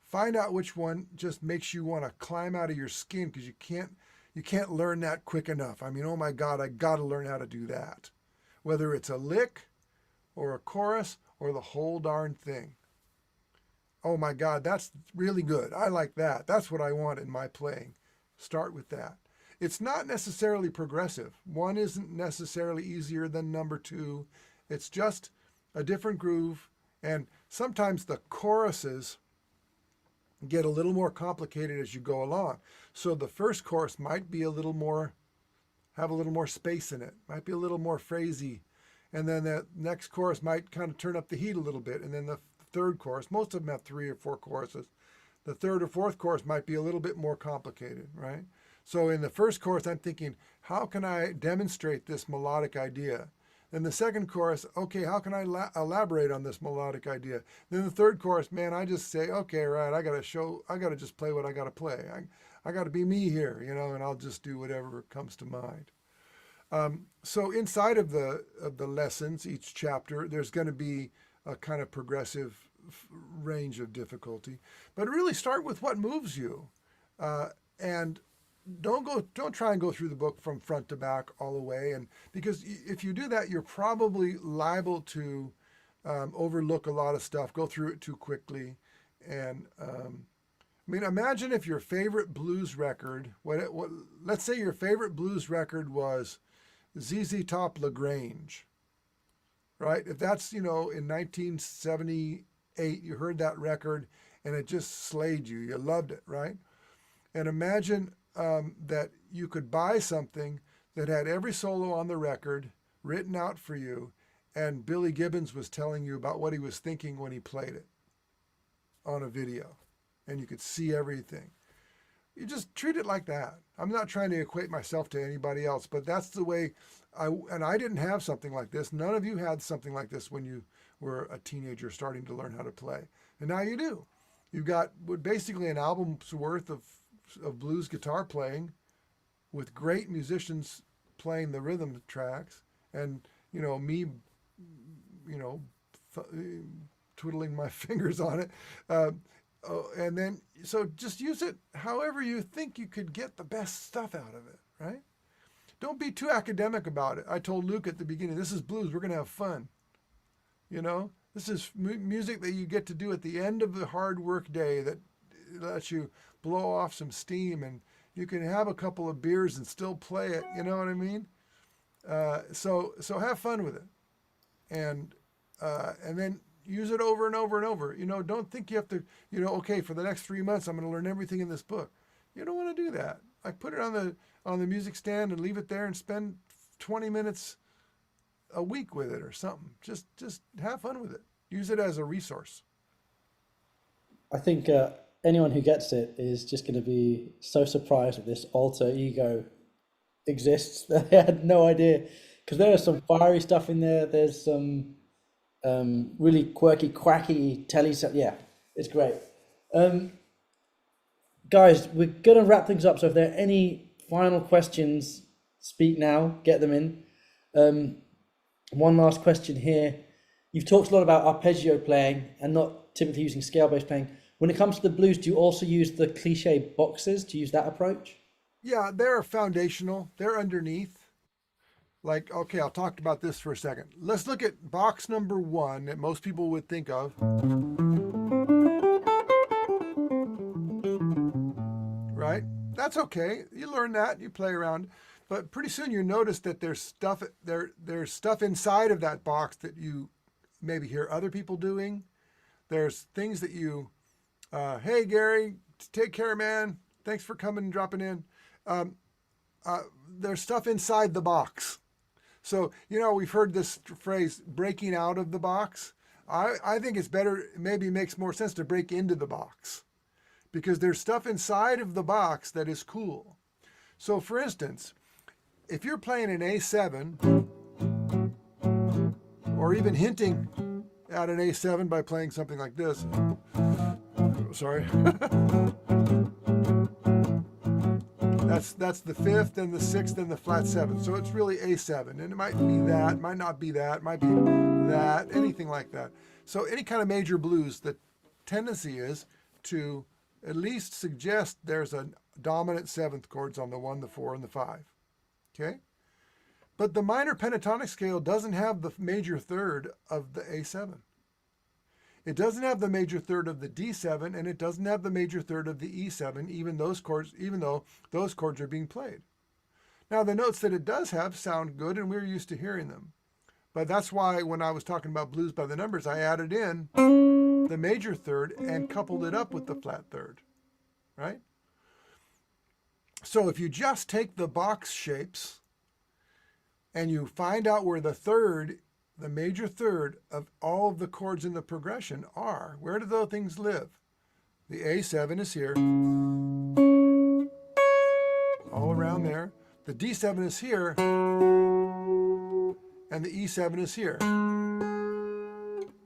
S1: Find out which one just makes you want to climb out of your skin, because you can't learn that quick enough. I mean, oh my God, I got to learn how to do that. Whether it's a lick or a chorus or the whole darn thing. Oh my God, that's really good. I like that. That's what I want in my playing. Start with that. It's not necessarily progressive. One isn't necessarily easier than number 2. It's just a different groove. And sometimes the choruses get a little more complicated as you go along. So the first chorus might be have a little more space in it, might be a little more phrasey. And then the next chorus might kind of turn up the heat a little bit. And then the third chorus, most of them have 3 or 4 choruses. The third or fourth chorus might be a little bit more complicated, right? So in the first chorus, I'm thinking, how can I demonstrate this melodic idea? Then the second chorus, okay, how can I elaborate on this melodic idea? Then the third chorus, man, I just say, okay, right, I got to just play what I got to play. I got to be me here, and I'll just do whatever comes to mind. So inside of the lessons, each chapter, there's going to be a kind of progressive range of difficulty, but really start with what moves you, and don't try and go through the book from front to back all the way. And because if you do that, you're probably liable to overlook a lot of stuff, go through it too quickly, And I mean, imagine if your favorite blues record, let's say your favorite blues record was ZZ Top LaGrange, right? If that's, in 1978, you heard that record and it just slayed you. You loved it, right? And imagine that you could buy something that had every solo on the record written out for you, and Billy Gibbons was telling you about what he was thinking when he played it on a video, and you could see everything. You just treat it like that. I'm not trying to equate myself to anybody else, but that's the way I didn't have something like this. None of you had something like this when you were a teenager starting to learn how to play. And now you do. You've got basically an album's worth of blues guitar playing with great musicians playing the rhythm tracks, and me twiddling my fingers on it, and then so just use it however you think you could get the best stuff out of it, right? Don't be too academic about it. I told Luke at the beginning, this is blues, we're going to have fun. This is music that you get to do at the end of the hard work day, that lets you blow off some steam, and you can have a couple of beers and still play it. You know what I mean? So have fun with it, and then use it over and over and over. Don't think you have to. Okay, for the next 3 months, I'm going to learn everything in this book. You don't want to do that. I put it on the music stand and leave it there and spend 20 minutes a week with it or something. Just have fun with it. Use it as a resource.
S2: I think anyone who gets it is just going to be so surprised that this alter ego exists. They had no idea, because there is some fiery stuff in there. There's some really quirky, quacky telly stuff. Yeah, it's great. Guys, we're going to wrap things up. So if there are any final questions, speak now, get them in. One last question here. You've talked a lot about arpeggio playing and not typically using scale-based playing. When it comes to the blues, do you also use the cliche boxes? Do you use that approach?
S1: Yeah, they're foundational. They're underneath. Like, okay, I'll talk about this for a second. Let's look at box number 1 that most people would think of. Right? That's okay. You learn that, you play around. But pretty soon you notice that there's stuff inside of that box that you maybe hear other people doing. There's things that you, hey Gary, take care, man. Thanks for coming and dropping in. There's stuff inside the box. So, we've heard this phrase, breaking out of the box. I think it's better, maybe makes more sense to break into the box, because there's stuff inside of the box that is cool. So for instance, if you're playing an A7, or even hinting at an A7 by playing something like this, sorry, that's the 5th and the 6th and the flat 7th. So it's really A7, and it might be that, might not be that, might be that, anything like that. So any kind of major blues, the tendency is to at least suggest there's a dominant 7th chords on the 1, the 4, and the 5. Okay? But the minor pentatonic scale doesn't have the major third of the A7. It doesn't have the major third of the D7, and it doesn't have the major third of the E7, even though those chords are being played. Now, the notes that it does have sound good, and we're used to hearing them. But that's why when I was talking about blues by the numbers, I added in the major third and coupled it up with the flat third, right? So if you just take the box shapes and you find out where the major third of all of the chords in the progression are, where do those things live? The A7 is here, all around there. The D7 is here, and the E7 is here.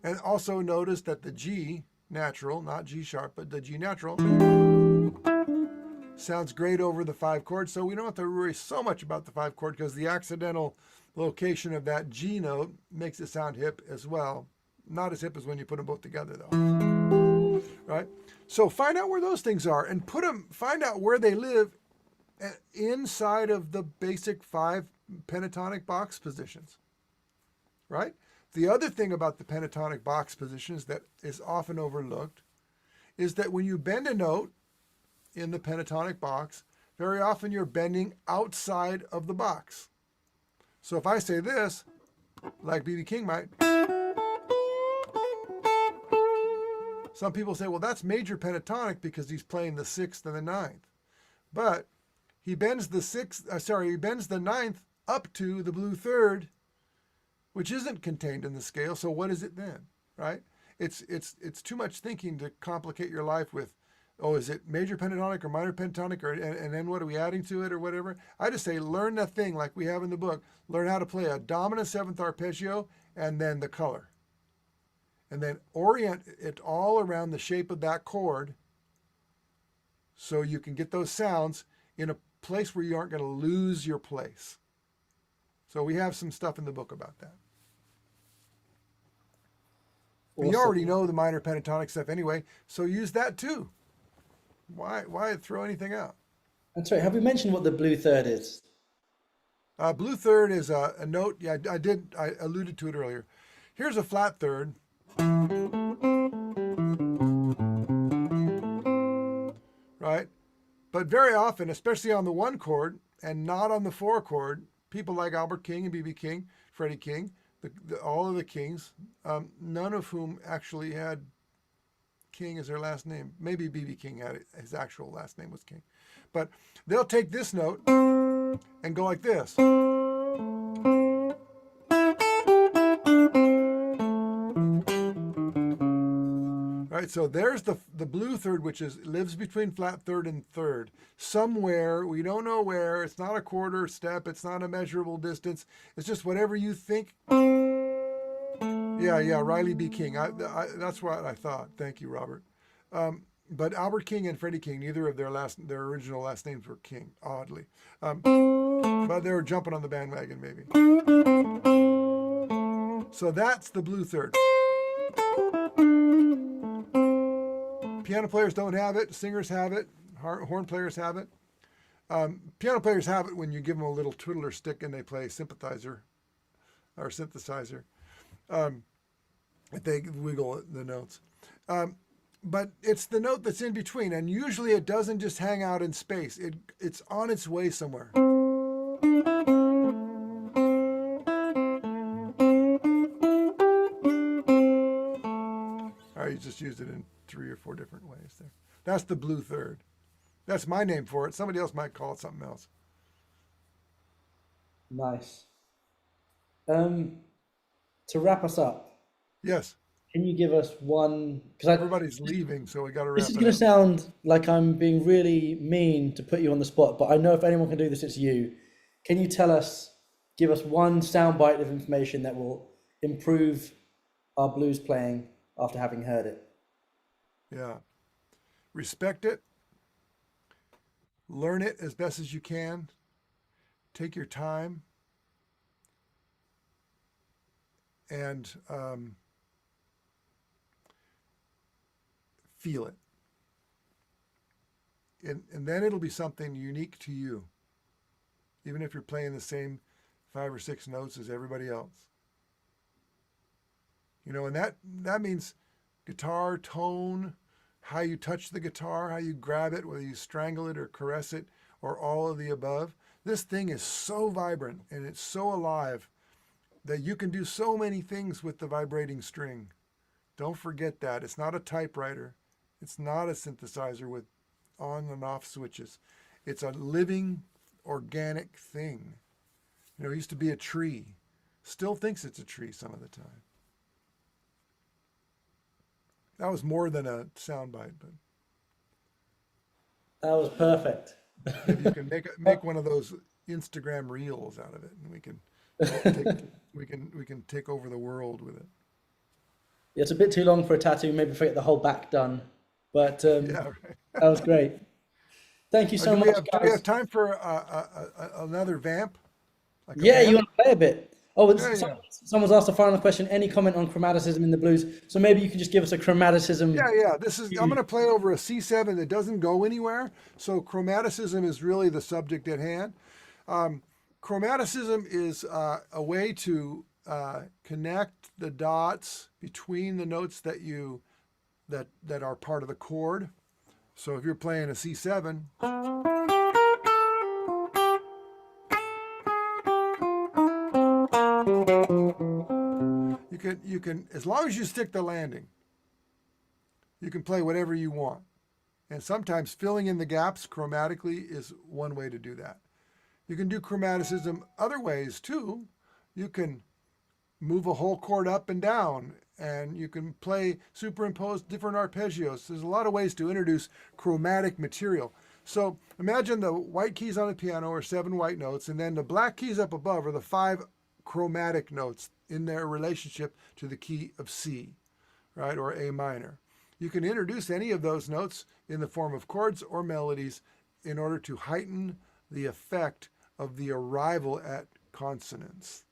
S1: And also notice that the G natural, not G sharp, but the G natural, sounds great over the 5 chords, so we don't have to worry so much about the 5 chord, because the accidental location of that G note makes it sound hip as well. Not as hip as when you put them both together, though. Right? So find out where those things are and find out where they live inside of the basic 5 pentatonic box positions. Right? The other thing about the pentatonic box positions that is often overlooked is that when you bend a note in the pentatonic box, very often you're bending outside of the box. So if I say this, like B.B. King might, some people say, well, that's major pentatonic because he's playing the sixth and the ninth. But he bends he bends the ninth up to the blue third, which isn't contained in the scale. So what is it then, right? It's too much thinking to complicate your life with, oh, is it major pentatonic or minor pentatonic, and then what are we adding to it or whatever? I just say learn that thing like we have in the book. Learn how to play a dominant seventh arpeggio and then the color. And then orient it all around the shape of that chord so you can get those sounds in a place where you aren't going to lose your place. So we have some stuff in the book about that. Awesome. You already know the minor pentatonic stuff anyway, so use that too. Why throw anything out?
S2: That's right. Have we mentioned what the blue third is?
S1: Blue third is a note. Yeah, I alluded to it earlier. Here's a flat third. Right? But very often, especially on the one chord and not on the four chord, people like Albert King and B.B. King, Freddie King, all of the Kings, none of whom actually had King as their last name. Maybe B.B. King had it, his actual last name was King. But they'll take this note and go like this. Right, so there's the blue third, which lives between flat third and third. Somewhere, we don't know where. It's not a quarter step. It's not a measurable distance. It's just whatever you think. Yeah, Riley B. King. That's what I thought. Thank you, Robert. But Albert King and Freddie King, neither of their original last names were King, oddly. But they were jumping on the bandwagon, maybe. So that's the blue third. Piano players don't have it. Singers have it. Horn players have it. Piano players have it when you give them a little twiddler stick and they play sympathizer or synthesizer. They wiggle the notes. But it's the note that's in between, and usually it doesn't just hang out in space. It's on its way somewhere. All right, you just used it in 3 or 4 different ways there. That's the blue third. That's my name for it. Somebody else might call it something else.
S2: Nice. To wrap us up.
S1: Yes.
S2: Can you give us one? Because
S1: everybody's leaving, so we got to wrap it up.
S2: This is going to sound like I'm being really mean to put you on the spot, but I know if anyone can do this, it's you. Can you give us one soundbite of information that will improve our blues playing after having heard it?
S1: Yeah. Respect it. Learn it as best as you can. Take your time. And feel it. And then it'll be something unique to you, even if you're playing the same 5 or 6 notes as everybody else. You know, and that means guitar tone, how you touch the guitar, how you grab it, whether you strangle it or caress it, or all of the above. This thing is so vibrant and it's so alive that you can do so many things with the vibrating string. Don't forget that. It's not a typewriter. It's not a synthesizer with on and off switches. It's a living, organic thing. You know, it used to be a tree. Still thinks it's a tree some of the time. That was more than a soundbite, but
S2: that was perfect.
S1: maybe you can make one of those Instagram reels out of it, and we can take over the world with it.
S2: Yeah, it's a bit too long for a tattoo. Maybe if I get the whole back done, but
S1: yeah, right.
S2: That was great. Thank you so much, guys.
S1: Do we have time for another vamp? Like
S2: yeah,
S1: vamp?
S2: you want to play a bit? Oh,
S1: Yeah.
S2: Someone's asked a final question. Any comment on chromaticism in the blues? So maybe you can just give us a chromaticism.
S1: Yeah. I'm going to play over a C7 that doesn't go anywhere. So chromaticism is really the subject at hand. Chromaticism is a way to connect the dots between the notes that you that are part of the chord. So if you're playing a C7, you can as long as you stick the landing, you can play whatever you want. And sometimes filling in the gaps chromatically is one way to do that. You can do chromaticism other ways too. You can move a whole chord up and down, and you can play superimpose different arpeggios. There's a lot of ways to introduce chromatic material. So imagine the white keys on the piano are 7 white notes, and then the black keys up above are the 5 chromatic notes in their relationship to the key of C, right, or A minor. You can introduce any of those notes in the form of chords or melodies in order to heighten the effect of the arrival at consonants,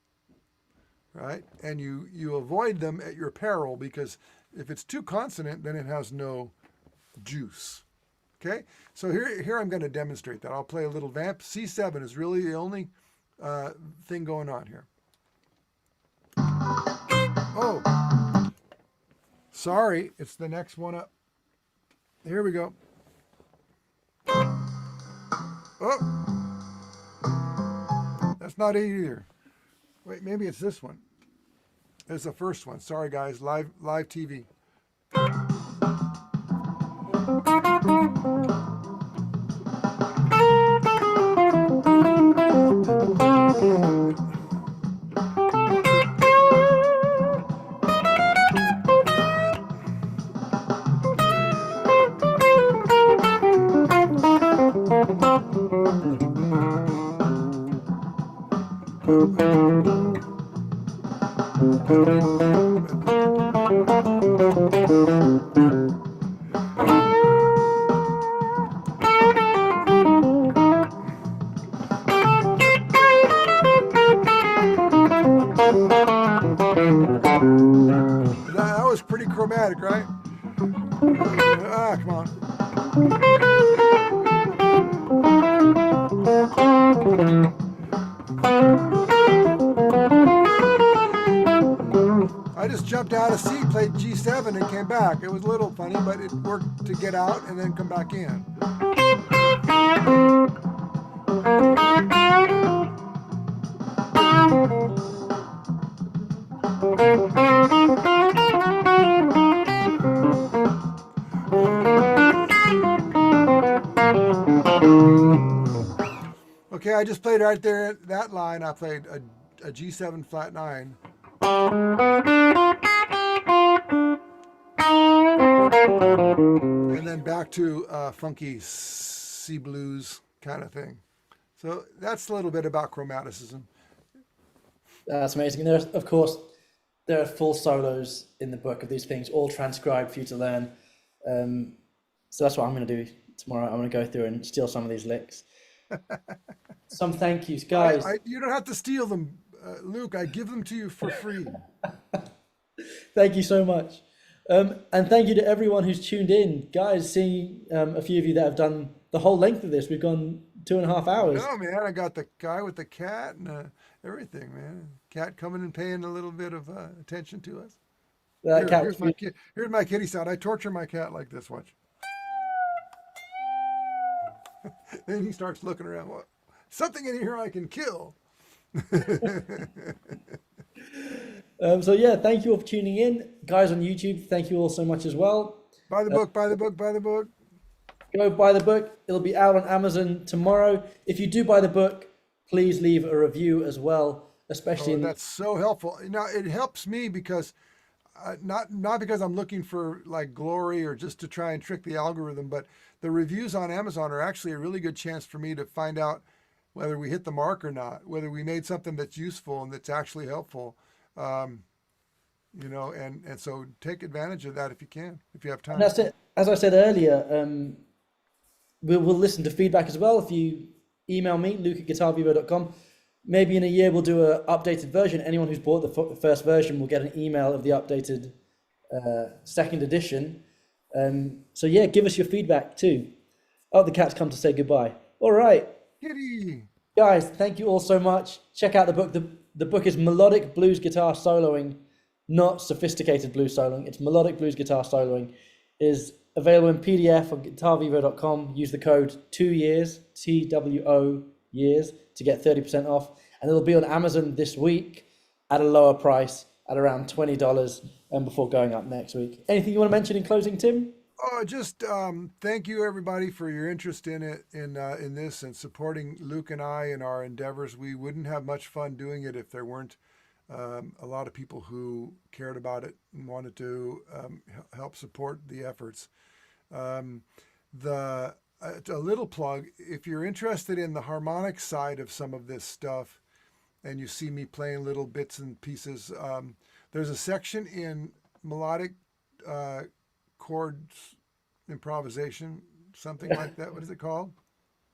S1: right? And you avoid them at your peril, because if it's too consonant, then it has no juice. Okay, so here I'm going to demonstrate that. I'll play a little vamp. C7 is really the only thing going on here. Oh, sorry, it's the next one up. Here we go. Oh, that's not it either. Wait, maybe it's this one. It's the first one. Sorry, guys. Live TV. That was pretty chromatic, right? Come on. I just jumped out of C, played G7, and came back. It was a little funny, but it worked to get out and then come back in. Okay, I just played right there at that line. I played a G7 flat 9. And then back to funky C blues kind of thing. So that's a little bit about chromaticism.
S2: That's amazing. And of course, there are full solos in the book of these things, all transcribed for you to learn. So that's what I'm going to do tomorrow. I'm going to go through and steal some of these licks. Some thank yous, guys.
S1: You don't have to steal them, Luke. I give them to you for free.
S2: Thank you so much. And thank you to everyone who's tuned in. Guys, seeing a few of you that have done the whole length of this. We've gone 2.5 hours.
S1: No, man, I got the guy with the cat and everything, man. Cat coming and paying a little bit of attention to us. Here's my kitty sound. I torture my cat like this. Watch. Then he starts looking around. Well, something in here I can kill.
S2: So yeah, thank you all for tuning in. Guys on YouTube, thank you all so much as well.
S1: Buy the book, buy the book, buy the book.
S2: Go buy the book. It'll be out on Amazon tomorrow. If you do buy the book, please leave a review as well, especially
S1: that's so helpful. Now it helps me because not because I'm looking for like glory or just to try and trick the algorithm, but the reviews on Amazon are actually a really good chance for me to find out whether we hit the mark or not, whether we made something that's useful and that's actually helpful. And so take advantage of that if you can, if you have time.
S2: And that's it. As I said earlier, we'll listen to feedback as well. If you email me, luke@guitarvivo.com, maybe in a year we'll do an updated version. Anyone who's bought the first version will get an email of the updated second edition. So yeah, give us your feedback too. Oh, the cat's come to say goodbye. All right.
S1: Kitty.
S2: Guys, thank you all so much. Check out the book. The book is Melodic Blues Guitar Soloing, not sophisticated blues soloing. It's Melodic Blues Guitar Soloing. is available in PDF on guitarvivo.com. Use the code 2years, TWO years, to get 30% off. And it'll be on Amazon this week at a lower price at around $20 before going up next week. Anything you want to mention in closing, Tim?
S1: Oh, just thank you everybody for your interest in it, in this, and supporting Luke and I in our endeavors. We wouldn't have much fun doing it if there weren't a lot of people who cared about it and wanted to help support the efforts. A little plug: if you're interested in the harmonic side of some of this stuff, and you see me playing little bits and pieces, there's a section in melodic chords improvisation, something like that. What is it called?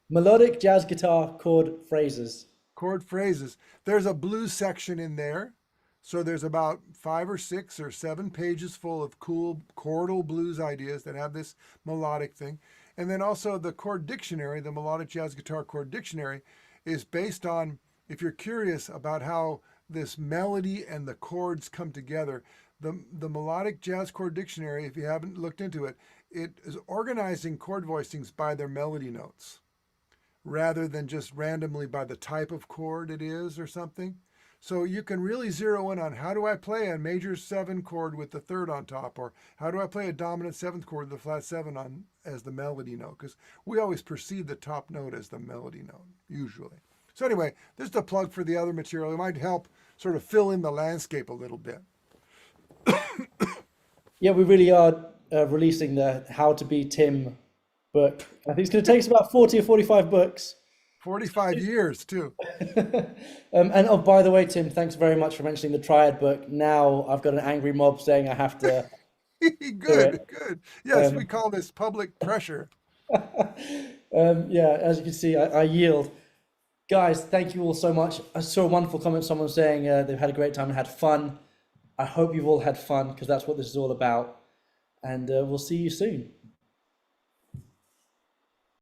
S2: Melodic jazz guitar chord phrases.
S1: Chord phrases. There's a blues section in there. So there's about 5 or 6 or 7 pages full of cool chordal blues ideas that have this melodic thing. And then also the chord dictionary, the melodic jazz guitar chord dictionary, is based on, if you're curious about how this melody and the chords come together, the melodic jazz chord dictionary, if you haven't looked into it, it is organizing chord voicings by their melody notes rather than just randomly by the type of chord it is or something. So you can really zero in on, how do I play a major 7 chord with the 3rd on top, or how do I play a dominant 7th chord with the flat 7 on as the melody note, because we always perceive the top note as the melody note usually. So anyway, this is a plug for the other material. It might help sort of fill in the landscape a little bit.
S2: Yeah, we really are releasing the How to Be Tim book. I think it's going to take us about 40 or 45 books.
S1: 45 years too.
S2: And oh, by the way, Tim, thanks very much for mentioning the Triad book. Now I've got an angry mob saying I have to.
S1: Good. Yes, we call this public pressure.
S2: Yeah, as you can see, I yield. Guys, thank you all so much. I saw a wonderful comment, someone saying they've had a great time and had fun. I hope you've all had fun, because that's what this is all about. And we'll see you soon.